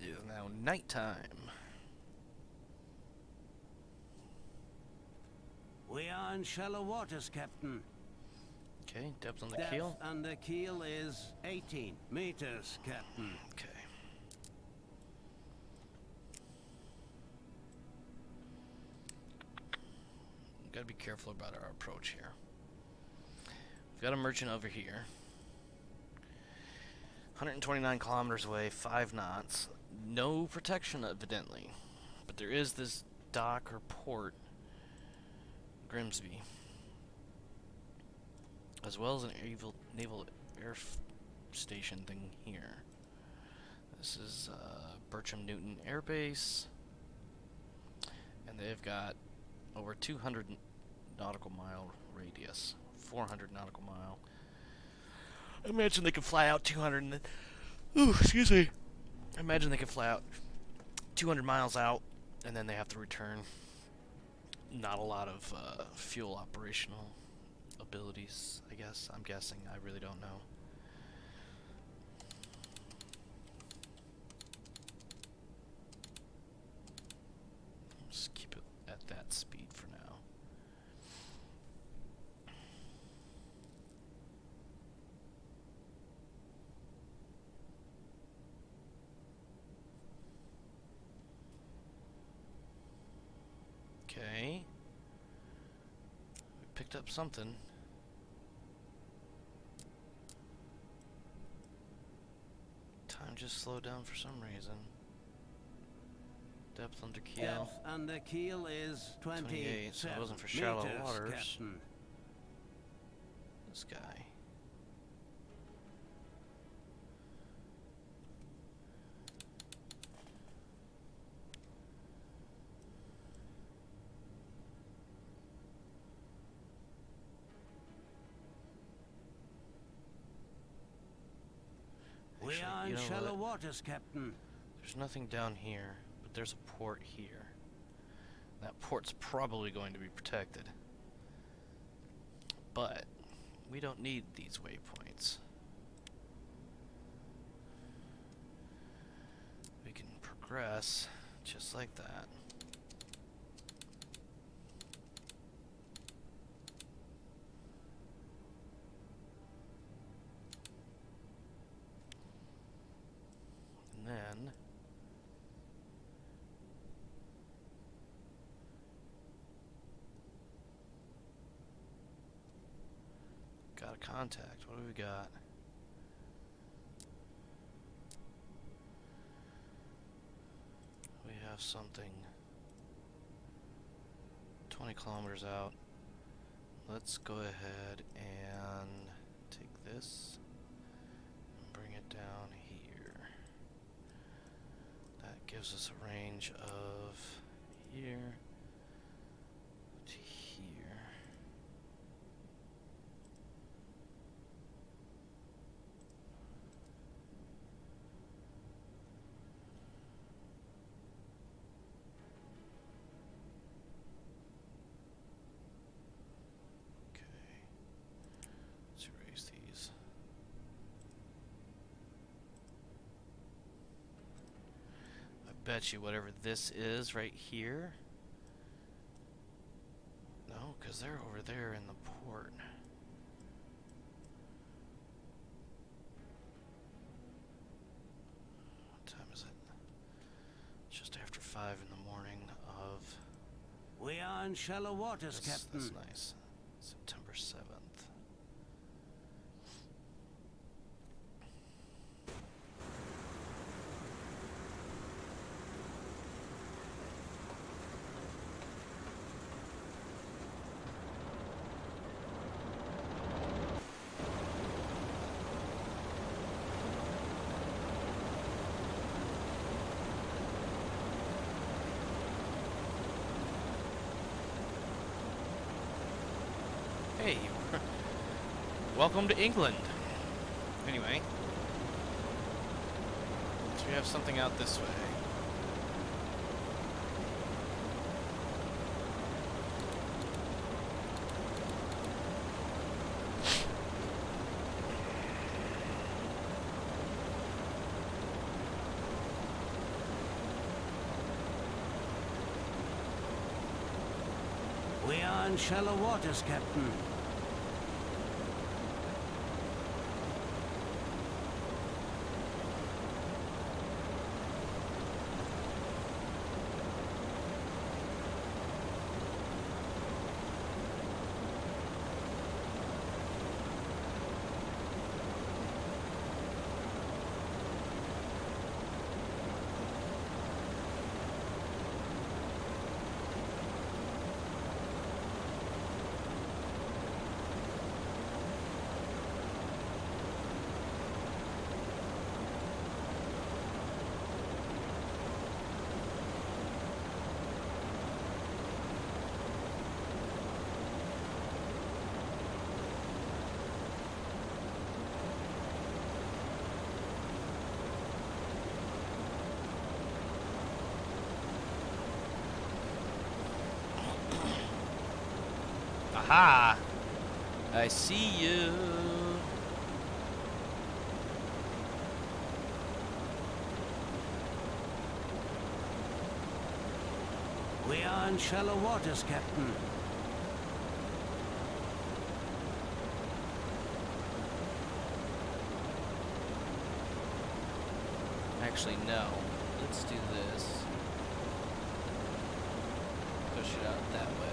It is now nighttime. We are in shallow waters, Captain. Okay, depth on the Depth keel. on the keel is 18 meters, Captain. Okay. Gotta be careful about our approach here. We've got a merchant over here. 129 kilometers away, 5 knots. No protection, evidently. But there is this dock or port, Grimsby, as well as an naval air station thing here. This is Bertram Newton Air Base, and they've got over 200 nautical mile radius, 400 nautical mile. I imagine they could fly out 200 and then, ooh, excuse me. I imagine they could fly out 200 miles out and then they have to return. Not a lot of fuel operational abilities, I guess. I'm guessing. I really don't know. Just keep it at that speed for now. Okay. We picked up something. Time just slowed down for some reason. Depth under keel. Depth on the keel is 28, so it 27 wasn't for shallow meters, waters. Captain. This guy. We Actually, are you in know shallow what? waters, Captain. There's nothing down here, but there's a port here. That port's probably going to be protected. But we don't need these waypoints. We can progress just like that. And then got a contact. What do we got? We have something 20 kilometers out. let's go ahead and take this and bring it down here. That gives us a range of here to here. Let's erase these. I bet you whatever this is right here. No, because they're over there in the port. What time is it? Just after 5 in the morning of... We are in shallow waters, That's Captain. nice. September 7th. Hey, welcome to England. Anyway, so we have something out this way. We are in shallow waters, Captain. Aha! I see you. We are in shallow waters, Captain. Actually, no. Let's do this. Push it out that way.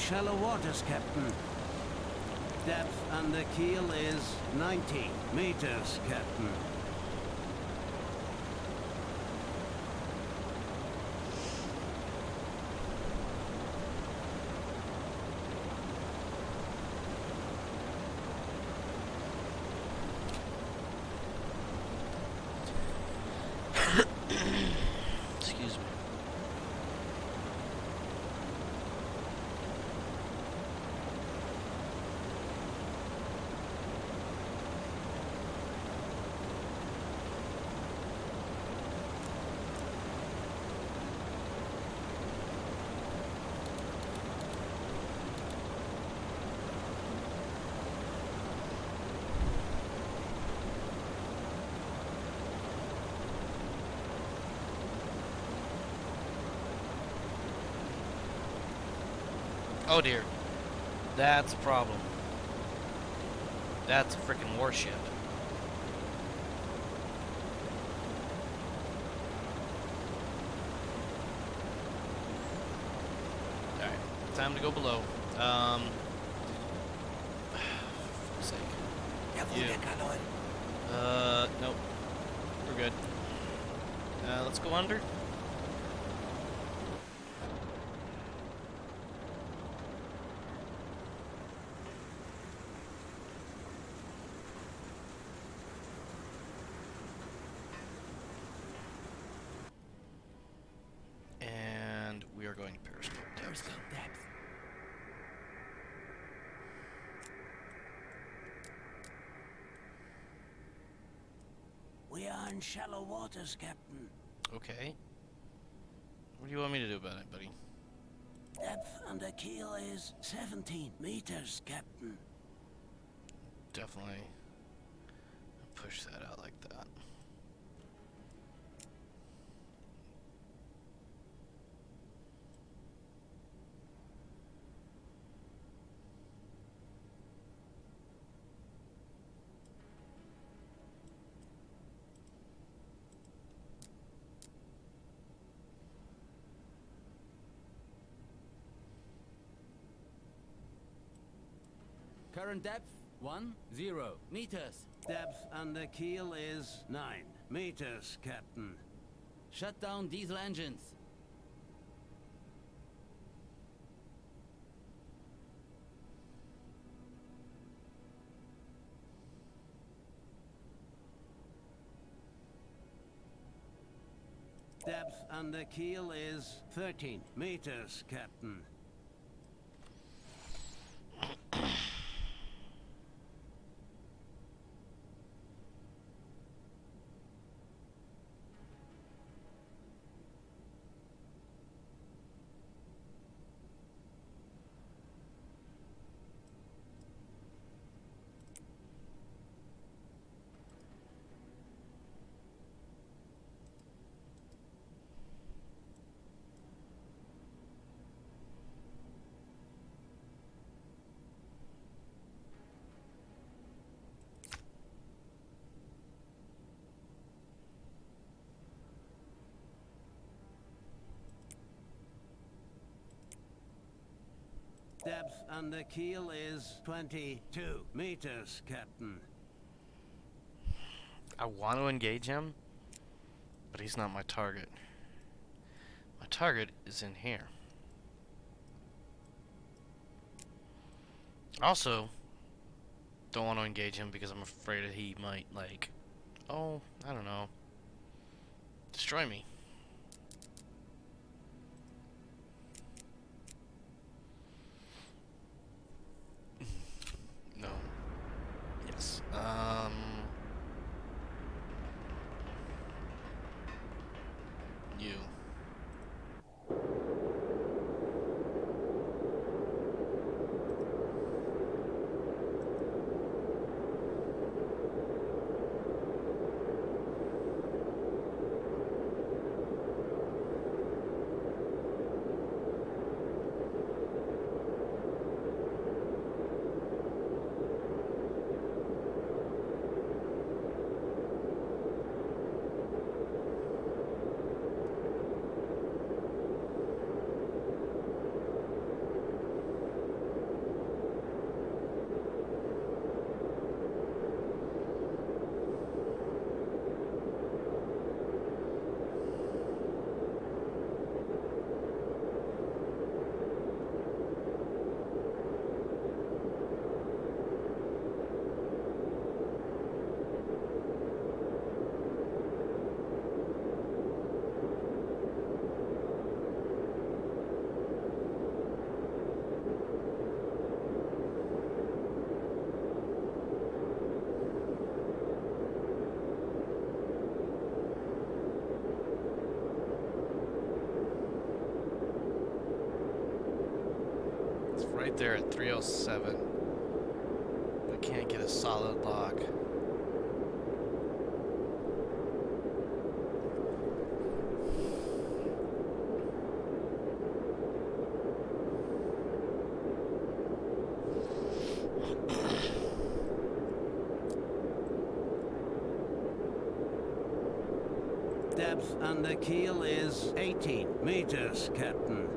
shallow waters, Captain. Depth under keel is 90 meters, Captain. Excuse me. Oh dear. That's a problem. That's a freaking warship. Alright, time to go below. For fuck's sake. You. Nope. We're good. Let's go under. And we are going to periscope depth. Periscope depth. We are in shallow waters, Captain. Okay. What do you want me to do about it, buddy? Depth under keel is 17 meters, Captain. Definitely push that out like that. Current depth 10 meters. Depth under keel is 9 meters, Captain. Shut down diesel engines. Depth under keel is 13 meters, Captain. Depth under keel is 22 meters, Captain. I want to engage him, but he's not my target. My target is in here. Also, don't want to engage him because I'm afraid that he might, like, oh, I don't know, destroy me. No. Yes. You. there at 307. I can't get a solid lock. Depth under keel is 18 meters, Captain.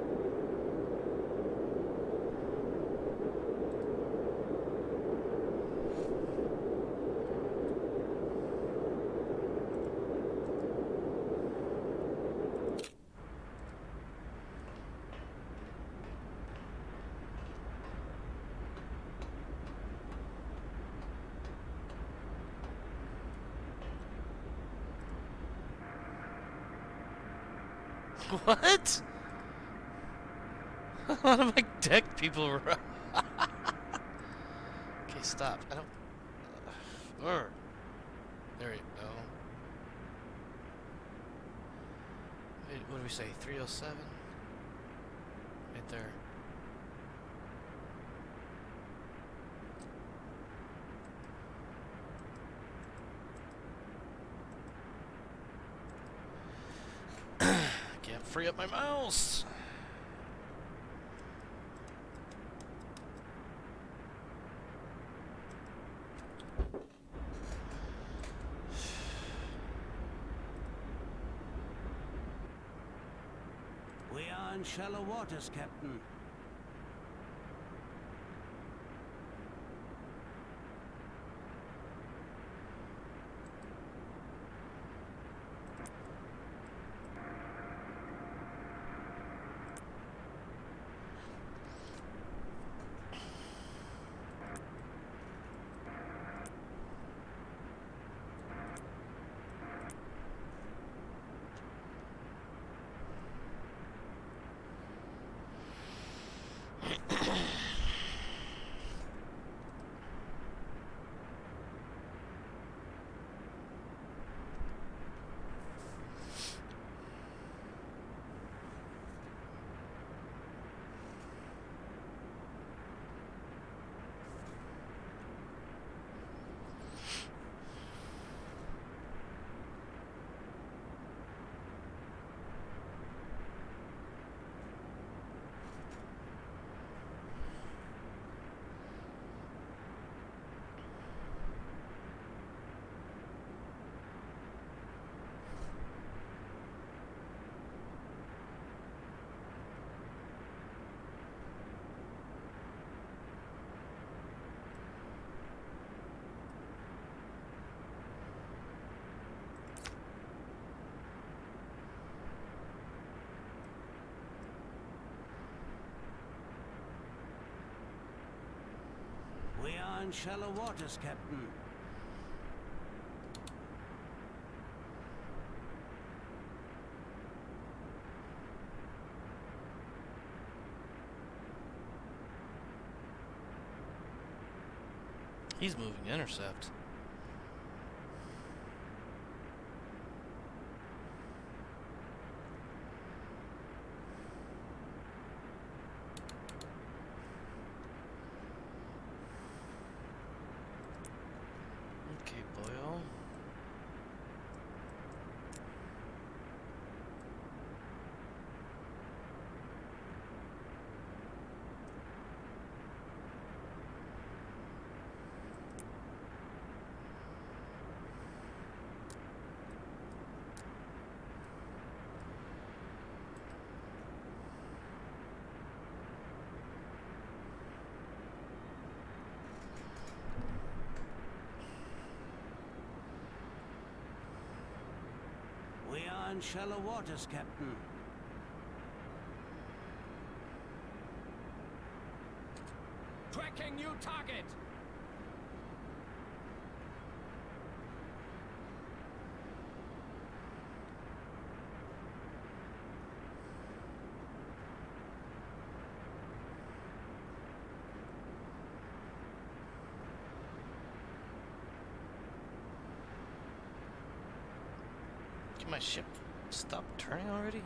What? A lot of my deck people were. Okay, stop. I don't. There you go. Wait, what do we say? 307? Right there. Can't free up my mouse. We are in shallow waters, Captain. We are in shallow waters, Captain. He's moving intercept. Okay, Boyle. We are in shallow waters, Captain. Tracking new target. Can my ship stop turning already?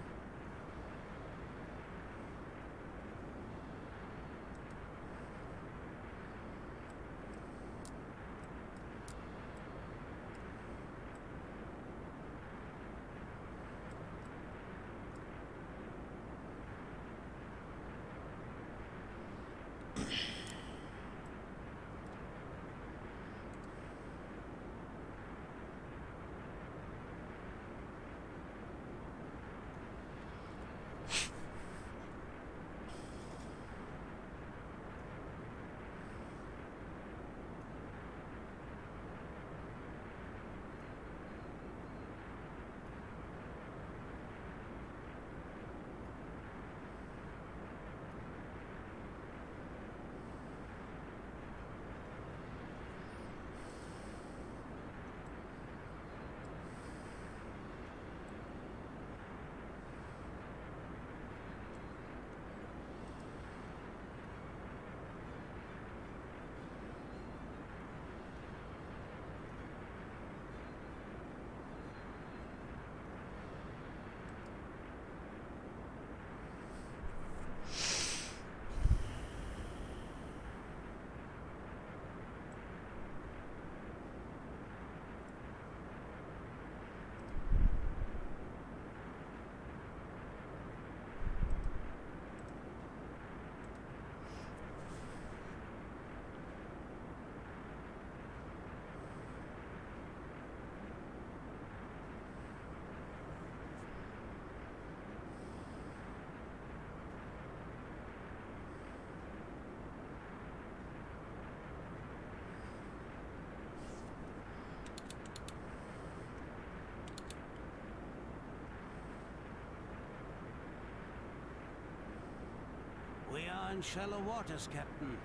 We are in shallow waters, Captain.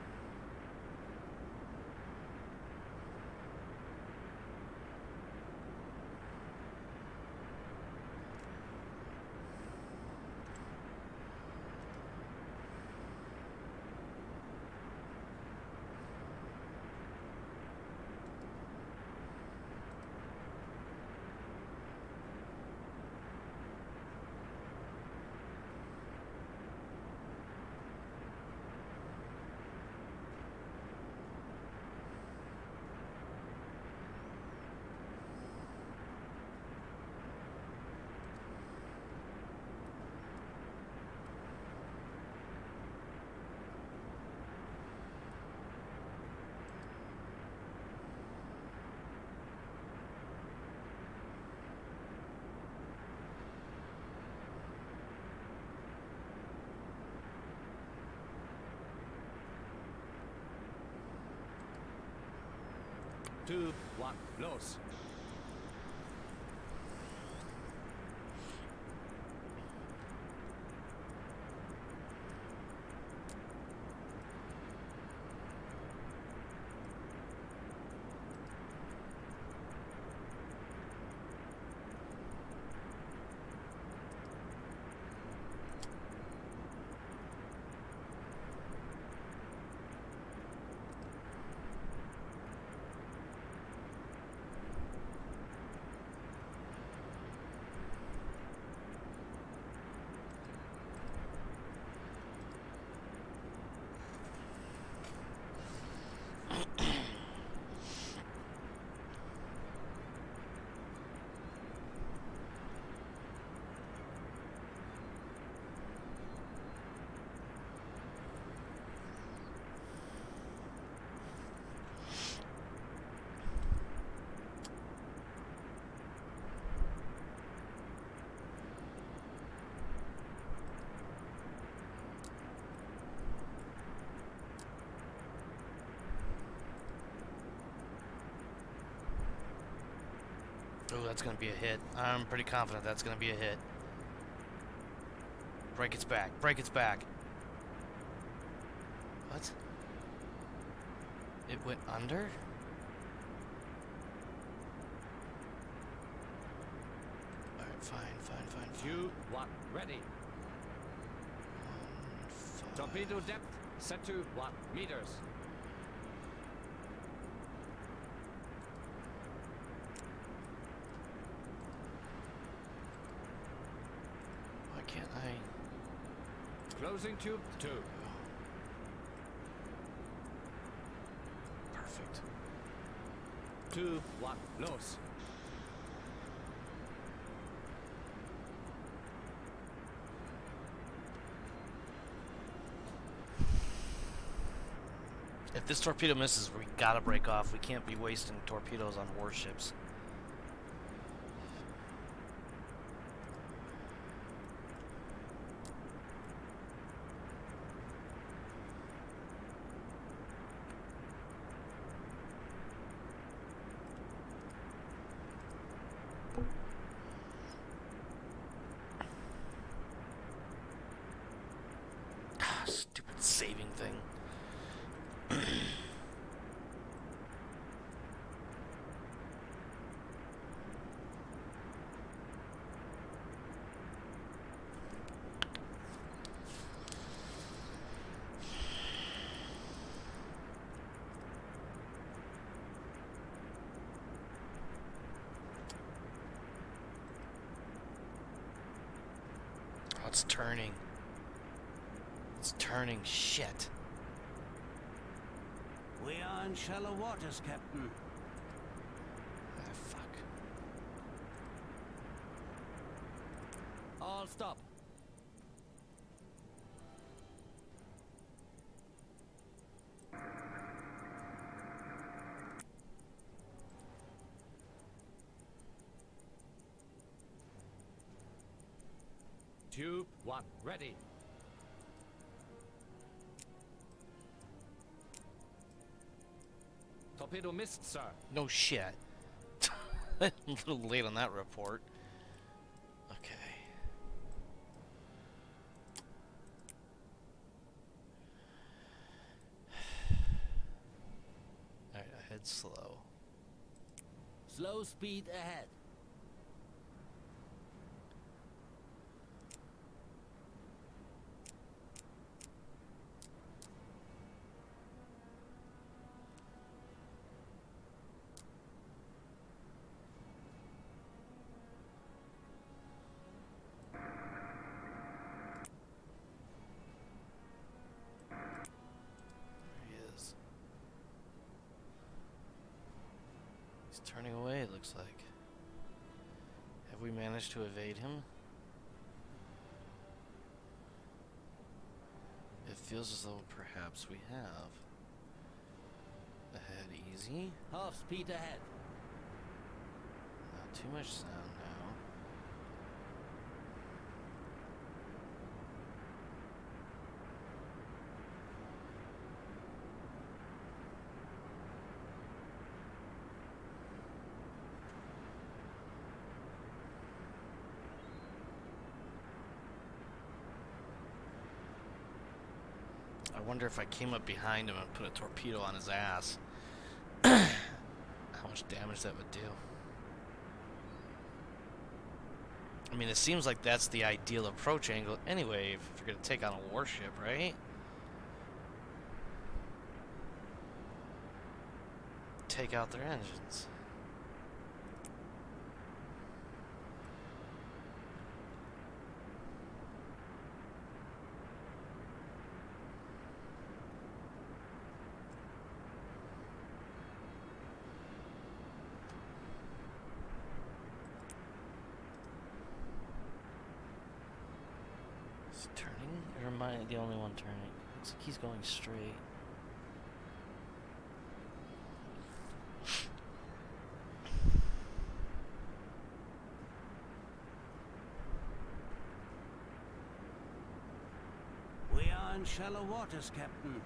Two, one, los. Oh, that's going to be a hit. I'm pretty confident that's going to be a hit. Break its back. Break its back. What? It went under? Alright, fine. Two, one, ready. Torpedo depth set to 1 meters. Why can't I? Closing tube 2. Perfect. 2, 1, los. this torpedo misses, we gotta break off. We can't be wasting torpedoes on warships. Stupid saving thing. Oh, it's turning. It's turning. Shit. We are in shallow waters, Captain. Ah, fuck. All stop. Tube 1, ready. Torpedo missed, sir. No shit. A little late on that report. Okay. Alright, I head slow. Slow speed ahead. There he is. He's turning away, it looks like. Have we managed to evade him? It feels as though perhaps we have. Ahead easy. Half speed ahead. Not too much sound now. I wonder if I came up behind him and put a torpedo on his ass, how much damage that would do. I mean, it seems like that's the ideal approach angle anyway, if you're going to take on a warship, right? Take out their engines. Is he turning? Or am I the only one turning? Looks like he's going straight. We are in shallow waters, Captain.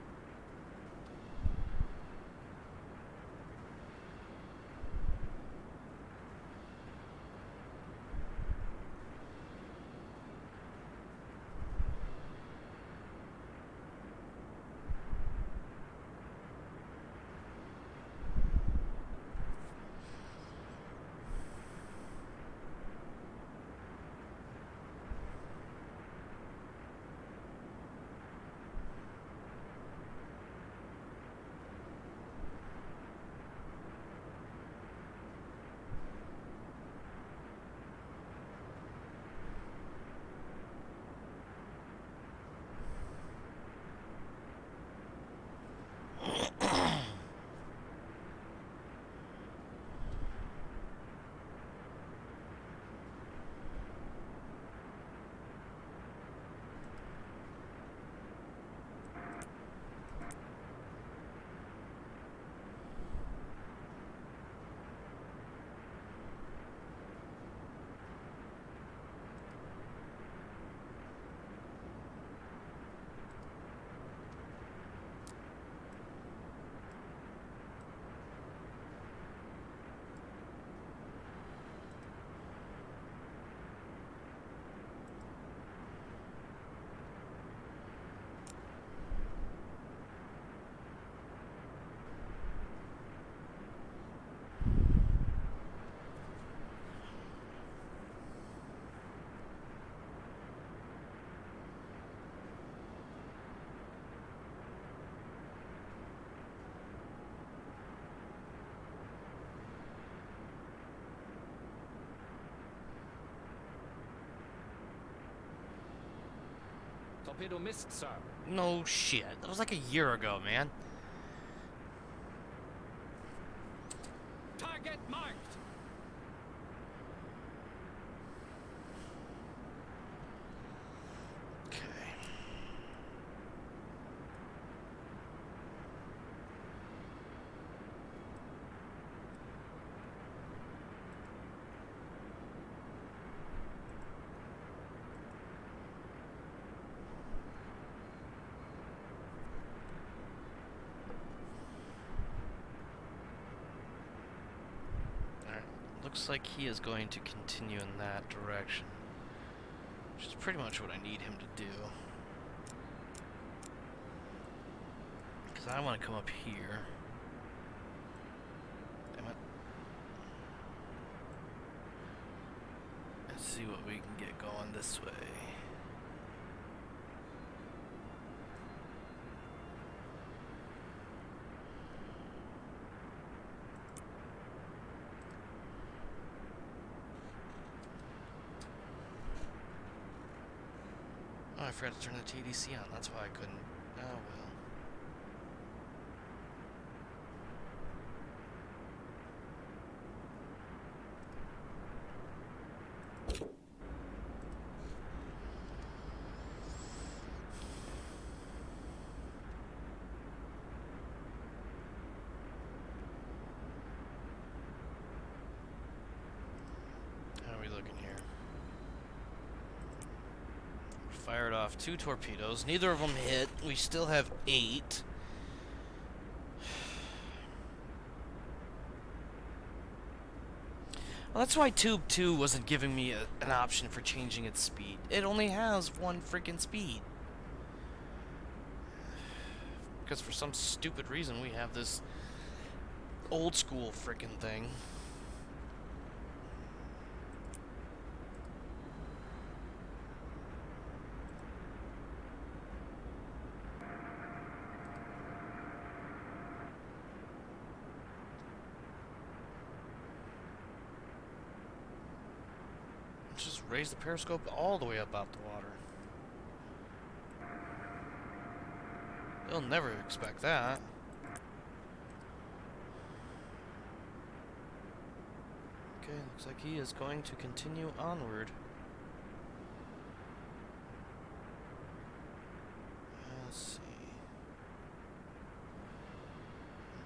torpedo missed, sir. No shit. That was like a year ago, man. Target marked. Okay. Looks like he is going to continue in that direction, which is pretty much what I need him to do. Because I want to come up here. Damn it. Let's see what we can get going this way. Oh, I forgot to turn the TDC on. That's why I couldn't. Oh, well. How are we looking here? Fired off 2 torpedoes. Neither of them hit. We still have 8. Well, that's why Tube 2 wasn't giving me an option for changing its speed. It only has 1 freaking speed. Because for some stupid reason we have this old school freaking thing. Just raise the periscope all the way up out the water. They'll never expect that. Okay, looks like he is going to continue onward. Let's see.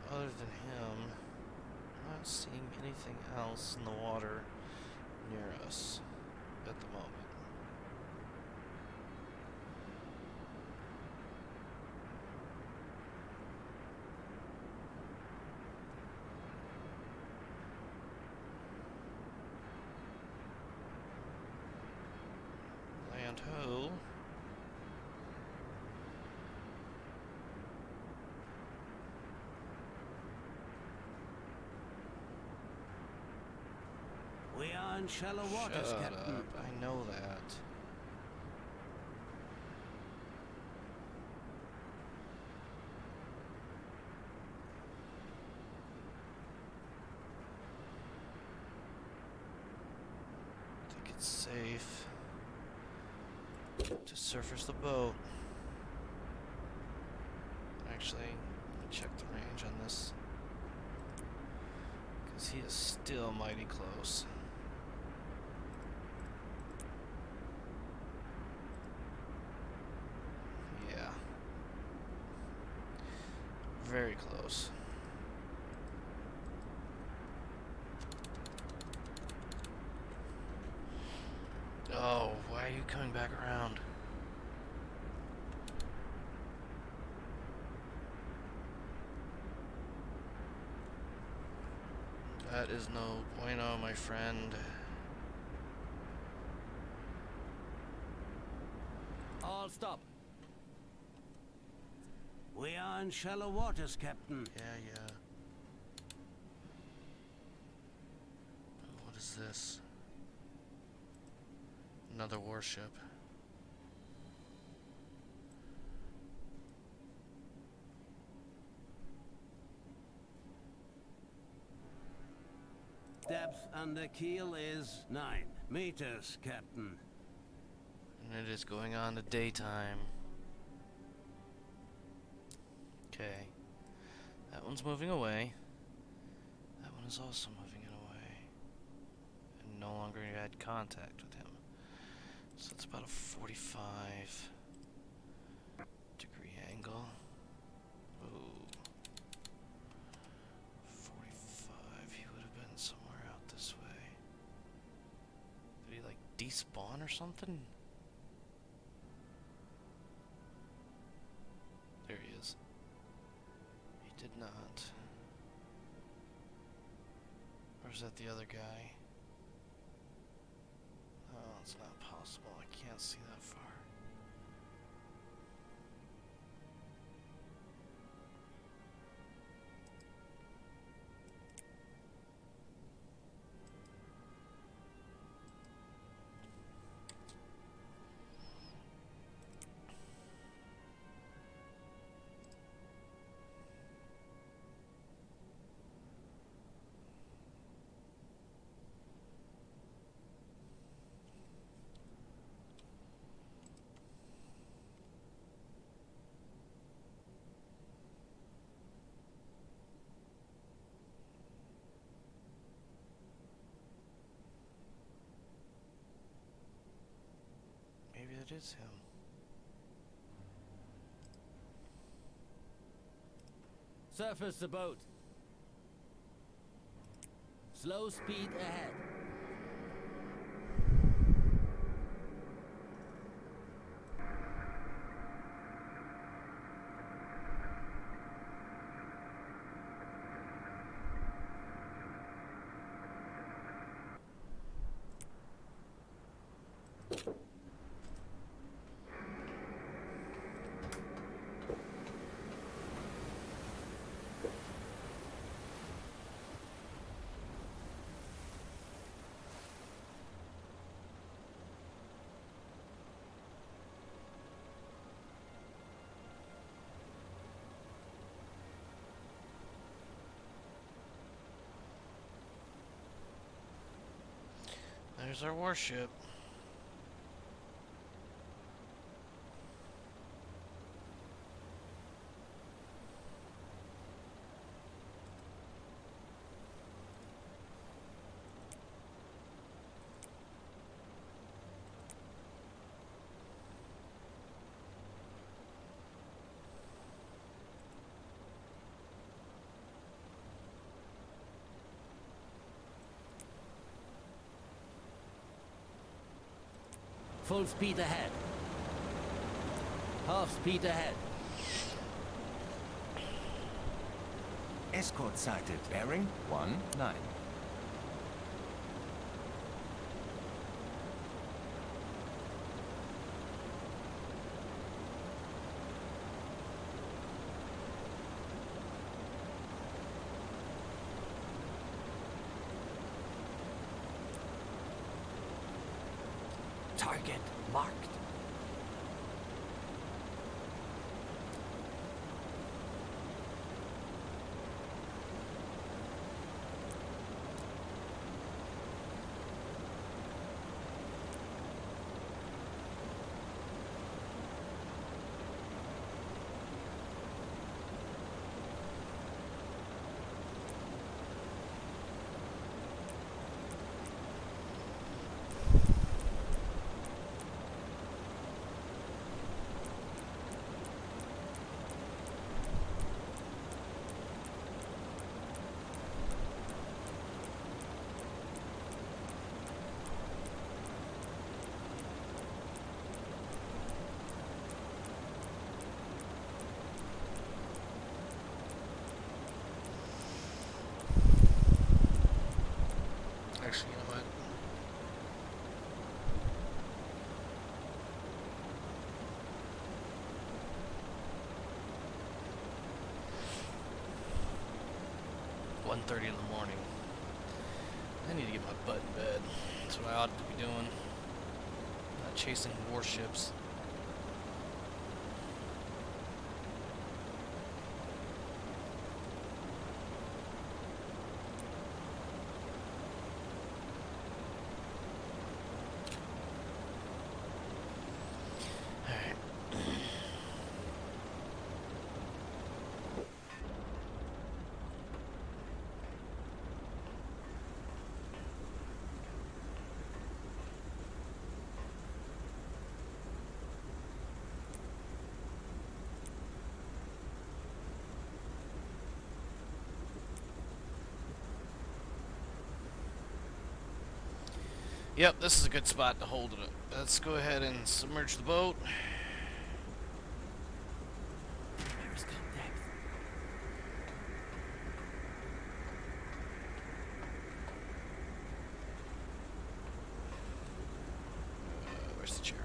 Other than him, I'm not seeing anything else in the water near us at the moment. Land ho. We are in shallow waters, Shut Captain. up. I know that. I think it's safe to surface the boat. Actually, let me check the range on this. Because he is still mighty close. Yeah. Very close. Oh, why are you coming back around? That is no bueno, my friend. All stop. We are in shallow waters, Captain. Yeah. What is this? Another warship. Depth under keel is 9 meters, Captain. And it is going on to daytime. Okay. That one's moving away. That one is also moving it away. And no longer had contact with him. So it's about a 45 degree angle. Ooh. 45. He would have been somewhere out this way. Did he like despawn or something? There he is. He did not. Or is that the other guy? Oh, it's not possible. I can't see that far. Maybe it is him. Surface the boat. Slow speed ahead. There's our warship. Full speed ahead. Half speed ahead. Escort sighted. Bearing 19. Target marked. Actually, you know what? "1:30 in the morning. I need to get my butt in bed. That's what I ought to be doing. Not chasing warships. Yep, this is a good spot to hold it up. Let's go ahead and submerge the boat. Periscope depth. Where's the chair?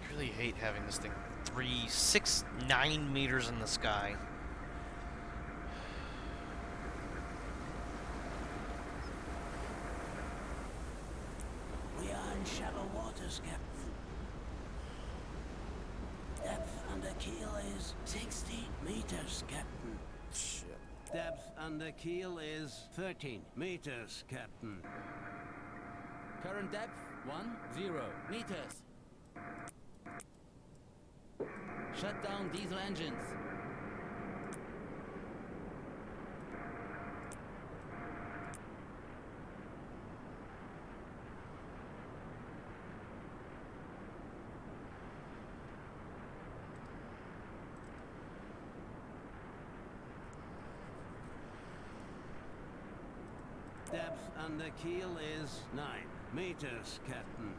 I really hate having this thing 9 meters in the sky. We are in shallow waters, Captain. Depth under keel is 60 meters, Captain. Shit. Depth under keel is 13 meters, Captain. Current depth 10 meters. Shut down diesel engines. Depth under keel is 9 meters, Captain.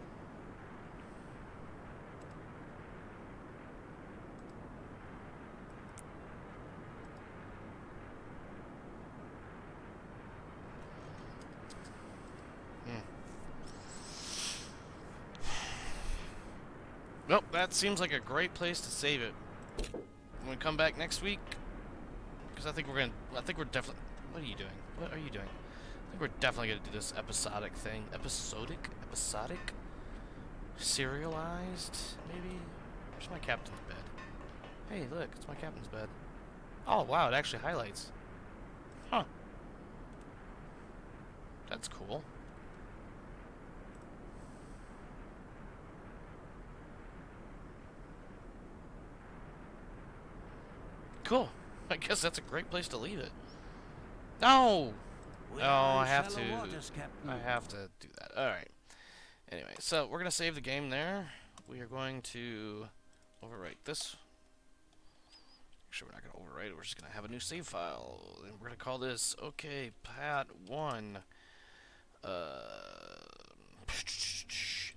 Well, that seems like a great place to save it. When we come back next week, because I think we're definitely. What are you doing? What are you doing? I think we're definitely gonna do this episodic thing. Episodic, serialized, maybe. Where's my captain's bed? Hey, look, it's my captain's bed. Oh wow, it actually highlights. Huh. That's cool. Cool. I guess that's a great place to leave it. No! We Oh, are I in have shallow to. waters, Captain. I have to do that. Alright. Anyway, so we're going to save the game there. We are going to overwrite this. Actually, we're not going to overwrite it. We're just going to have a new save file. And we're going to call this OK Pat 1.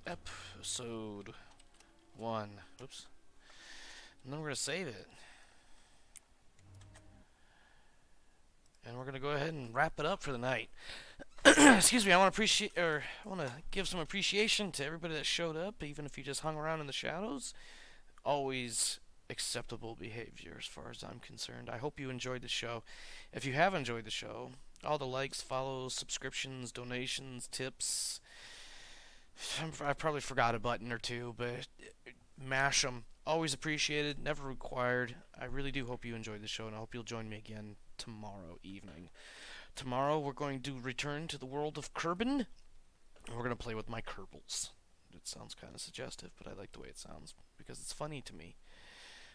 Episode 1. Oops. And then we're going to save it. And we're gonna go ahead and wrap it up for the night. Excuse me. I want to give some appreciation to everybody that showed up, even if you just hung around in the shadows. Always acceptable behavior, as far as I'm concerned. I hope you enjoyed the show. If you have enjoyed the show, all the likes, follows, subscriptions, donations, tips. I probably forgot a button or two, but mash them. Always appreciated, never required. I really do hope you enjoyed the show, and I hope you'll join me again tomorrow evening. Tomorrow we're going to return to the world of Kerbin, and we're going to play with my Kerbals. It sounds kind of suggestive, but I like the way it sounds because it's funny to me.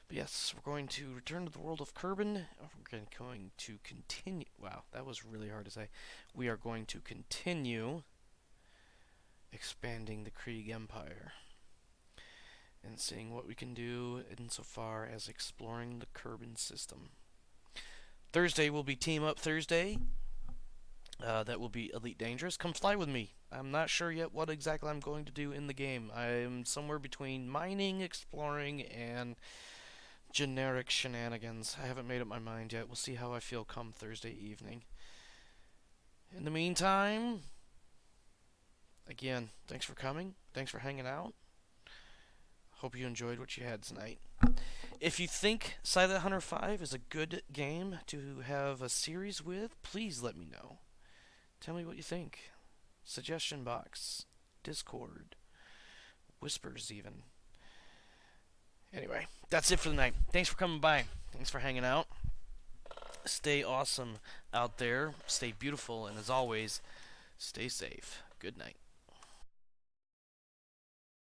But yes, we're going to return to the world of Kerbin. We're going to continue. Wow, that was really hard to say. We are going to continue expanding the Krieg Empire and seeing what we can do insofar as exploring the Kerbin system. Thursday will be Team Up Thursday. That will be Elite Dangerous. Come fly with me. I'm not sure yet what exactly I'm going to do in the game. I'm somewhere between mining, exploring, and generic shenanigans. I haven't made up my mind yet. We'll see how I feel come Thursday evening. In the meantime, again, thanks for coming. Thanks for hanging out. Hope you enjoyed what you had tonight. If you think Silent Hunter 5 is a good game to have a series with, please let me know. Tell me what you think. Suggestion box, Discord, whispers even. Anyway, that's it for the night. Thanks for coming by. Thanks for hanging out. Stay awesome out there. Stay beautiful. And as always, stay safe. Good night.